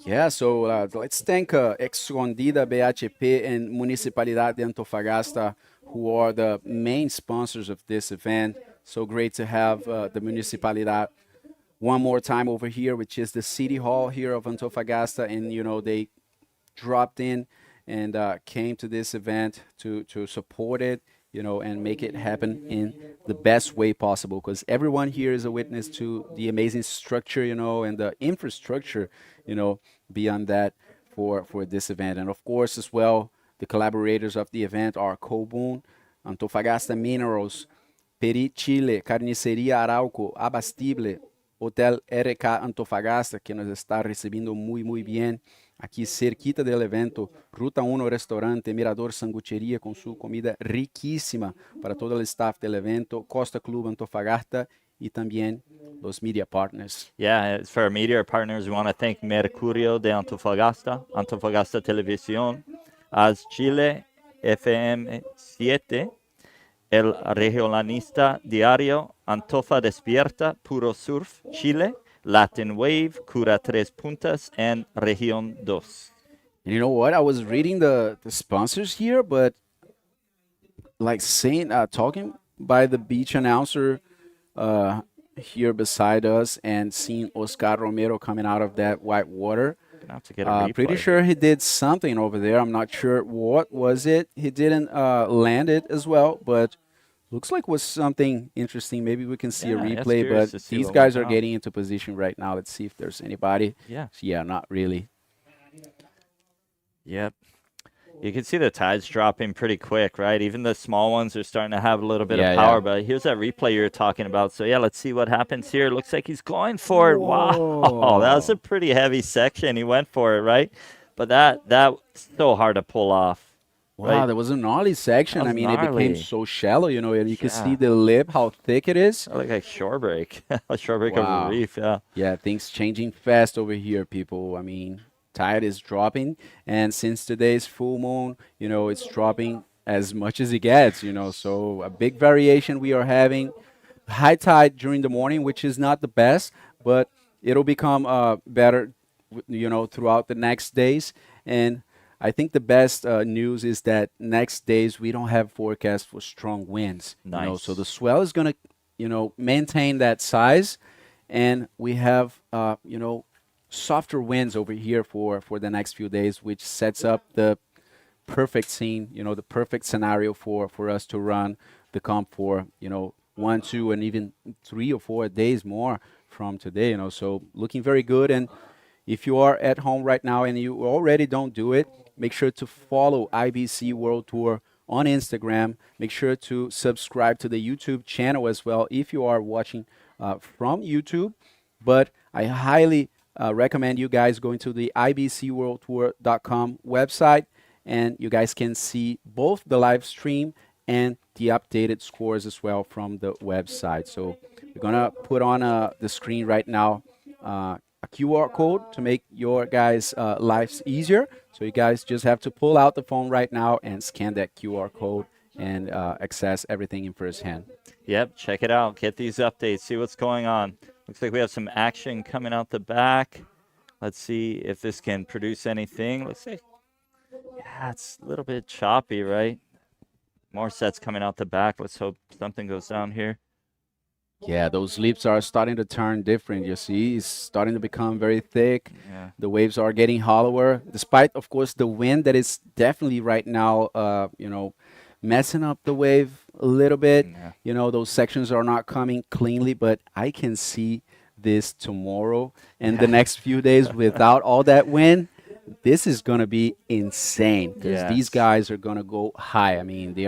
Yeah, so let's thank Escondida, BHP, and Municipalidad de Antofagasta, who are the main sponsors of this event. So great to have the Municipalidad one more time over here, which is the City Hall here of Antofagasta. And, they dropped in and came to this event to support it, and make it happen in the best way possible. Because everyone here is a witness to the amazing structure, and the infrastructure, beyond that for this event. And of course, as well, the collaborators of the event are Kobun, Antofagasta Minerals, Peri Chile, Carnicería Arauco, Abastible, Hotel RK Antofagasta, que nos está recibiendo muy bien. Aquí cerquita del evento, Ruta 1 Restaurante, Mirador Sanguchería con su comida riquísima para todo el staff del evento, Costa Club Antofagasta y también los media partners. Yeah, it's for our media partners, we want to thank Mercurio de Antofagasta, Antofagasta Televisión, AS Chile, FM7, El Regionalista Diario, Antofa Despierta, Puro Surf, Chile, Latin Wave, Cura Tres Puntas, and Región 2. And you know what? I was reading the sponsors here, but like saying, talking by the beach announcer here beside us and seeing Oscar Romero coming out of that white water. Gonna have to get a Pretty replay. sure he did something over there. I'm not sure what was it. He didn't land it as well, but looks like was something interesting. Maybe we can see a Yeah, that's replay, curious but to see these what guys went are down. getting into position right now. Let's see if there's anybody. Yeah. Yeah, not really. Yep. You can see the tides dropping pretty quick, right? Even the small ones are starting to have a little bit Yeah, of power. yeah. But here's that replay you're talking about. So, yeah, let's see what happens here. Looks like he's going for it. Wow. That was a pretty heavy section. He went for it, right? But that's so hard to pull off. Wow, Right. there was a gnarly section. That I was mean, it became gnarly. so shallow, you know, and you can see Yeah. the lip, how thick it is. That looked like shore break. A shore break Wow. over reef, yeah. Yeah, things changing fast over here, people. I mean, tide is dropping, and since today's full moon, you know, it's dropping as much as it gets, you know, so a big variation we are having. High tide during the morning, which is not the best, but it'll become better, you know, throughout the next days. And I think the best news is that next days we don't have forecast for strong winds. You know, Nice. so the swell is gonna, you know, maintain that size, and we have, you know, softer winds over here for the next few days, which sets up the perfect scene, you know, the perfect scenario for us to run the comp for, you know, 1, 2, and even 3 or 4 days more from today, you know. So looking very good. And if you are at home right now and you already don't do it, make sure to follow IBC World Tour on Instagram. Make sure to subscribe to the YouTube channel as well if you are watching from YouTube. But I highly recommend you guys going to the ibcworldtour.com website, and you guys can see both the live stream and the updated scores as well from the website. So we're gonna put on the screen right now a QR code to make your guys' lives easier. So you guys just have to pull out the phone right now and scan that QR code and access everything in first hand. Yep, check it out. Get these updates. See what's going on. Looks like we have some action coming out the back. Let's see if this can produce anything. Let's see. Yeah, it's a little bit choppy, right? More sets coming out the back. Let's hope something goes down here. Yeah, those leaps are starting to turn different. You see, it's starting to become very thick. Yeah. The waves are getting hollower, despite, of course, the wind that is definitely right now, you know, messing up the wave a little bit. Yeah. You know, those sections are not coming cleanly, but I can see this tomorrow and the next few days without all that wind. This is going to be insane because these Yes. guys are going to go high. I mean, they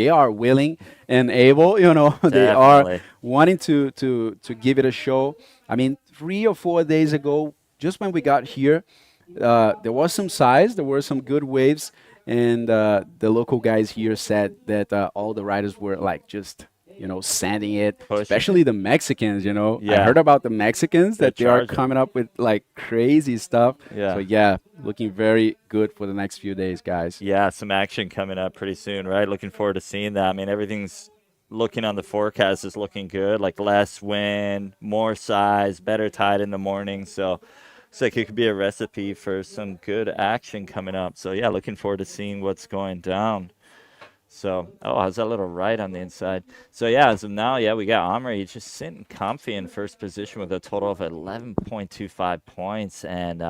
are willing and able, you know, they are Definitely. wanting to give it a show. I mean, 3 or 4 days ago, just when we got here, there was some size, there were some good waves, and the local guys here said that all the riders were like just, you know, sanding it, Pushing especially the Mexicans, you know. I Yeah. heard about the Mexicans They're that they are charging. coming up with like crazy stuff. Yeah. So yeah, looking very good for the next few days, guys. Yeah, some action coming up pretty soon, right? Looking forward to seeing that. I mean, everything's looking on the forecast is looking good, like less wind, more size, better tide in the morning. So looks like it could be a recipe for some good action coming up. So yeah, looking forward to seeing what's going down. So, how's that little right on the inside? So, yeah, as of now, yeah, we got Amorei just sitting comfy in first position with a total of 11.25 points. And,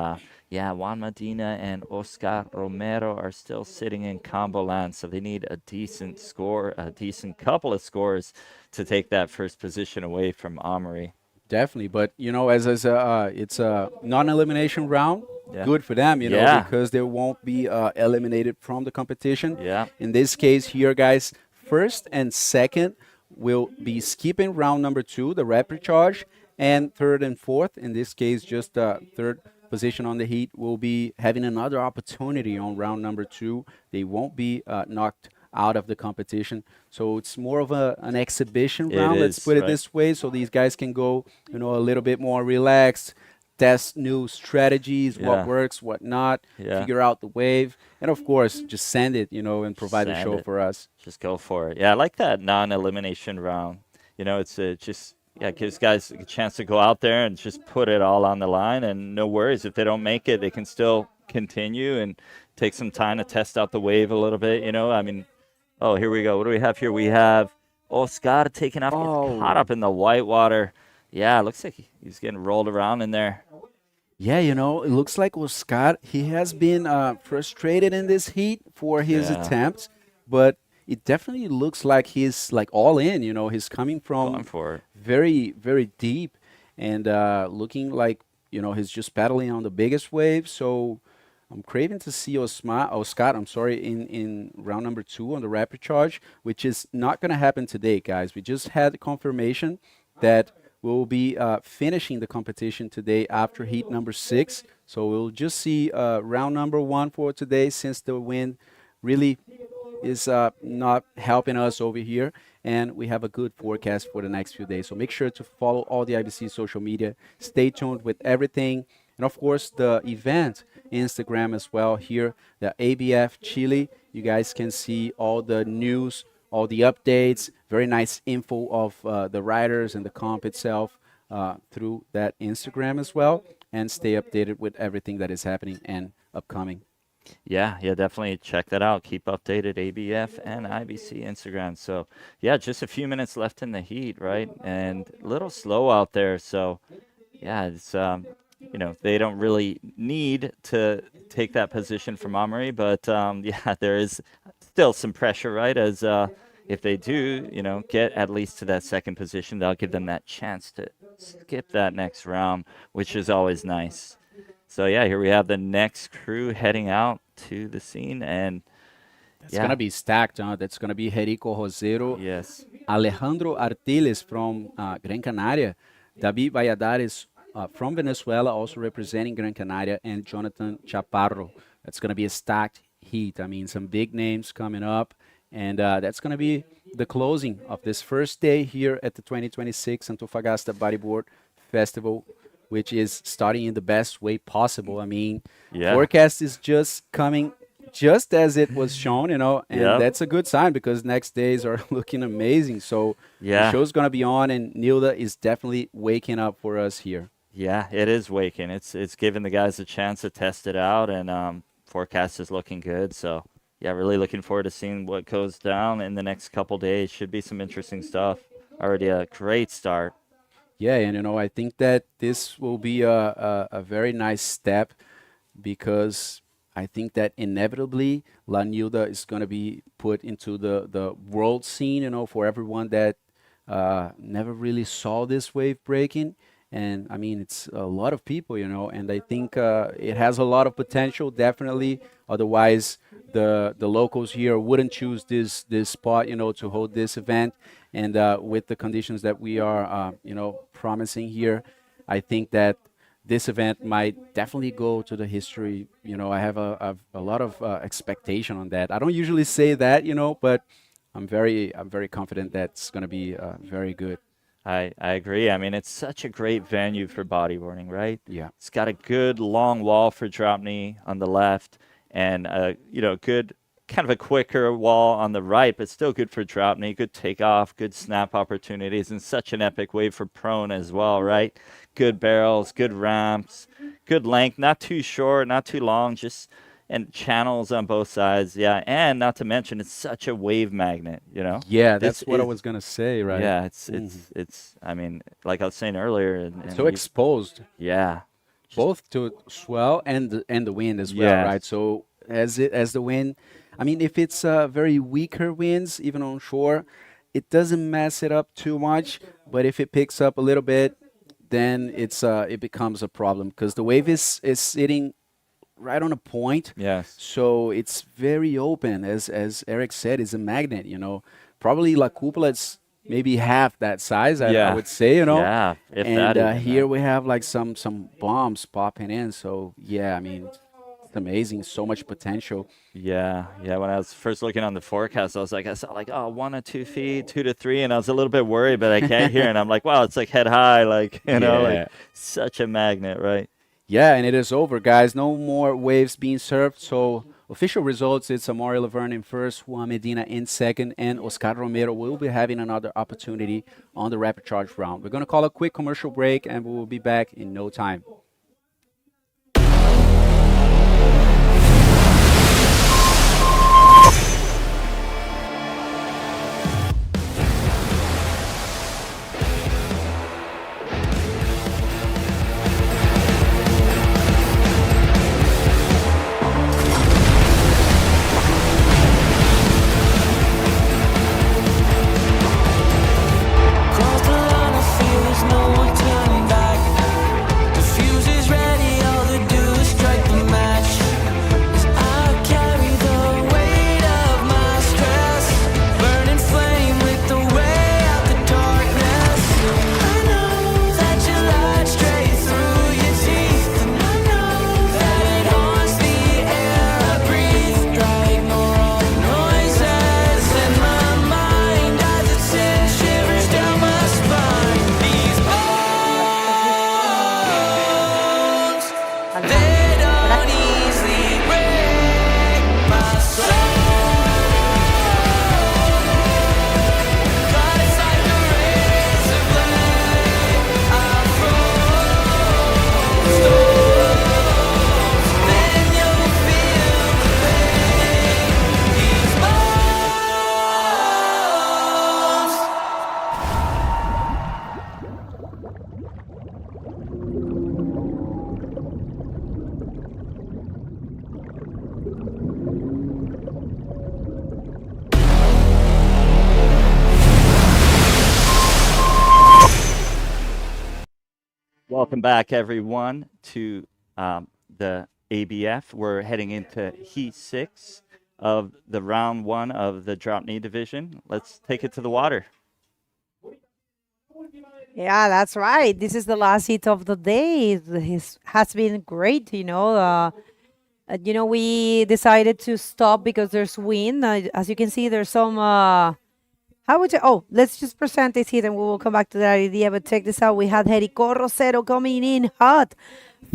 yeah, Juan Medina and Oscar Romero are still sitting in combo land. So they need a decent score, a decent couple of scores to take that first position away from Amorei. Definitely, but you know, as it's a non-elimination round, Yeah. good for them, you know, Yeah. because they won't be eliminated from the competition. Yeah. In this case here, guys, first and second will be skipping round number 2, the rapid charge, and third and fourth, in this case, just third position on the heat, will be having another opportunity on round number 2. They won't be knocked out of the competition. So it's more of an exhibition It round, let's is, put it right. this way, so these guys can go, you know, a little bit more relaxed, test new strategies, Yeah. what works, what not, Yeah. figure out the wave, and of course, just send it, you know, and provide a Send show it. for us. Just go for it. Yeah, I like that non-elimination round. You know, it's just gives guys a chance to go out there and just put it all on the line, and no worries if they don't make it, they can still continue and take some time to test out the wave a little bit. You know, I mean, oh, here we go. What do we have here? We have Oscar taking off, gets caught up in the white water. Yeah, it looks like he's getting rolled around in there. Yeah, you know, it looks like Oscar, he has been frustrated in this heat for his Yeah. attempts, but it definitely looks like he's like all in, you know, he's coming from Going for it. very, very deep and looking like, you know, he's just paddling on the biggest wave. So I'm craving to see Oscar, in round number 2 on the rapid charge, which is not going to happen today, guys. We just had confirmation that we'll be finishing the competition today after heat number 6. So we'll just see round number 1 for today, since the wind really is not helping us over here, and we have a good forecast for the next few days. So make sure to follow all the IBC social media. Stay tuned with everything, and of course the event Instagram as well here, the ABF Chile. You guys can see all the news, all the updates, very nice info of the riders and the comp itself through that Instagram as well, and stay updated with everything that is happening and upcoming. Yeah, definitely check that out. Keep updated, ABF and IBC Instagram. So, yeah, just a few minutes left in the heat, right? And a little slow out there. So, yeah, it's you know, they don't really need to take that position from Amorei, but yeah, there is still some pressure, right? As if they do, you know, get at least to that second position, that'll give them that chance to skip that next round, which is always nice. So yeah, here we have the next crew heading out to the scene, and it's gonna be stacked. That's gonna be Jerico Rosero, yes, Alejandro Artiles from Gran Canaria, David Valladares from Venezuela, also representing Gran Canaria, and Jonathan Chaparro. That's gonna be a stacked heat. I mean, some big names coming up, and that's gonna be the closing of this first day here at the 2026 Antofagasta Bodyboard Festival, which is starting in the best way possible. I mean, forecast is just coming just as it was shown, you know, and that's a good sign because next days are looking amazing. So the show's going to be on, and Nilda is definitely waking up for us here. Yeah, it is waking. It's giving the guys a chance to test it out, and forecast is looking good. So, yeah, really looking forward to seeing what goes down in the next couple days. Should be some interesting stuff. Already a great start. Yeah, and you know, I think that this will be a very nice step, because I think that inevitably La Nilda is going to be put into the world scene, you know, for everyone that never really saw this wave breaking. And I mean, it's a lot of people, you know, and I think it has a lot of potential, definitely. Otherwise, the locals here wouldn't choose this spot, you know, to hold this event. And with the conditions that we are, you know, promising here, I think that this event might definitely go to the history. You know, I have a lot of expectation on that. I don't usually say that, you know, but I'm very confident that's going to be very good. I agree. I mean, it's such a great venue for bodyboarding, right? Yeah. It's got a good long wall for DropKnee on the left, and you know, good kind of a quicker wall on the right, but still good for DropKnee. Good takeoff, good snap opportunities, and such an epic wave for prone as well, right? Good barrels, good ramps, good length, not too short, not too long, and channels on both sides. Yeah, and not to mention, it's such a wave magnet, you know? Yeah, that's what I was going to say, right? Yeah, it's I mean, like I was saying earlier. And so exposed. Yeah. Both to swell and the wind as well, right? So as the wind, I mean, if it's very weaker winds, even on shore, it doesn't mess it up too much. But if it picks up a little bit, then it becomes a problem, because the wave is sitting right on a point. Yes. So it's very open. As Eric said, it's a magnet, you know. Probably La Cupola is maybe half that size, I would say, you know. Yeah, if And that even, here man. we have like some bombs popping in. So yeah, I mean, it's amazing. So much potential. Yeah. When I was first looking on the forecast, I saw like, 1 or 2 feet, 2 to 3, and I was a little bit worried, but I can't hear. And I'm like, wow, it's like head high, like, you know, Yeah. like such a magnet, right? Yeah, and it is over, guys. No more waves being served. So official results, it's Amorei Laverne in first, Juan Medina in second, and Oscar Romero will be having another opportunity on the rapid charge round. We're going to call a quick commercial break, and we will be back in no time. Cross the line, I feel there's no one turning back. The fuse is ready, all to do is strike the match. As I carry the weight of my stress, burning flame with the way out the darkness. I know that you light straight through your teeth, and I know that it haunts the air I breathe. Try to ignore all the noises in my mind as it sends shivers down my spine. These bones, they don't easily break my soul. Cut it's like a razor blade. I froze those. Then you'll feel the pain. These bones. Welcome back, everyone, to the ABF. We're heading into Heat 6 of the round 1 of the DropKnee division. Let's take it to the water. Yeah, that's right. This is the last heat of the day. It has been great, you know. We decided to stop because there's wind. As you can see, there's some. How would you? Oh, let's just present this heat and we will come back to that idea. But check this out. We had Jerico Rosero coming in hot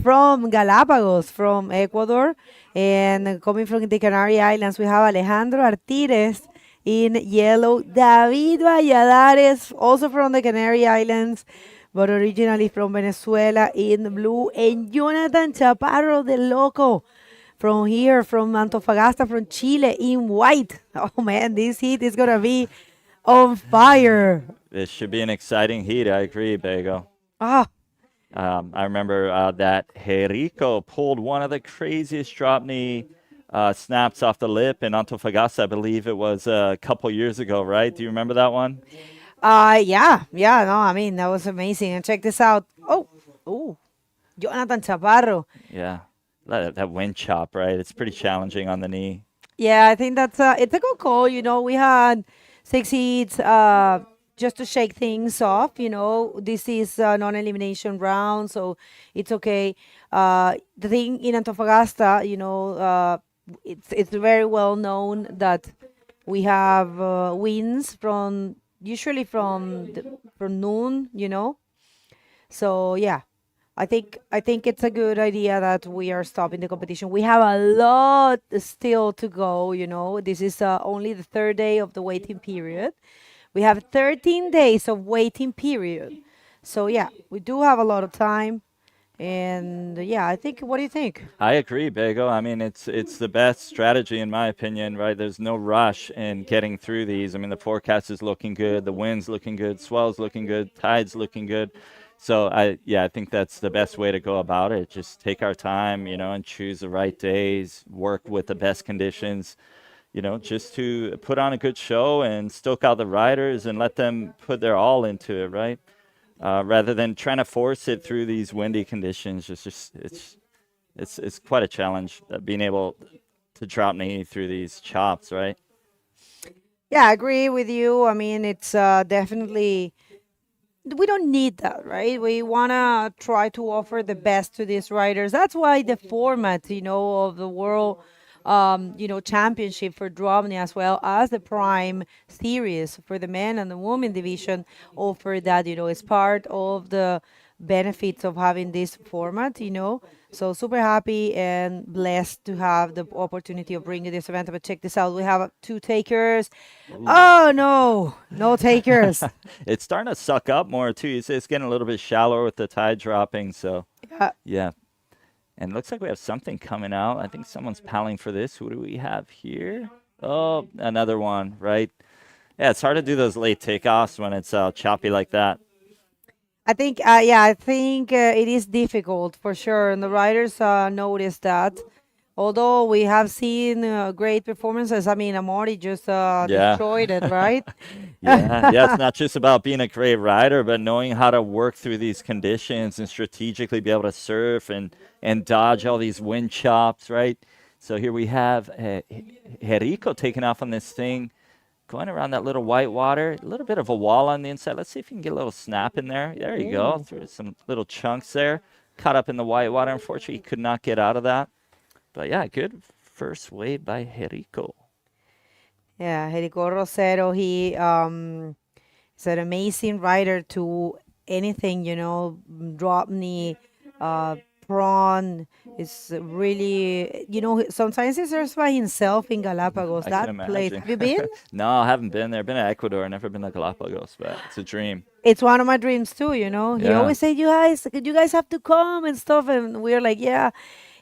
from Galapagos, from Ecuador, and coming from the Canary Islands. We have Alejandro Artires in yellow, David Valladares, also from the Canary Islands, but originally from Venezuela, in blue, and Jonathan Chaparro de Loco from here, from Antofagasta, from Chile, in white. Oh man, this heat is gonna be on fire. This should be an exciting heat. I agree, Bego. Ah, I remember that Jerico pulled one of the craziest DropKnee snaps off the lip in Antofagasta. I believe it was a couple years ago, right? Do you remember that one? yeah, no, I mean, that was amazing. And check this out. Oh, Jonathan Chaparro. Yeah, that wind chop, right? It's pretty challenging on the knee. Yeah, I think that's it's a good call. You know, we had 6 heats just to shake things off. You know, this is a non-elimination round, so it's okay. The thing in Antofagasta, you know, it's very well known that we have winds from usually from noon. You know, so yeah. I think it's a good idea that we are stopping the competition. We have a lot still to go, you know. This is only the 3rd day of the waiting period. We have 13 days of waiting period. So yeah, we do have a lot of time. And yeah, I think, what do you think? I agree, Bego. I mean, it's the best strategy in my opinion, right? There's no rush in getting through these. I mean, the forecast is looking good, the wind's looking good, swell's looking good, tide's looking good. So I think that's the best way to go about it. Just take our time, you know, and choose the right days, work with the best conditions, you know, just to put on a good show and stoke out the riders and let them put their all into it, right? Rather than trying to force it through these windy conditions. it's quite a challenge being able to drop knee through these chops, right? Yeah, I agree with you. I mean, it's definitely, we don't need that, right? We want to try to offer the best to these riders. That's why the format, of the world, championship for DropKnee, as well as the Prime series for the men and the women division, offer that, it's part of the benefits of having this format. So super happy and blessed to have the opportunity of bringing this event. But check this out. We have 2 takers. Oh, no takers. It's starting to suck up more too. It's getting a little bit shallower with the tide dropping. So yeah. And it looks like we have something coming out. I think someone's paddling for this. Who do we have here? Oh, another one, right? Yeah, it's hard to do those late takeoffs when it's choppy like that. I think, it is difficult for sure, and the riders noticed that. Although we have seen great performances, I mean, Amorei just destroyed it, right? Yeah, it's not just about being a great rider, but knowing how to work through these conditions and strategically be able to surf and dodge all these wind chops, right? So here we have Rico taking off on this thing. Going around that little white water, a little bit of a wall on the inside. Let's see if you can get a little snap in there. There you go. Through some little chunks there. Caught up in the white water. Unfortunately, he could not get out of that. But yeah, good first wave by Rico. Yeah, Rico Rosero, he is an amazing rider to anything, DropKnee, prawn. Is really, sometimes he surfs by himself in Galapagos. I That can place. imagine. Have you been? No, I haven't been there. Been to Ecuador, never been to Galapagos, but it's a dream. It's one of my dreams too, He Yeah. always say, you guys have to come and stuff. And we're like, yeah,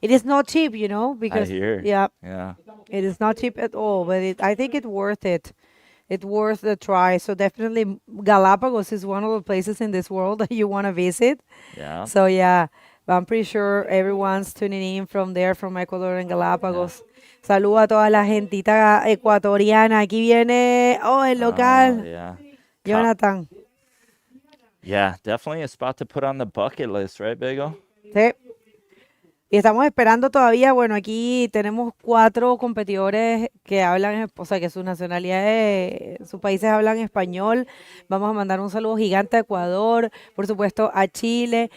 it is not cheap, because, I hear. yeah, Yeah. it is not cheap at all. But I think it's worth it. It's worth the try. So definitely Galapagos is one of the places in this world that you want to visit. Yeah. So yeah, I'm pretty sure everyone's tuning in from there, from Ecuador and Galapagos. Saludo a toda la gentita ecuatoriana. Aquí viene, el local, Yeah. Jonathan. Yeah, definitely a spot to put on the bucket list, right, Bego? Sí. Y estamos esperando todavía, bueno, aquí tenemos 4 competidores que hablan, o sea, que sus nacionalidades, sus países hablan español. Vamos a mandar un saludo gigante a Ecuador, por supuesto a Chile,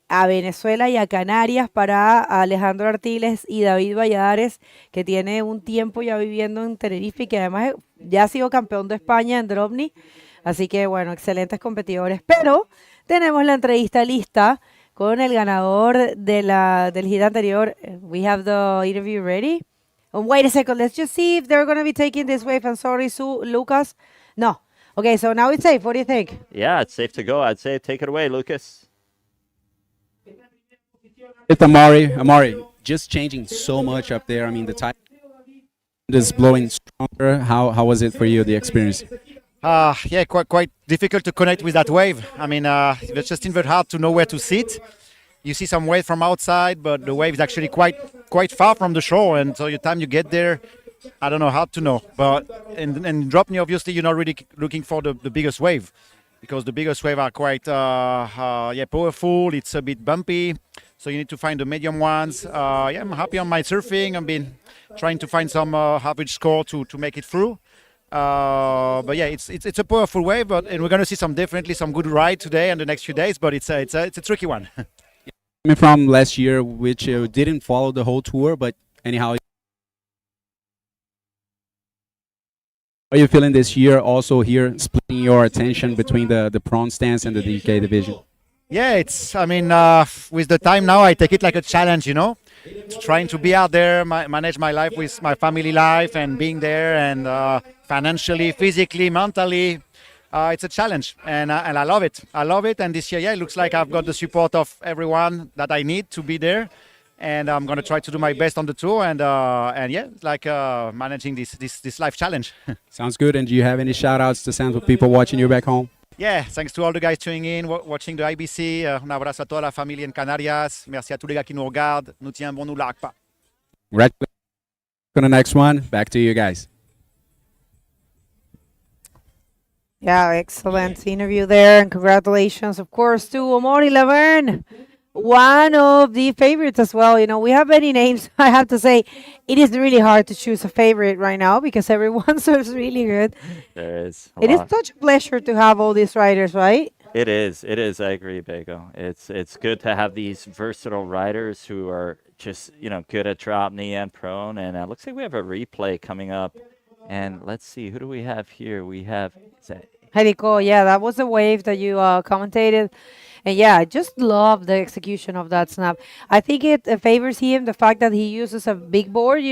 a Venezuela y a Canarias para Alejandro Artiles y David Valladares, que tiene un tiempo ya viviendo en Tenerife y que además ya ha sido campeón de España en DropKnee. Así que, bueno, excelentes competidores. Pero tenemos la entrevista lista con el ganador del hit anterior. We have the interview ready. Oh, wait a second. Let's just see if they're going to be taking this wave. I'm sorry, Lucas. No. Okay, so now it's safe. What do you think? Yeah, it's safe to go. I'd say take it away, Lucas. It's Amorei, just changing so much up there. I mean, the tide is blowing stronger. How was it for you, the experience? Yeah, quite difficult to connect with that wave. I mean, it's just even hard to know where to sit. You see some wave from outside, but the wave is actually quite far from the shore, and so the time you get there, I don't know, hard to know. But in DropKnee, obviously, you're not really looking for the biggest wave, because the biggest wave are quite powerful. It's a bit bumpy, so you need to find the medium ones. I'm happy on my surfing. I've been trying to find some average score to make it through. But yeah, it's a powerful wave, and we're going to see definitely some good ride today and the next few days. But it's a tricky one. Coming from last year, which didn't follow the whole tour, but anyhow, are you feeling this year also here, splitting your attention between the prawn stance and the DK division? Yeah, with the time now, I take it like a challenge, trying to be out there, manage my life with my family life and being there, and financially, physically, mentally, it's a challenge, and I love it. I love it, and this year, it looks like I've got the support of everyone that I need to be there, and I'm going to try to do my best on the tour, and managing this life challenge. Sounds good. And do you have any shout-outs to send for people watching you back home? Yeah, thanks to all the guys tuning in, watching the IBC. Un abrazo a toda la familia en Canarias. Merci à tous les gars qui nous regardent. Nous tiens bon, nous largue pas. Congratulations on the next one. Back to you guys. Yeah, excellent interview there, and congratulations, of course, to Amorei Laverne. one of the favorites as well. You know, we have many names. I have to say, it is really hard to choose a favorite right now because everyone serves really good. There is. It is such a pleasure to have all these riders, right? It is. It is. I agree, Bego. It's good to have these versatile riders who are just good at drop knee and prone. And it looks like we have a replay coming up. And let's see, who do we have here? We have Jerico, yeah, that was the wave that you commentated. And yeah, I just love the execution of that snap. I think it favors him, the fact that he uses a big board,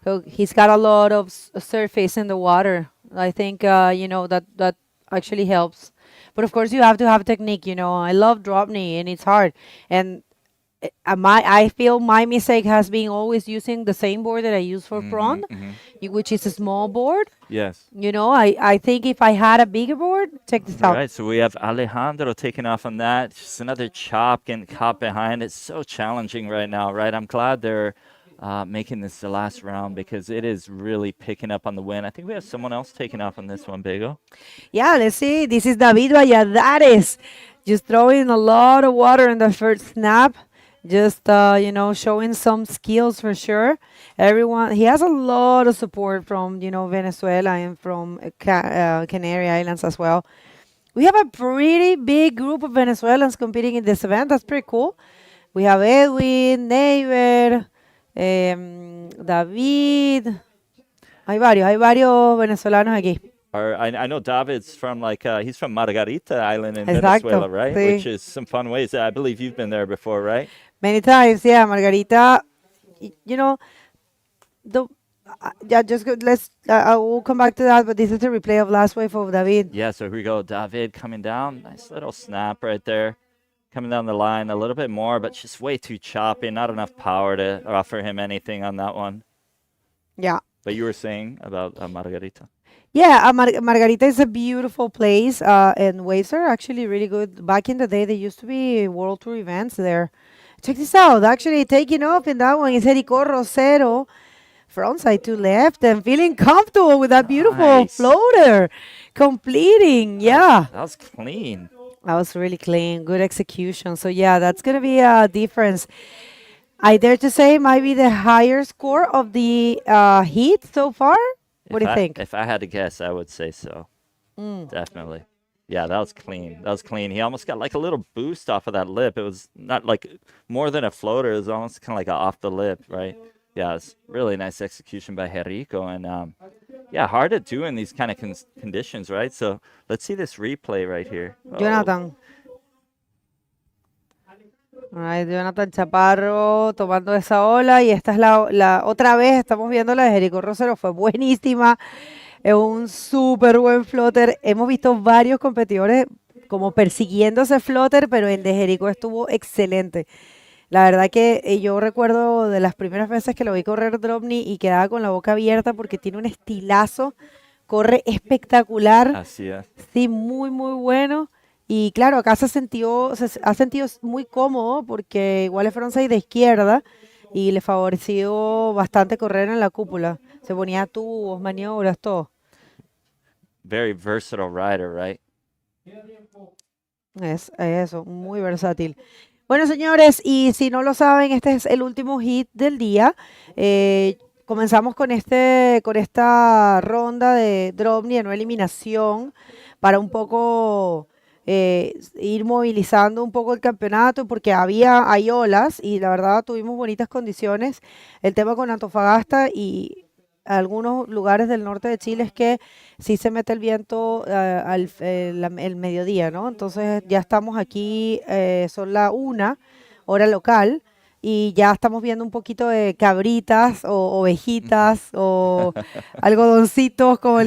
So he's got a lot of surface in the water. I think, that actually helps. But of course, you have to have technique, I love drop knee, and it's hard. And I feel my mistake has been always using the same board that I use for prone, which is a small board. Yes. I think if I had a bigger board, check this out. Right, so we have Alejandro taking off on that. Just another chop getting caught behind. It's so challenging right now, right? I'm glad they're making this the last round because it is really picking up on the win. I think we have someone else taking off on this one, Bego. Yeah, let's see. This is David Valladares, just throwing a lot of water in the first snap. Just, showing some skills for sure. He has a lot of support from, Venezuela and from Canary Islands as well. We have a pretty big group of Venezuelans competing in this event. That's pretty cool. We have Edwin, Neighbor, David. Hay varios venezolanos aquí. I know David's from he's from Margarita Island in Exacto, Venezuela, right? sí. Which is some fun ways. I believe you've been there before, right? Many times, yeah, Margarita. I will come back to that, but this is a replay of last wave of David. Yeah, so here we go. David coming down. Nice little snap right there. Coming down the line a little bit more, but just way too choppy. Not enough power to offer him anything on that one. Yeah. But you were saying about Margarita. Yeah, Margarita is a beautiful place, and waves are actually really good. Back in the day, there used to be World Tour events there. Check this out. Actually, taking off in that one is Jerico Rosero, frontside to left, and feeling comfortable with that beautiful floater. Completing, yeah. That was clean. That was really clean. Good execution. So, yeah, that's going to be a difference. I dare to say it might be the higher score of the heat so far. What do you think? If I had to guess, I would say so. Definitely. Yeah, that was clean. That was clean. He almost got like a little boost off of that lip. It was not like more than a floater. It was almost kind of like off the lip, right? Yeah, it's really nice execution by Jerico. And yeah, hard to do in these kind of conditions, right? So let's see this replay right here. Jonathan. All right, Jonathan Chaparro tomando esa ola, y esta es la otra vez estamos viendo la de Jerico Rosero, fue buenísima, es un súper buen floater. Hemos visto varios competidores como persiguiendo ese floater, pero el de Jerico estuvo excelente. La verdad que yo recuerdo de las primeras veces que lo vi correr DropKnee y quedaba con la boca abierta porque tiene un estilazo, corre espectacular. Así es. Sí, muy, muy bueno. Y claro, acá se ha sentido muy cómodo porque igual es frontside de izquierda y le favoreció bastante correr en la cúpula. Se ponía tubos, maniobras, todo. Very versatile rider, right? Es eso, muy versátil. Bueno, señores, y si no lo saben, este es el último hit del día. Comenzamos con esta ronda de DropKnee, de no eliminación, para un poco ir movilizando un poco el campeonato, porque hay olas y la verdad tuvimos bonitas condiciones. El tema con Antofagasta y algunos lugares del norte de Chile es que sí se mete el viento el mediodía, ¿no? Entonces ya estamos aquí, son la 1 hora local, y ya estamos viendo un poquito de cabritas o ovejitas o algodoncitos, como